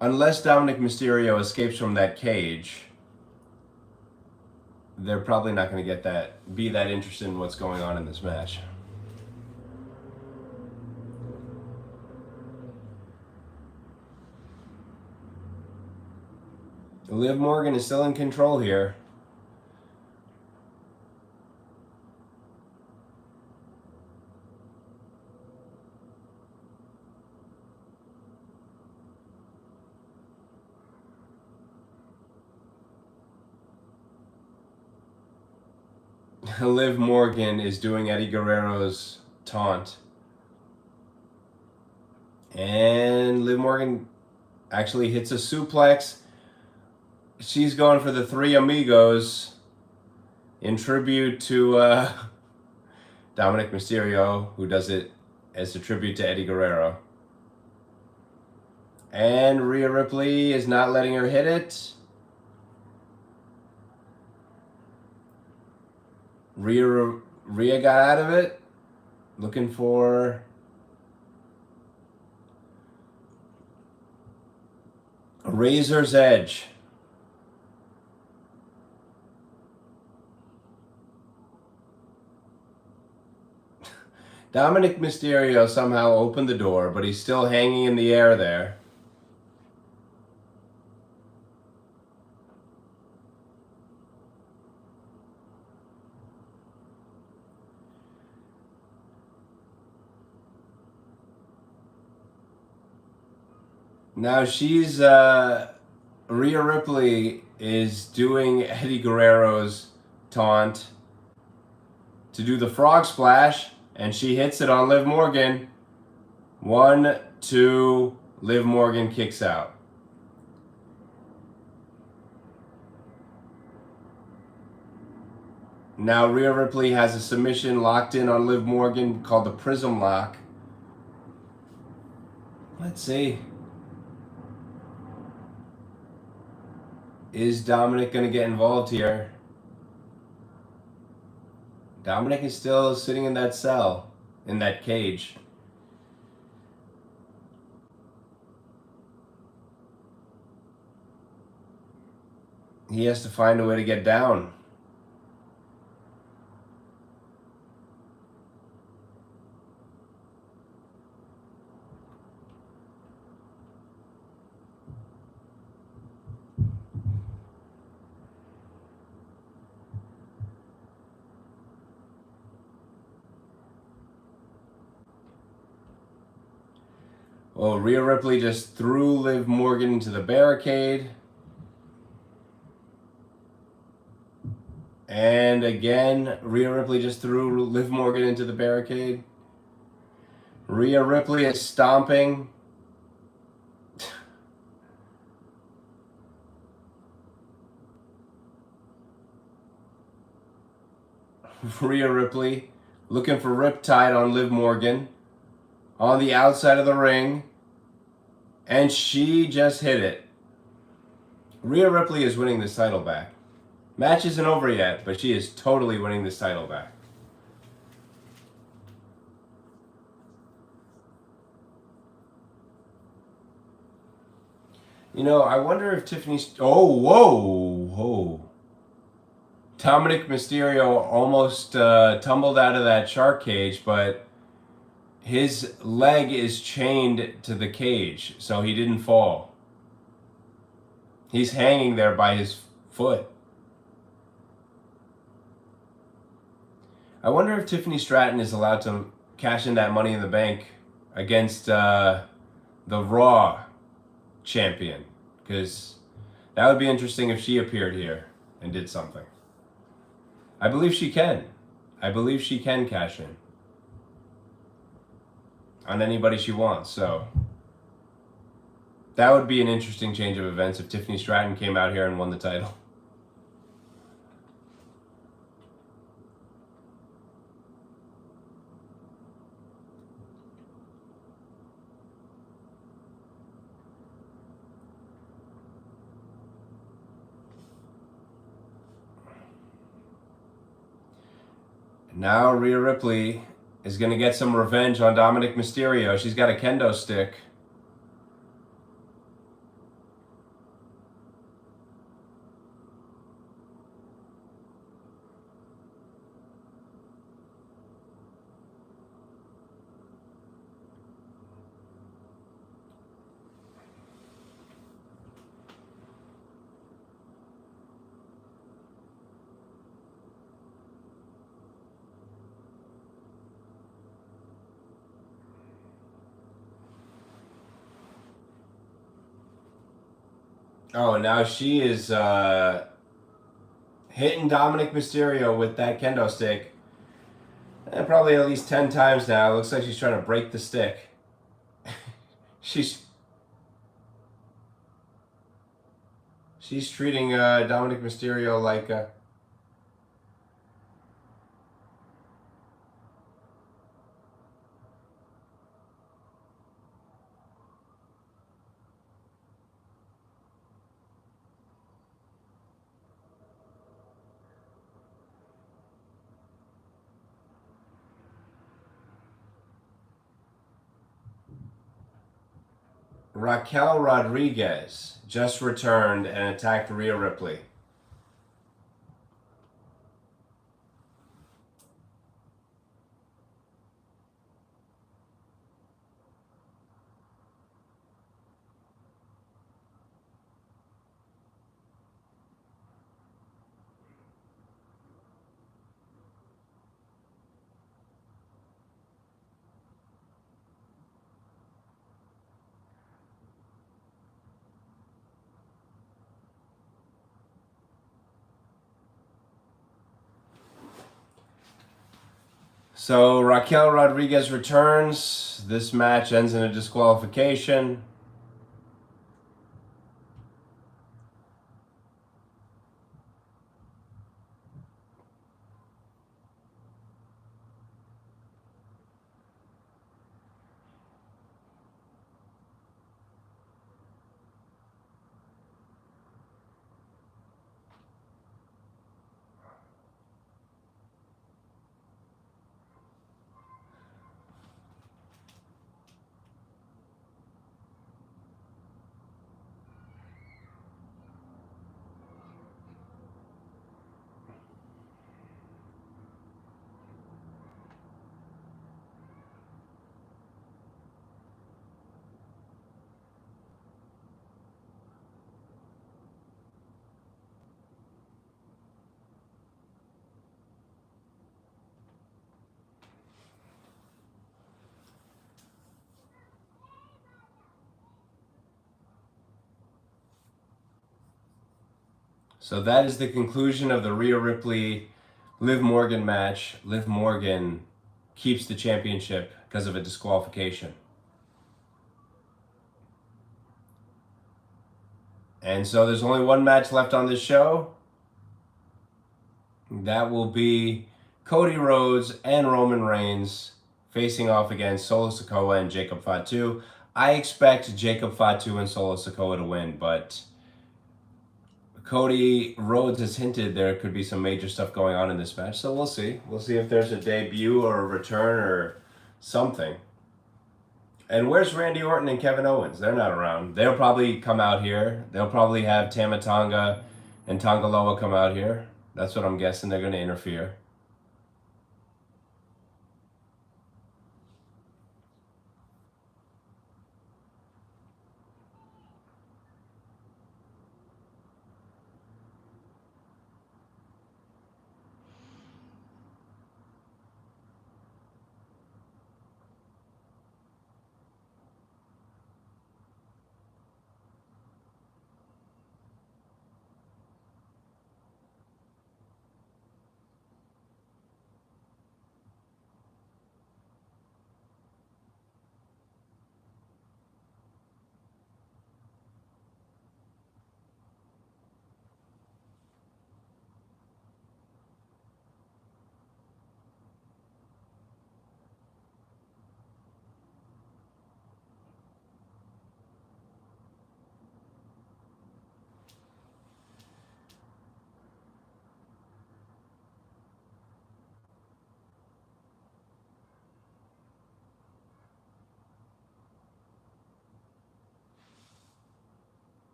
Unless Dominic Mysterio escapes from that cage, they're probably not going to be that interested in what's going on in this match. Liv Morgan is still in control here. Liv Morgan is doing Eddie Guerrero's taunt. And Liv Morgan actually hits a suplex. She's going for the Three Amigos in tribute to Dominic Mysterio, who does it as a tribute to Eddie Guerrero. And Rhea Ripley is not letting her hit it. Rhea got out of it, looking for Razor's Edge. Dominic Mysterio somehow opened the door, but he's still hanging in the air there. Now she's, Rhea Ripley is doing Eddie Guerrero's taunt to do the frog splash, and she hits it on Liv Morgan. 1, 2, Liv Morgan kicks out. Now Rhea Ripley has a submission locked in on Liv Morgan called the Prism Lock. Let's see. Is Dominic going to get involved here? Dominic is still sitting in that cell, in that cage. He has to find a way to get down. Well, Rhea Ripley just threw Liv Morgan into the barricade. And again, Rhea Ripley just threw Liv Morgan into the barricade. Rhea Ripley is stomping. Rhea Ripley looking for Riptide on Liv Morgan on the outside of the ring. And she just hit it. Rhea Ripley is winning this title back. Match isn't over yet, but she is totally winning this title back. You know, I wonder if Tiffany's... Oh, whoa. Dominic Mysterio almost tumbled out of that shark cage, but his leg is chained to the cage, so he didn't fall. He's hanging there by his foot. I wonder if Tiffany Stratton is allowed to cash in that Money in the Bank against the Raw champion, because that would be interesting if she appeared here and did something. I believe she can. I believe she can cash in on anybody she wants, so that would be an interesting change of events if Tiffany Stratton came out here and won the title. Now Rhea Ripley is going to get some revenge on Dominic Mysterio. She's got a kendo stick. Oh, now she is hitting Dominic Mysterio with that kendo stick. And probably at least 10 times now. It looks like she's trying to break the stick. She's treating Dominic Mysterio like a... Raquel Rodriguez just returned and attacked Rhea Ripley. So Raquel Rodriguez returns. This match ends in a disqualification. So that is the conclusion of the Rhea Ripley Liv Morgan match. Liv Morgan keeps the championship because of a disqualification. And so there's only one match left on this show. That will be Cody Rhodes and Roman Reigns facing off against Solo Sikoa and Jacob Fatu. I expect Jacob Fatu and Solo Sikoa to win, but Cody Rhodes has hinted there could be some major stuff going on in this match, so we'll see. We'll see if there's a debut or a return or something. And where's Randy Orton and Kevin Owens? They're not around. They'll probably come out here. They'll probably have Tama Tonga and Tongaloa come out here. That's what I'm guessing. They're going to interfere.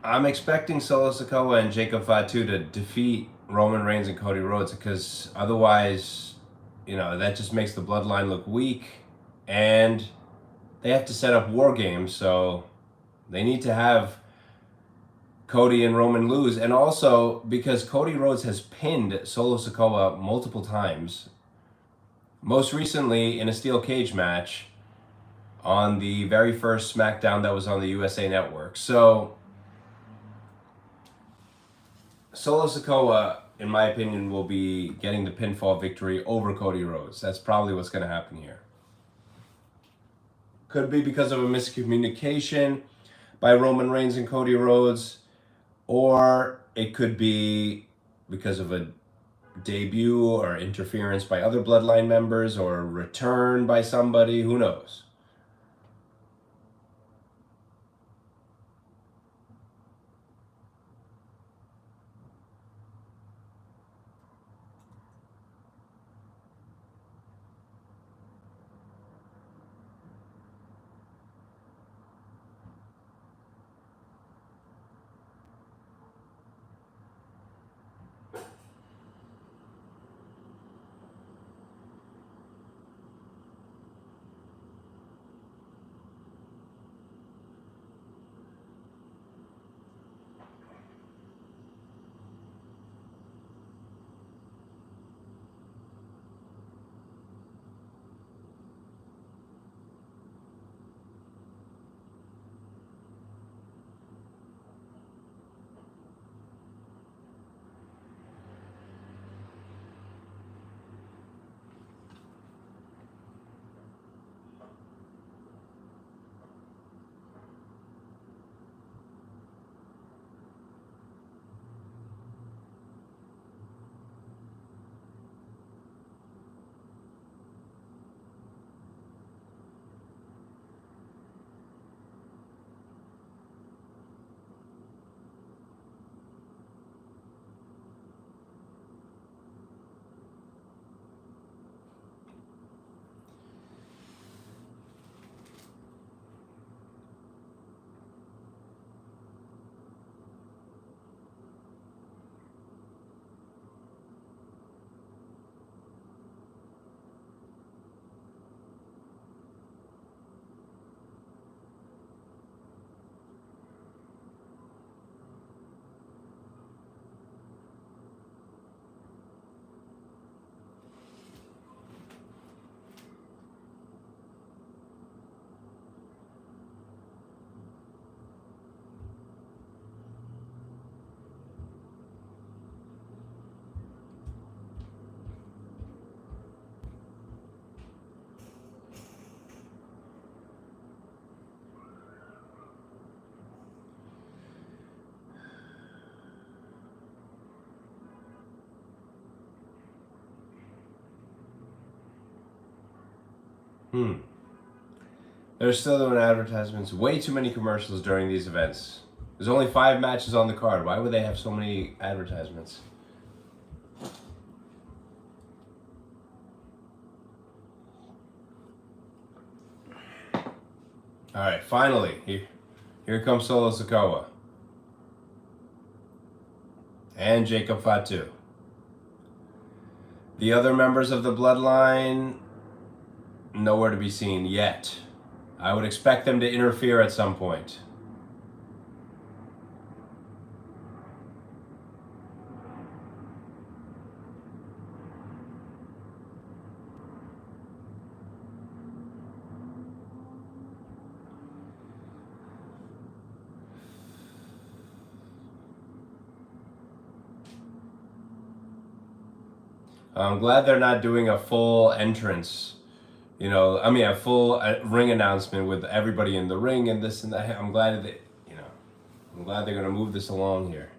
I'm expecting Solo Sikoa and Jacob Fatu to defeat Roman Reigns and Cody Rhodes, because otherwise, that just makes the bloodline look weak, and they have to set up war games, so they need to have Cody and Roman lose. And also, because Cody Rhodes has pinned Solo Sikoa multiple times, most recently in a steel cage match on the very first SmackDown that was on the USA Network. So Solo Sikoa, in my opinion, will be getting the pinfall victory over Cody Rhodes. That's probably what's going to happen here. Could be because of a miscommunication by Roman Reigns and Cody Rhodes, or it could be because of a debut or interference by other bloodline members, or a return by somebody. Who knows? They're still doing advertisements. Way too many commercials during these events. There's only 5 matches on the card. Why would they have so many advertisements? All right, finally, here comes Solo Sikoa and Jacob Fatu. The other members of the bloodline, nowhere to be seen yet. I would expect them to interfere at some point. I'm glad they're not doing a full entrance, a full ring announcement with everybody in the ring and this and that. I'm glad they're going to move this along here.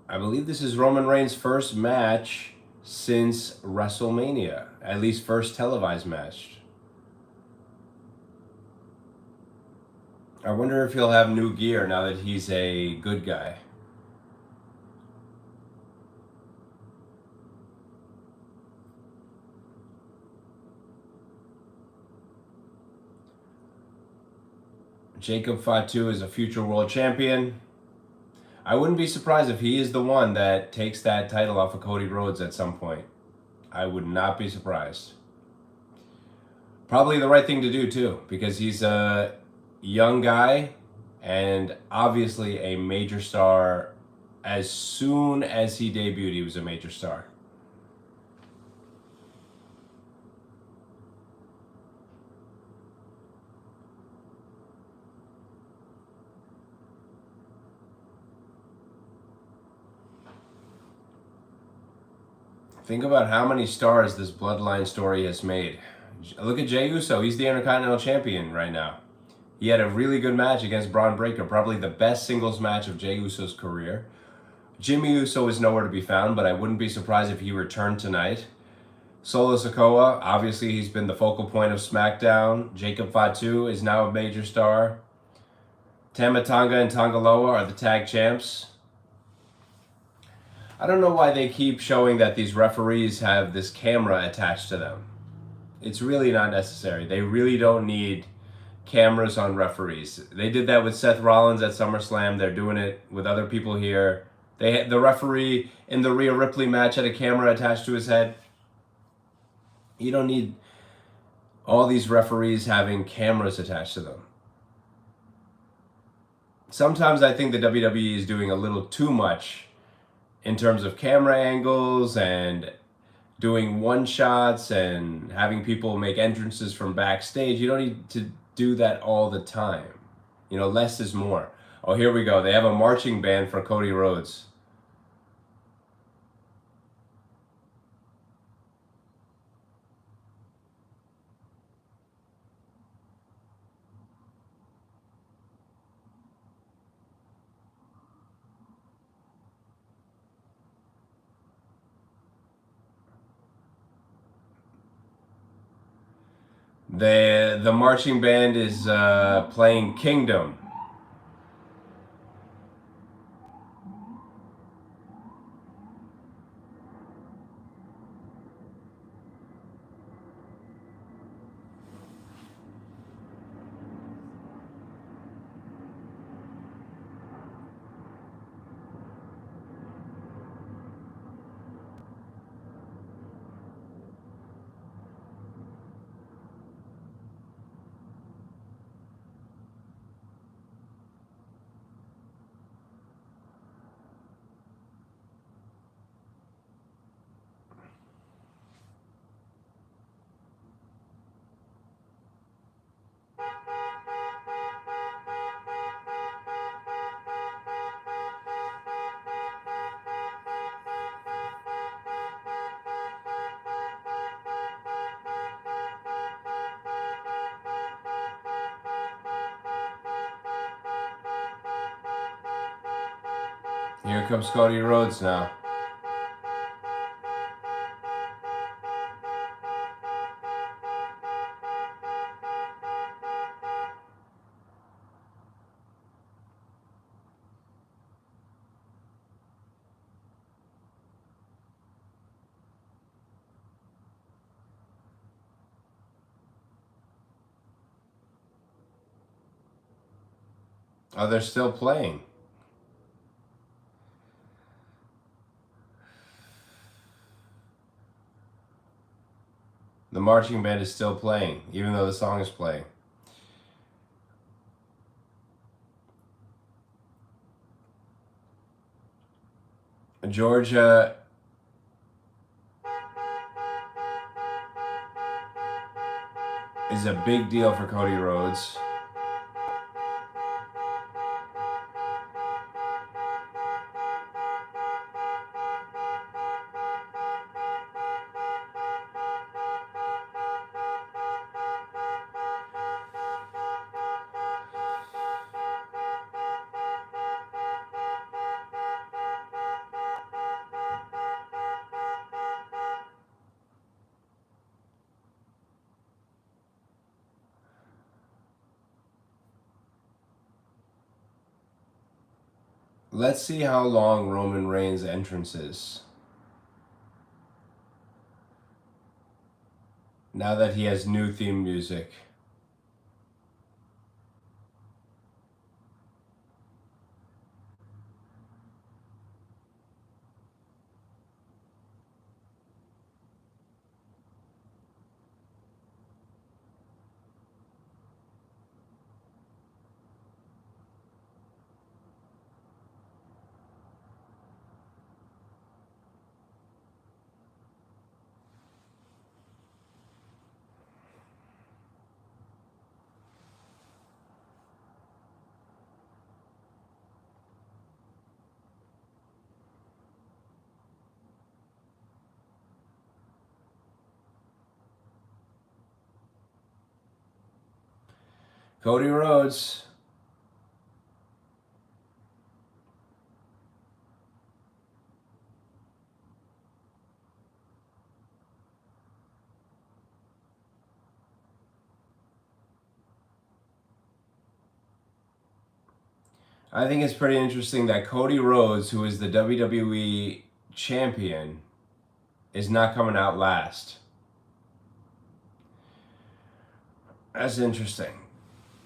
I believe this is Roman Reigns' first match since WrestleMania, at least first televised match. I wonder if he'll have new gear now that he's a good guy. Jacob Fatu is a future world champion. I wouldn't be surprised if he is the one that takes that title off of Cody Rhodes at some point. I would not be surprised. Probably the right thing to do too, because he's a young guy and obviously a major star. As soon as he debuted, he was a major star. Think about how many stars this bloodline story has made. Look at Jey Uso. He's the Intercontinental Champion right now. He had a really good match against Braun Breaker, probably the best singles match of Jey Uso's career. Jimmy Uso is nowhere to be found, but I wouldn't be surprised if he returned tonight. Solo Sikoa, obviously he's been the focal point of SmackDown. Jacob Fatu is now a major star. Tama Tonga and Tongaloa are the tag champs. I don't know why they keep showing that these referees have this camera attached to them. It's really not necessary. They really don't need cameras on referees. They did that with Seth Rollins at SummerSlam. They're doing it with other people here. The referee in the Rhea Ripley match had a camera attached to his head. You don't need all these referees having cameras attached to them. Sometimes I think the WWE is doing a little too much in terms of camera angles and doing one shots and having people make entrances from backstage. You don't need to do that all the time. You know, less is more. Oh, here we go. They have a marching band for Cody Rhodes. The marching band is playing Kingdom. Here comes Cody Rhodes now. Oh, they're still playing. The marching band is still playing, even though the song is playing. Georgia is a big deal for Cody Rhodes. Let's see how long Roman Reigns' entrance is. Now that he has new theme music. Cody Rhodes. I think it's pretty interesting that Cody Rhodes, who is the WWE champion, is not coming out last. That's interesting.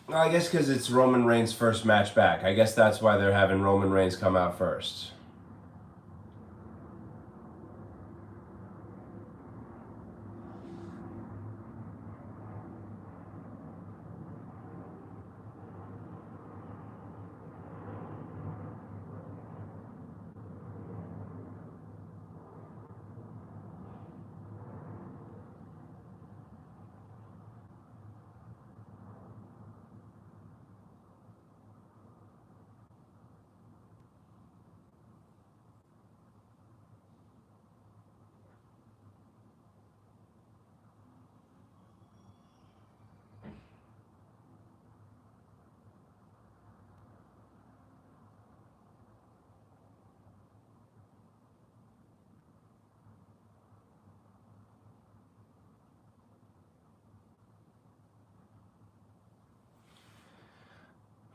Well, I guess because it's Roman Reigns' first match back. I guess that's why they're having Roman Reigns come out first.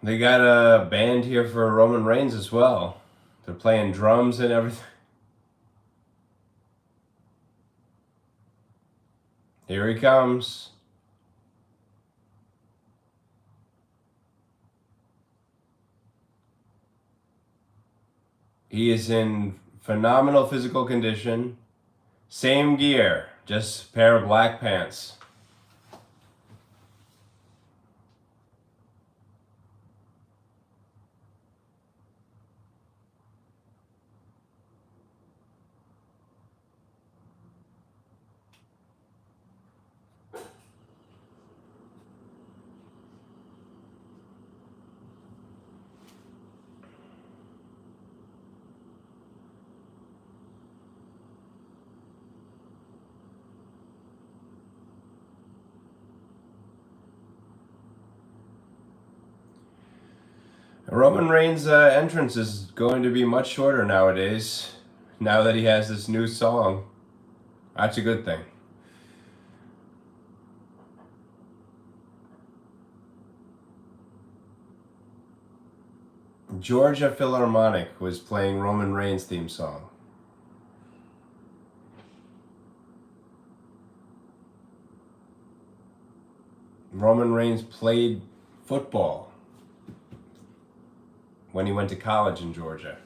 They got a band here for Roman Reigns as well. They're playing drums and everything. Here he comes. He is in phenomenal physical condition. Same gear, just a pair of black pants. Roman Reigns' entrance is going to be much shorter nowadays, now that he has this new song. That's a good thing. Georgia Philharmonic was playing Roman Reigns' theme song. Roman Reigns played football when he went to college in Georgia.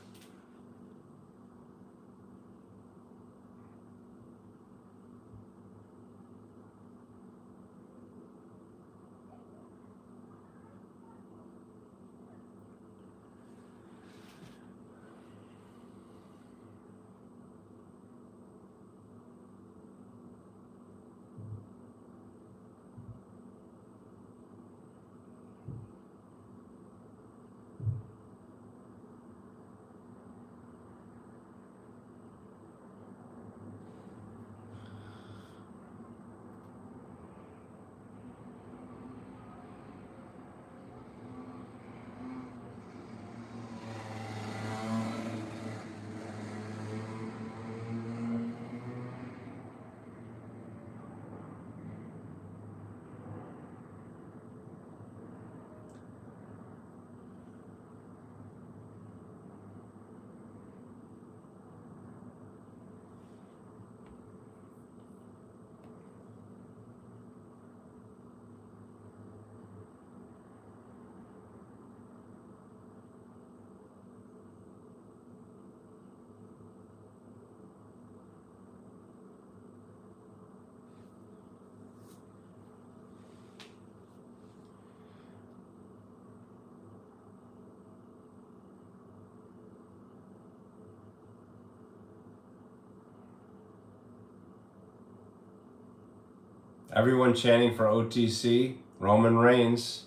Everyone chanting for OTC, Roman Reigns.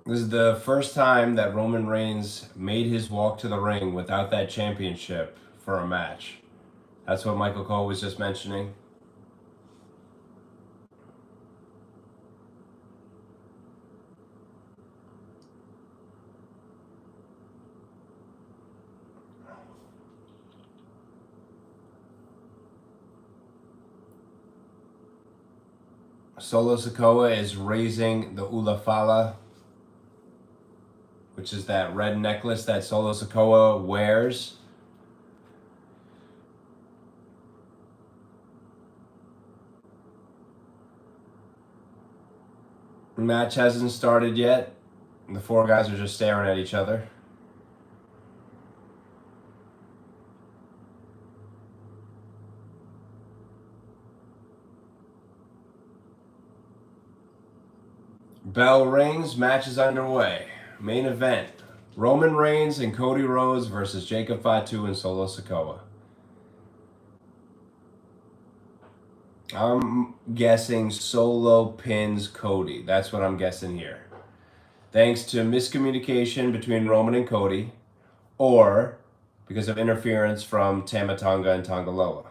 This is the first time that Roman Reigns made his walk to the ring without that championship for a match. That's what Michael Cole was just mentioning. Solo Sikoa is raising the Ulafala, which is that red necklace that Solo Sikoa wears. The match hasn't started yet. The four guys are just staring at each other. Bell rings, match is underway. Main event, Roman Reigns and Cody Rhodes versus Jacob Fatu and Solo Sikoa. I'm guessing Solo pins Cody. That's what I'm guessing here. Thanks to miscommunication between Roman and Cody, or because of interference from Tama Tonga and Tongaloa,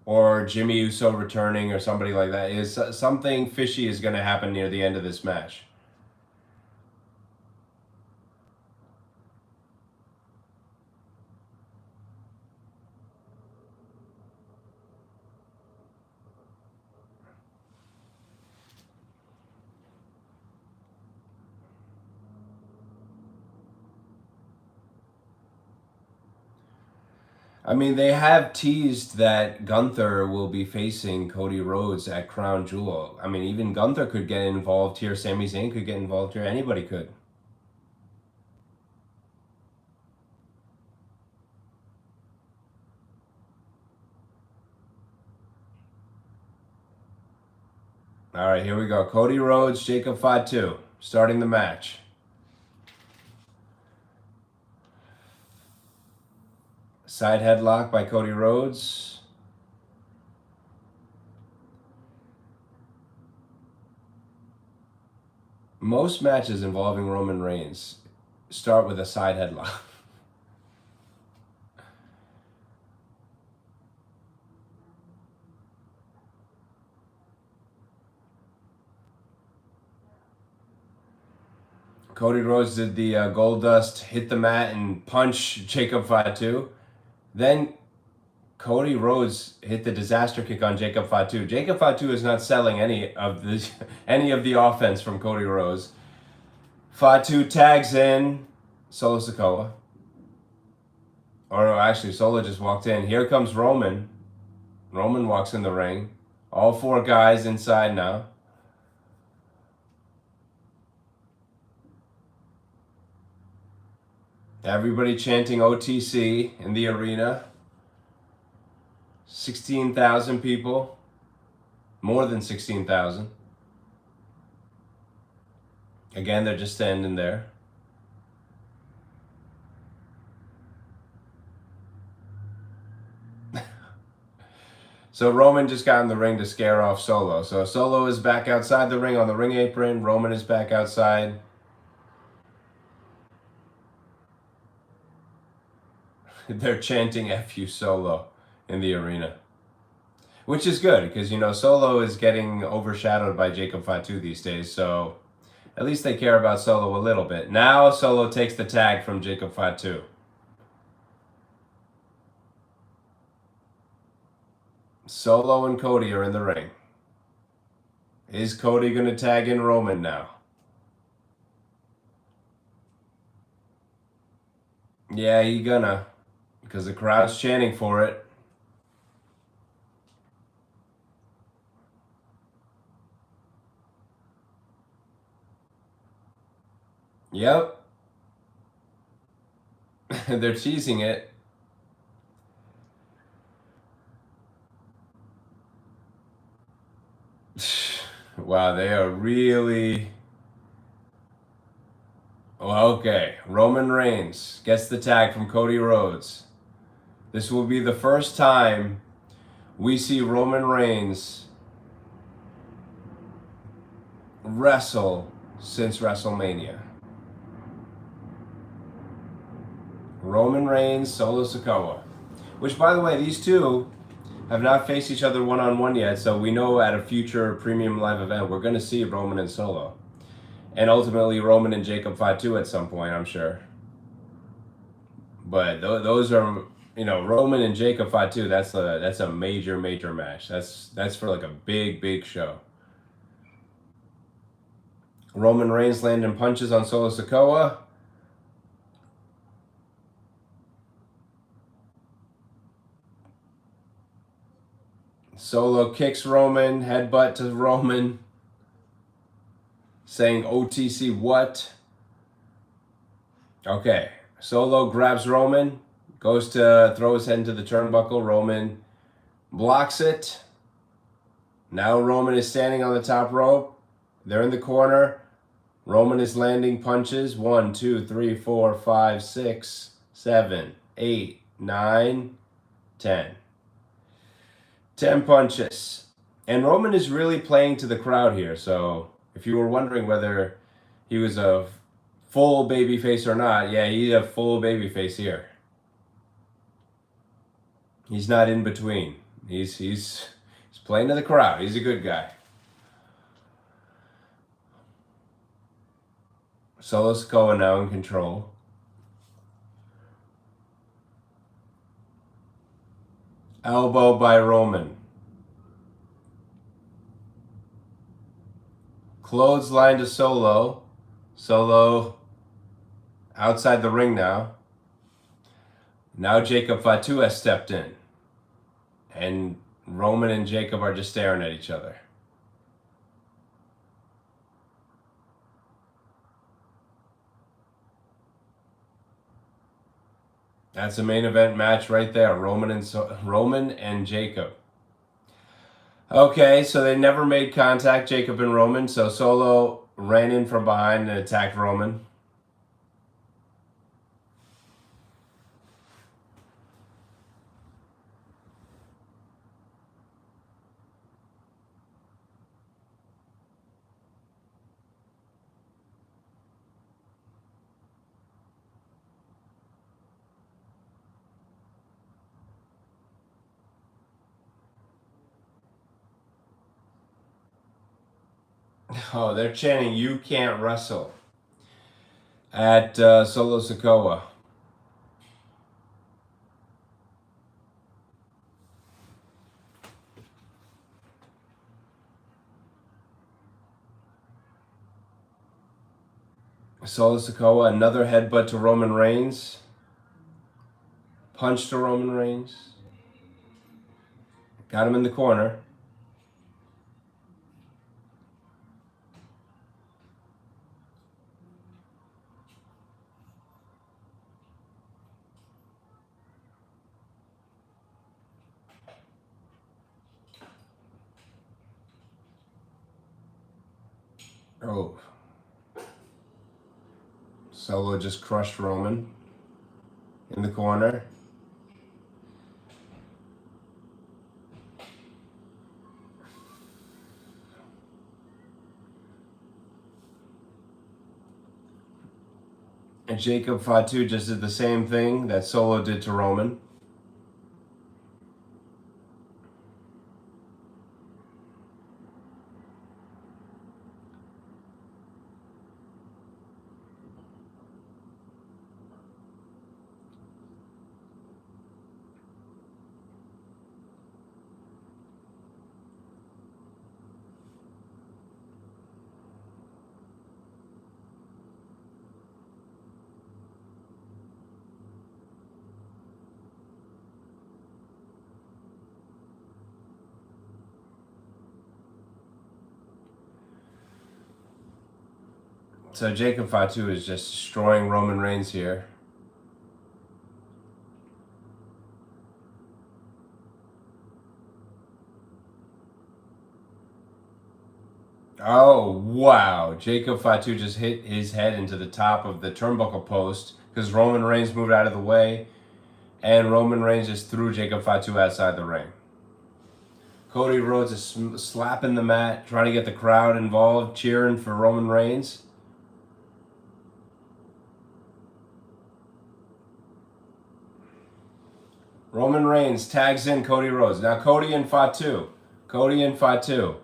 or Jimmy Uso returning, or somebody like that. Is something fishy is going to happen near the end of this match. I mean, they have teased that Gunther will be facing Cody Rhodes at Crown Jewel. I mean, even Gunther could get involved here. Sami Zayn could get involved here. Anybody could. All right, here we go. Cody Rhodes, Jacob Fatu, starting the match. Side headlock by Cody Rhodes. Most matches involving Roman Reigns start with a side headlock. Cody Rhodes did the gold dust, hit the mat, and punch Jacob Fatu. Then Cody Rhodes hit the disaster kick on Jacob Fatu. Jacob Fatu is not selling any of the offense from Cody Rhodes. Fatu tags in Solo Sikoa. Or no, actually, Solo just walked in. Here comes Roman. Roman walks in the ring. All four guys inside now. Everybody chanting OTC in the arena. 16,000 people. More than 16,000. Again, they're just standing there. So Roman just got in the ring to scare off Solo. So Solo is back outside the ring on the ring apron. Roman is back outside. They're chanting F you Solo in the arena. Which is good, because, you know, Solo is getting overshadowed by Jacob Fatu these days, so at least they care about Solo a little bit. Now Solo takes the tag from Jacob Fatu. Solo and Cody are in the ring. Is Cody going to tag in Roman now? Yeah, he gonna. Because the crowd's chanting for it. Yep. They're teasing it. Wow, they are really... Okay, Roman Reigns gets the tag from Cody Rhodes. This will be the first time we see Roman Reigns wrestle since WrestleMania. Roman Reigns, Solo Sikoa. Which, by the way, these two have not faced each other one-on-one yet, so we know at a future premium live event we're going to see Roman and Solo. And ultimately Roman and Jacob Fatu at some point, I'm sure. But those are... You know, Roman and Jacob Fatu, that's a major match. That's for like a big show. Roman Reigns landing punches on Solo Sikoa. Solo kicks Roman, headbutt to Roman, saying OTC what? Okay, Solo grabs Roman, goes to throw his head into the turnbuckle. Roman blocks it. Now Roman is standing on the top rope. They're in the corner. Roman is landing punches. 1, 2, 3, 4, 5, 6, 7, 8, 9, 10. 10 punches. And Roman is really playing to the crowd here. So if you were wondering whether he was a full babyface or not, yeah, he's a full babyface here. He's not in between. He's playing to the crowd. He's a good guy. Solo Sikoa now in control. Elbow by Roman. Clothesline to Solo. Solo outside the ring now. Now Jacob Fatu has stepped in. And Roman and Jacob are just staring at each other. That's a main event match right there. Roman and Jacob. Okay, so they never made contact, Jacob and Roman. So Solo ran in from behind and attacked Roman. Oh, they're chanting, "You can't wrestle," at Solo Sikoa. Solo Sikoa, another headbutt to Roman Reigns. Punch to Roman Reigns. Got him in the corner. Oh. Solo just crushed Roman in the corner. And Jacob Fatu just did the same thing that Solo did to Roman. So Jacob Fatu is just destroying Roman Reigns here. Oh, wow. Jacob Fatu just hit his head into the top of the turnbuckle post because Roman Reigns moved out of the way, and Roman Reigns just threw Jacob Fatu outside the ring. Cody Rhodes is slapping the mat, trying to get the crowd involved, cheering for Roman Reigns. Roman Reigns tags in Cody Rhodes. Now Cody and Fatu. Cody and Fatu.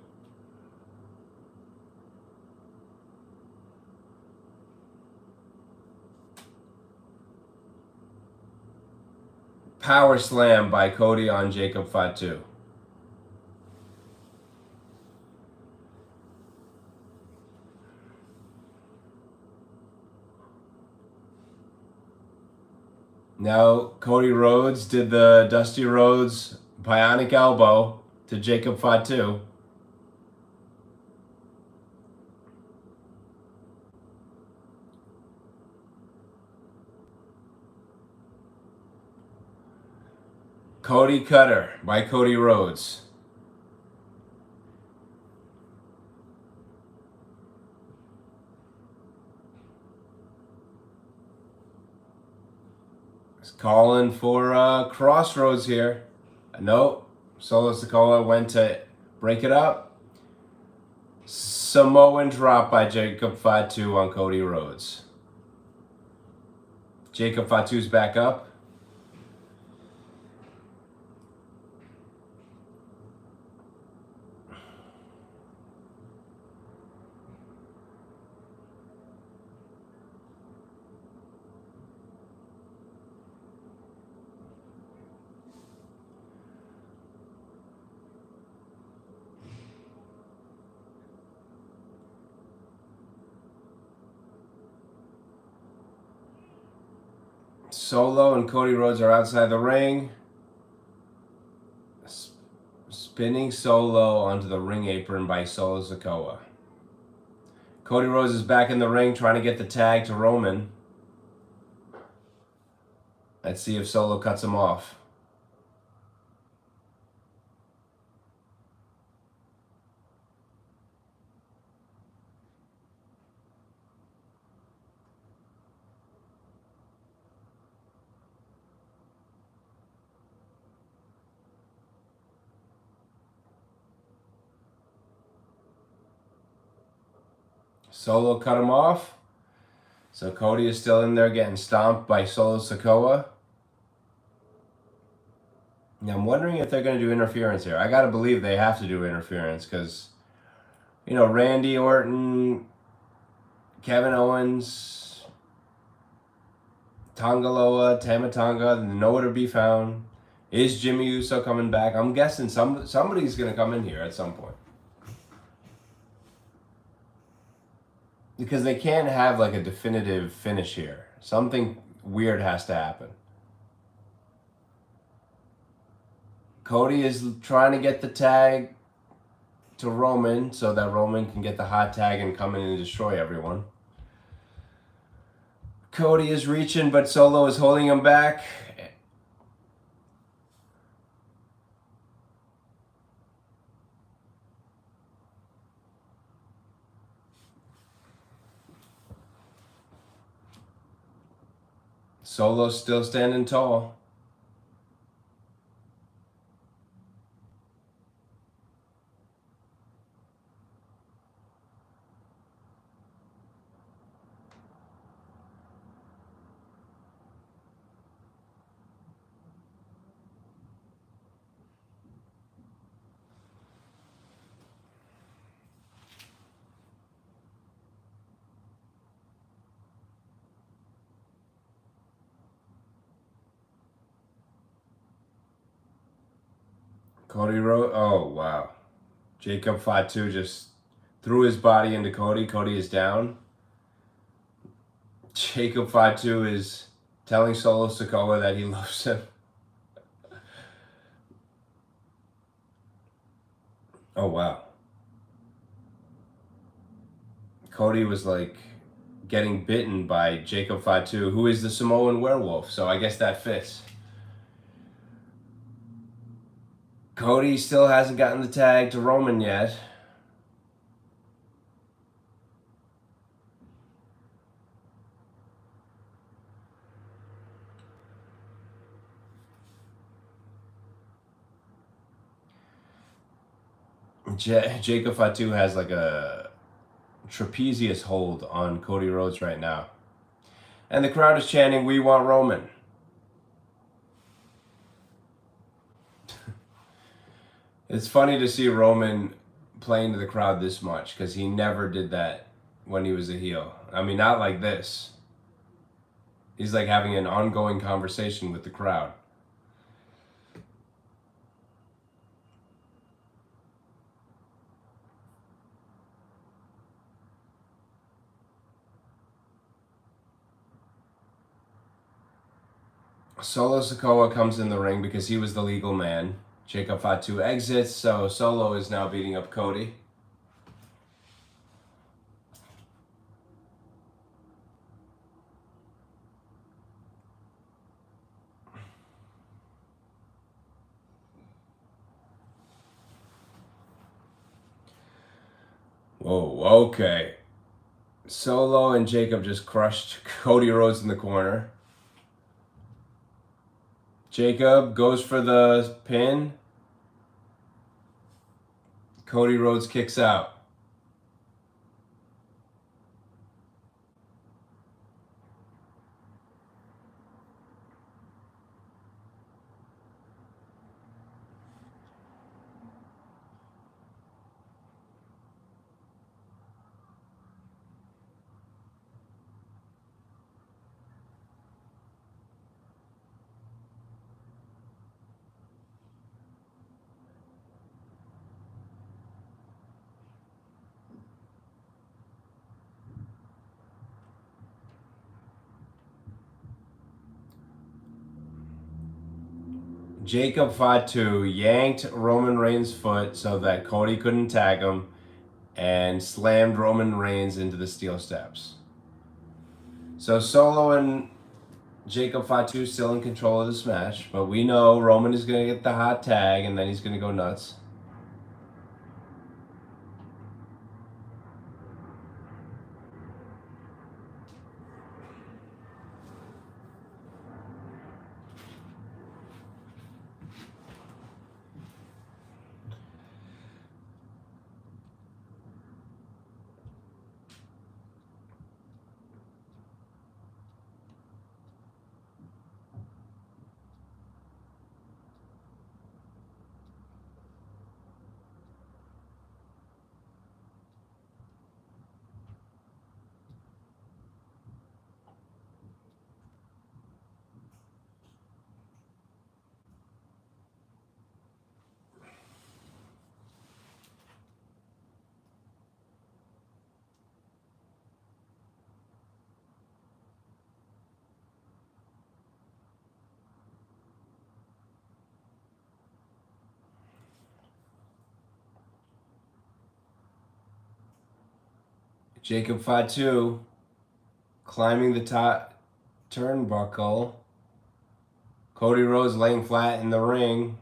Power slam by Cody on Jacob Fatu. Now Cody Rhodes did the Dusty Rhodes bionic elbow to Jacob Fatu. Cody Cutter by Cody Rhodes. He's calling for Crossroads here. Nope. Solo Sikoa went to break it up. Samoan drop by Jacob Fatu on Cody Rhodes. Jacob Fatu's back up. Solo and Cody Rhodes are outside the ring. Spinning Solo onto the ring apron by Solo Sikoa. Cody Rhodes is back in the ring trying to get the tag to Roman. Let's see if Solo cuts him off. Solo cut him off. So Cody is still in there getting stomped by Solo Sikoa. Now I'm wondering if they're going to do interference here. I got to believe they have to do interference because, you know, Randy Orton, Kevin Owens, Tongaloa, Tamatonga, nowhere to be found. Is Jimmy Uso coming back? I'm guessing somebody's going to come in here at some point. Because they can't have like a definitive finish here. Something weird has to happen. Cody is trying to get the tag to Roman so that Roman can get the hot tag and come in and destroy everyone. Cody is reaching, but Solo is holding him back. Solo's still standing tall. Cody Rhodes. Oh, wow. Jacob Fatu just threw his body into Cody. Cody is down. Jacob Fatu is telling Solo Sikoa that he loves him. Oh, wow. Cody was like getting bitten by Jacob Fatu, who is the Samoan werewolf. So I guess that fits. Cody still hasn't gotten the tag to Roman yet. Jacob Fatu has like a trapezius hold on Cody Rhodes right now. And the crowd is chanting, "We want Roman." It's funny to see Roman playing to the crowd this much because he never did that when he was a heel. I mean, not like this. He's like having an ongoing conversation with the crowd. Solo Sikoa comes in the ring because he was the legal man. Jacob Fatu exits, so Solo is now beating up Cody. Whoa, okay. Solo and Jacob just crushed Cody Rhodes in the corner. Jacob goes for the pin. Cody Rhodes kicks out. Jacob Fatu yanked Roman Reigns' foot so that Cody couldn't tag him and slammed Roman Reigns into the steel steps. So Solo and Jacob Fatu still in control of this match, but we know Roman is going to get the hot tag and then he's going to go nuts. Jacob Fatu climbing the top turnbuckle. Cody Rhodes laying flat in the ring.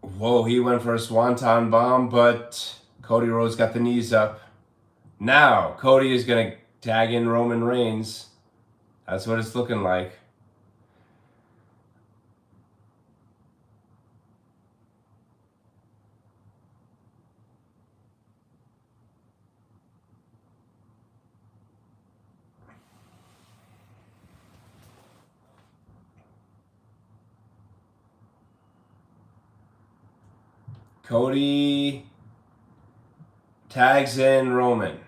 Whoa, he went for a swanton bomb, but Cody Rhodes got the knees up. Now, Cody is going to tag in Roman Reigns. That's what it's looking like. Cody tags in Roman.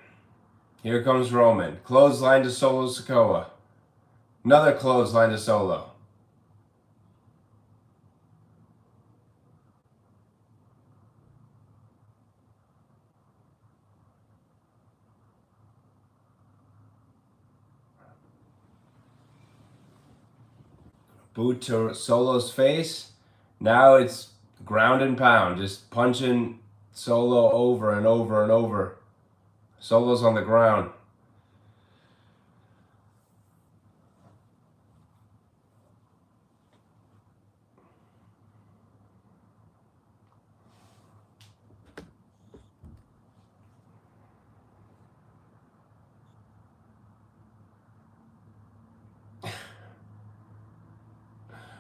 Here comes Roman. Clothesline to Solo Sikoa. Another clothesline to Solo. Boot to Solo's face. Now it's ground and pound. Just punching Solo over and over and over. Solo's on the ground.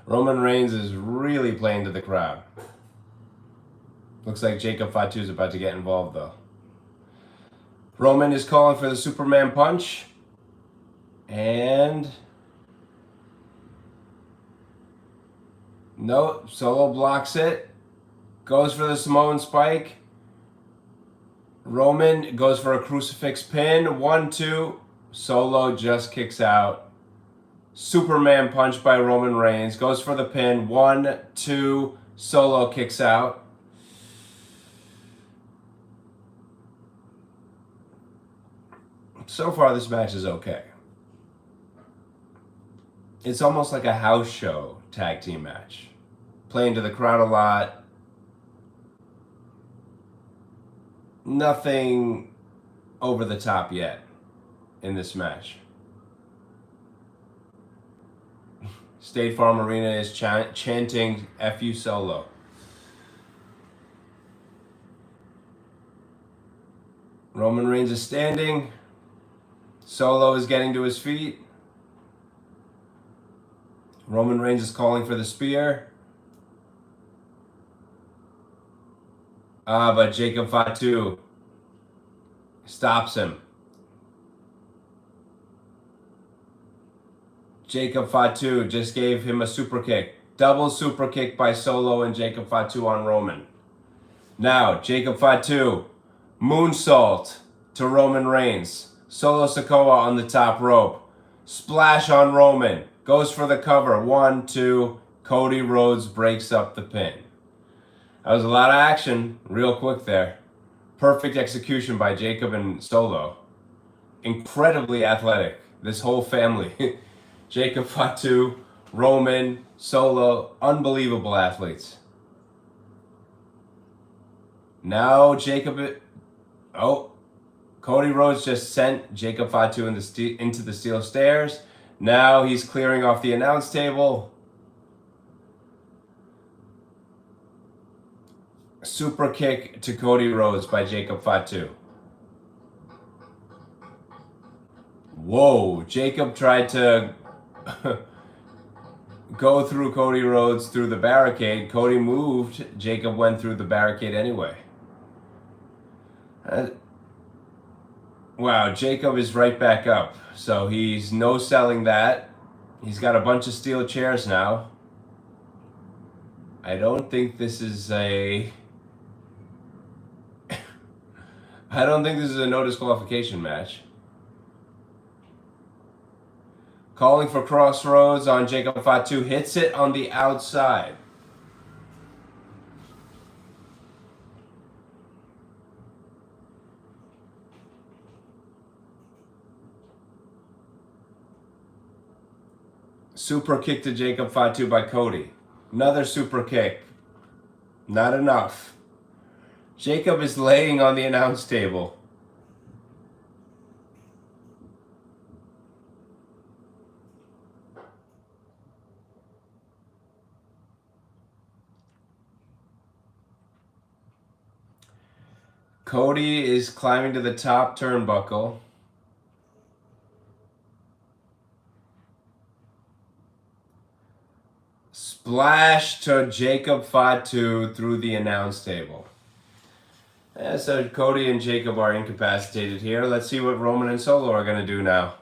Roman Reigns is really playing to the crowd. Looks like Jacob Fatu is about to get involved though. Roman is calling for the Superman punch. And no, Solo blocks it. Goes for the Samoan spike. Roman goes for a crucifix pin. 1, 2. Solo just kicks out. Superman punch by Roman Reigns. Goes for the pin. 1, 2. Solo kicks out. so far this match is okay. It's almost like a house show tag team match. Playing to the crowd a lot. Nothing over the top yet in this match. State Farm Arena is chanting F you Solo. Roman Reigns is standing. Solo is getting to his feet. Roman Reigns is calling for the spear. But Jacob Fatu stops him. Jacob Fatu just gave him a super kick. Double super kick by Solo and Jacob Fatu on Roman. Now, Jacob Fatu, moonsault to Roman Reigns. Solo Sikoa on the top rope. Splash on Roman. Goes for the cover. 1, 2. Cody Rhodes breaks up the pin. That was a lot of action real quick there. Perfect execution by Jacob and Solo. Incredibly athletic. This whole family. Jacob Fatu, Roman, Solo, unbelievable athletes. Now Cody Rhodes just sent Jacob Fatu into the steel stairs. Now he's clearing off the announce table. Super kick to Cody Rhodes by Jacob Fatu. Whoa, Jacob tried to go through Cody Rhodes through the barricade. Cody moved. Jacob went through the barricade anyway. Wow, Jacob is right back up. So he's no-selling that. He's got a bunch of steel chairs now. I don't think this is a... I don't think this is a no disqualification match. Calling for Crossroads on Jacob Fatu. Hits it on the outside. Super kick to Jacob Fatu by Cody. Another super kick. Not enough. Jacob is laying on the announce table. Cody is climbing to the top turnbuckle. Splash to Jacob Fatu through the announce table. So Cody and Jacob are incapacitated here. Let's see what Roman and Solo are going to do now.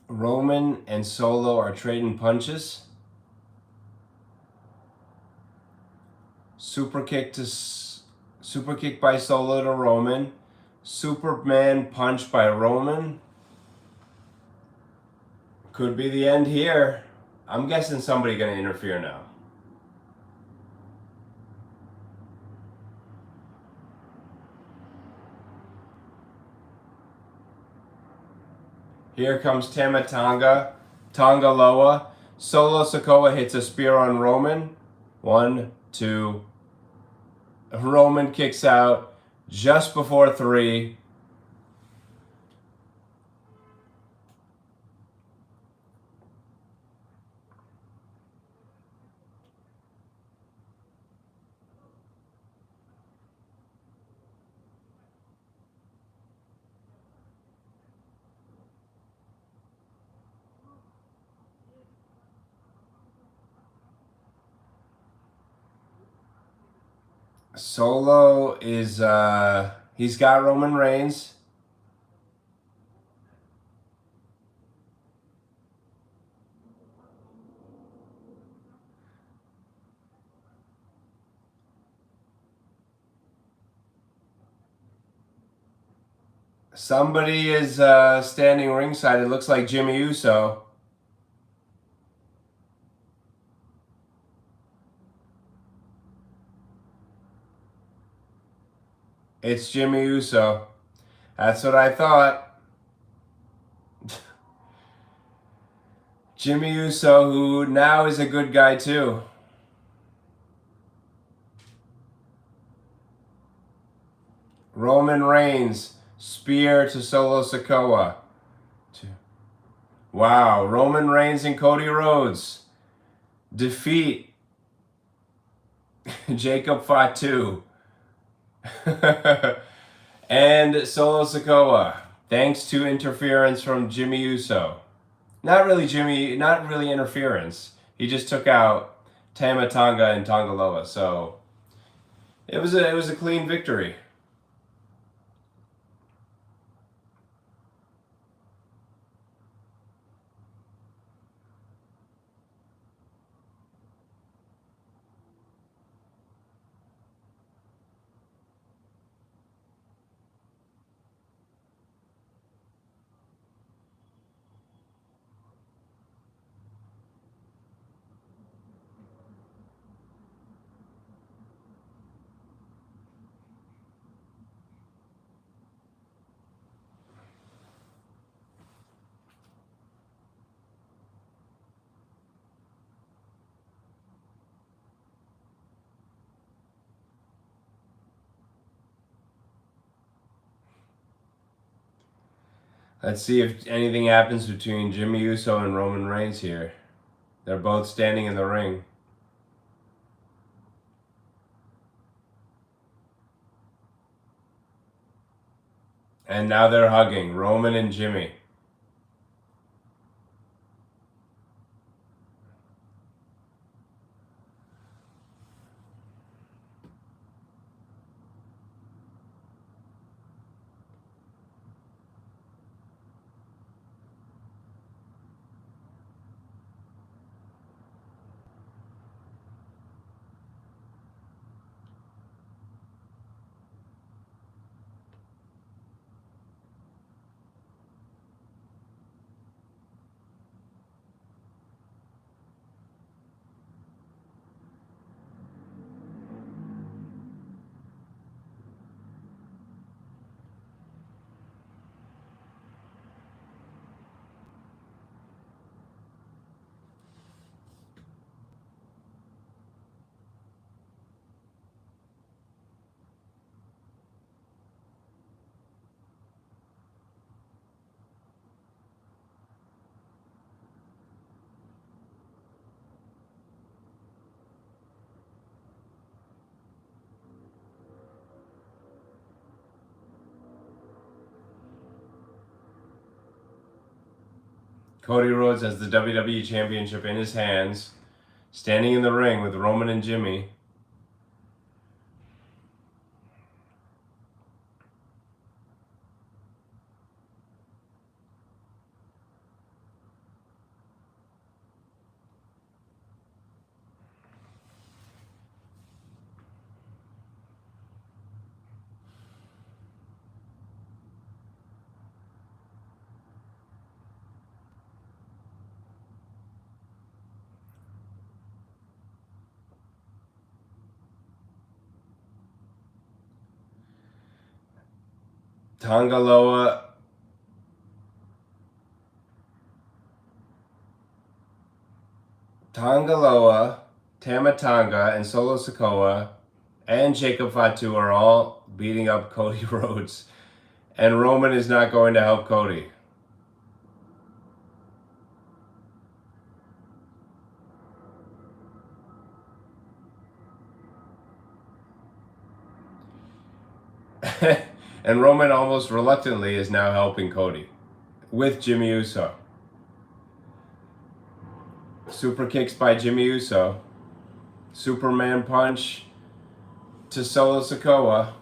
Roman and Solo are trading punches. Super kick by Solo to Roman. Superman punch by Roman. Could be the end here. I'm guessing somebody gonna interfere now. Here comes Tama Tonga. Tonga Loa. Solo Sikoa hits a spear on Roman. 1, 2. Roman kicks out just before 3. Solo is, he's got Roman Reigns. Somebody is standing ringside. It looks like Jimmy Uso. It's Jimmy Uso. That's what I thought. Jimmy Uso, who now is a good guy too. Roman Reigns, spear to Solo Sikoa. Wow, Roman Reigns and Cody Rhodes defeat Jacob Fatu and Solo Sikoa, thanks to interference from Jimmy Uso. Not really interference. He just took out Tama Tonga and Tonga Loa, so it was a clean victory. Let's see if anything happens between Jimmy Uso and Roman Reigns here. They're both standing in the ring. And now they're hugging, Roman and Jimmy. Cody Rhodes has the WWE Championship in his hands, standing in the ring with Roman and Jimmy. Tonga Loa Tama Tonga, and Solo Sikoa and Jacob Fatu are all beating up Cody Rhodes. And Roman is not going to help Cody. And Roman almost reluctantly is now helping Cody with Jimmy Uso. Super kicks by Jimmy Uso. Superman punch. to Solo Sikoa.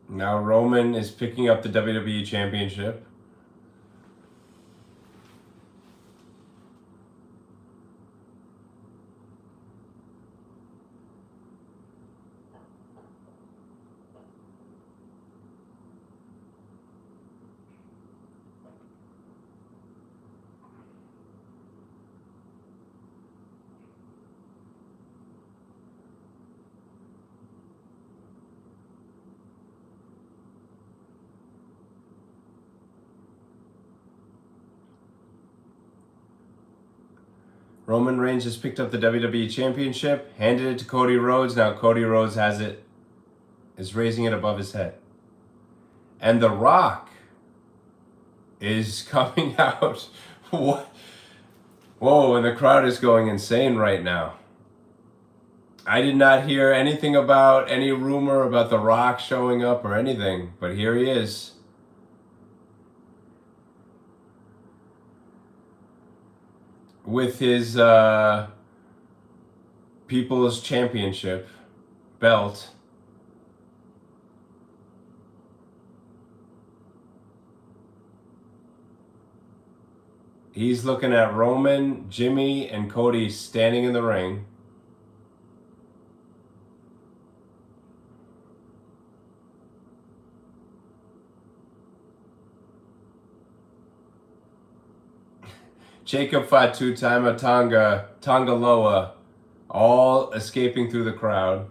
Now Roman is picking up the WWE Championship. Roman Reigns has picked up the WWE Championship, handed it to Cody Rhodes. Now Cody Rhodes has it, is raising it above his head. And The Rock is coming out. What? Whoa, and the crowd is going insane right now. I did not hear anything about any rumor about The Rock showing up or anything, but here he is. With his People's Championship belt. He's looking at Roman, Jimmy, and Cody standing in the ring. Jacob Fatu, Tonga Loa, all escaping through the crowd.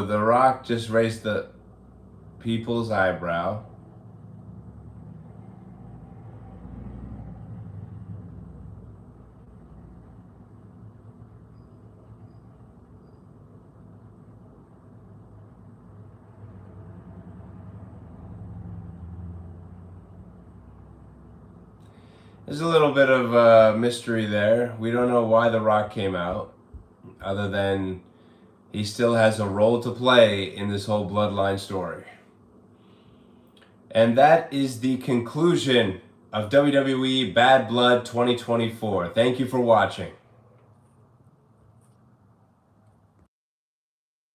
The Rock just raised the people's eyebrow. There's a little bit of mystery there. We don't know why The Rock came out, other than he still has a role to play in this whole bloodline story. And that is the conclusion of WWE Bad Blood 2024. Thank you for watching.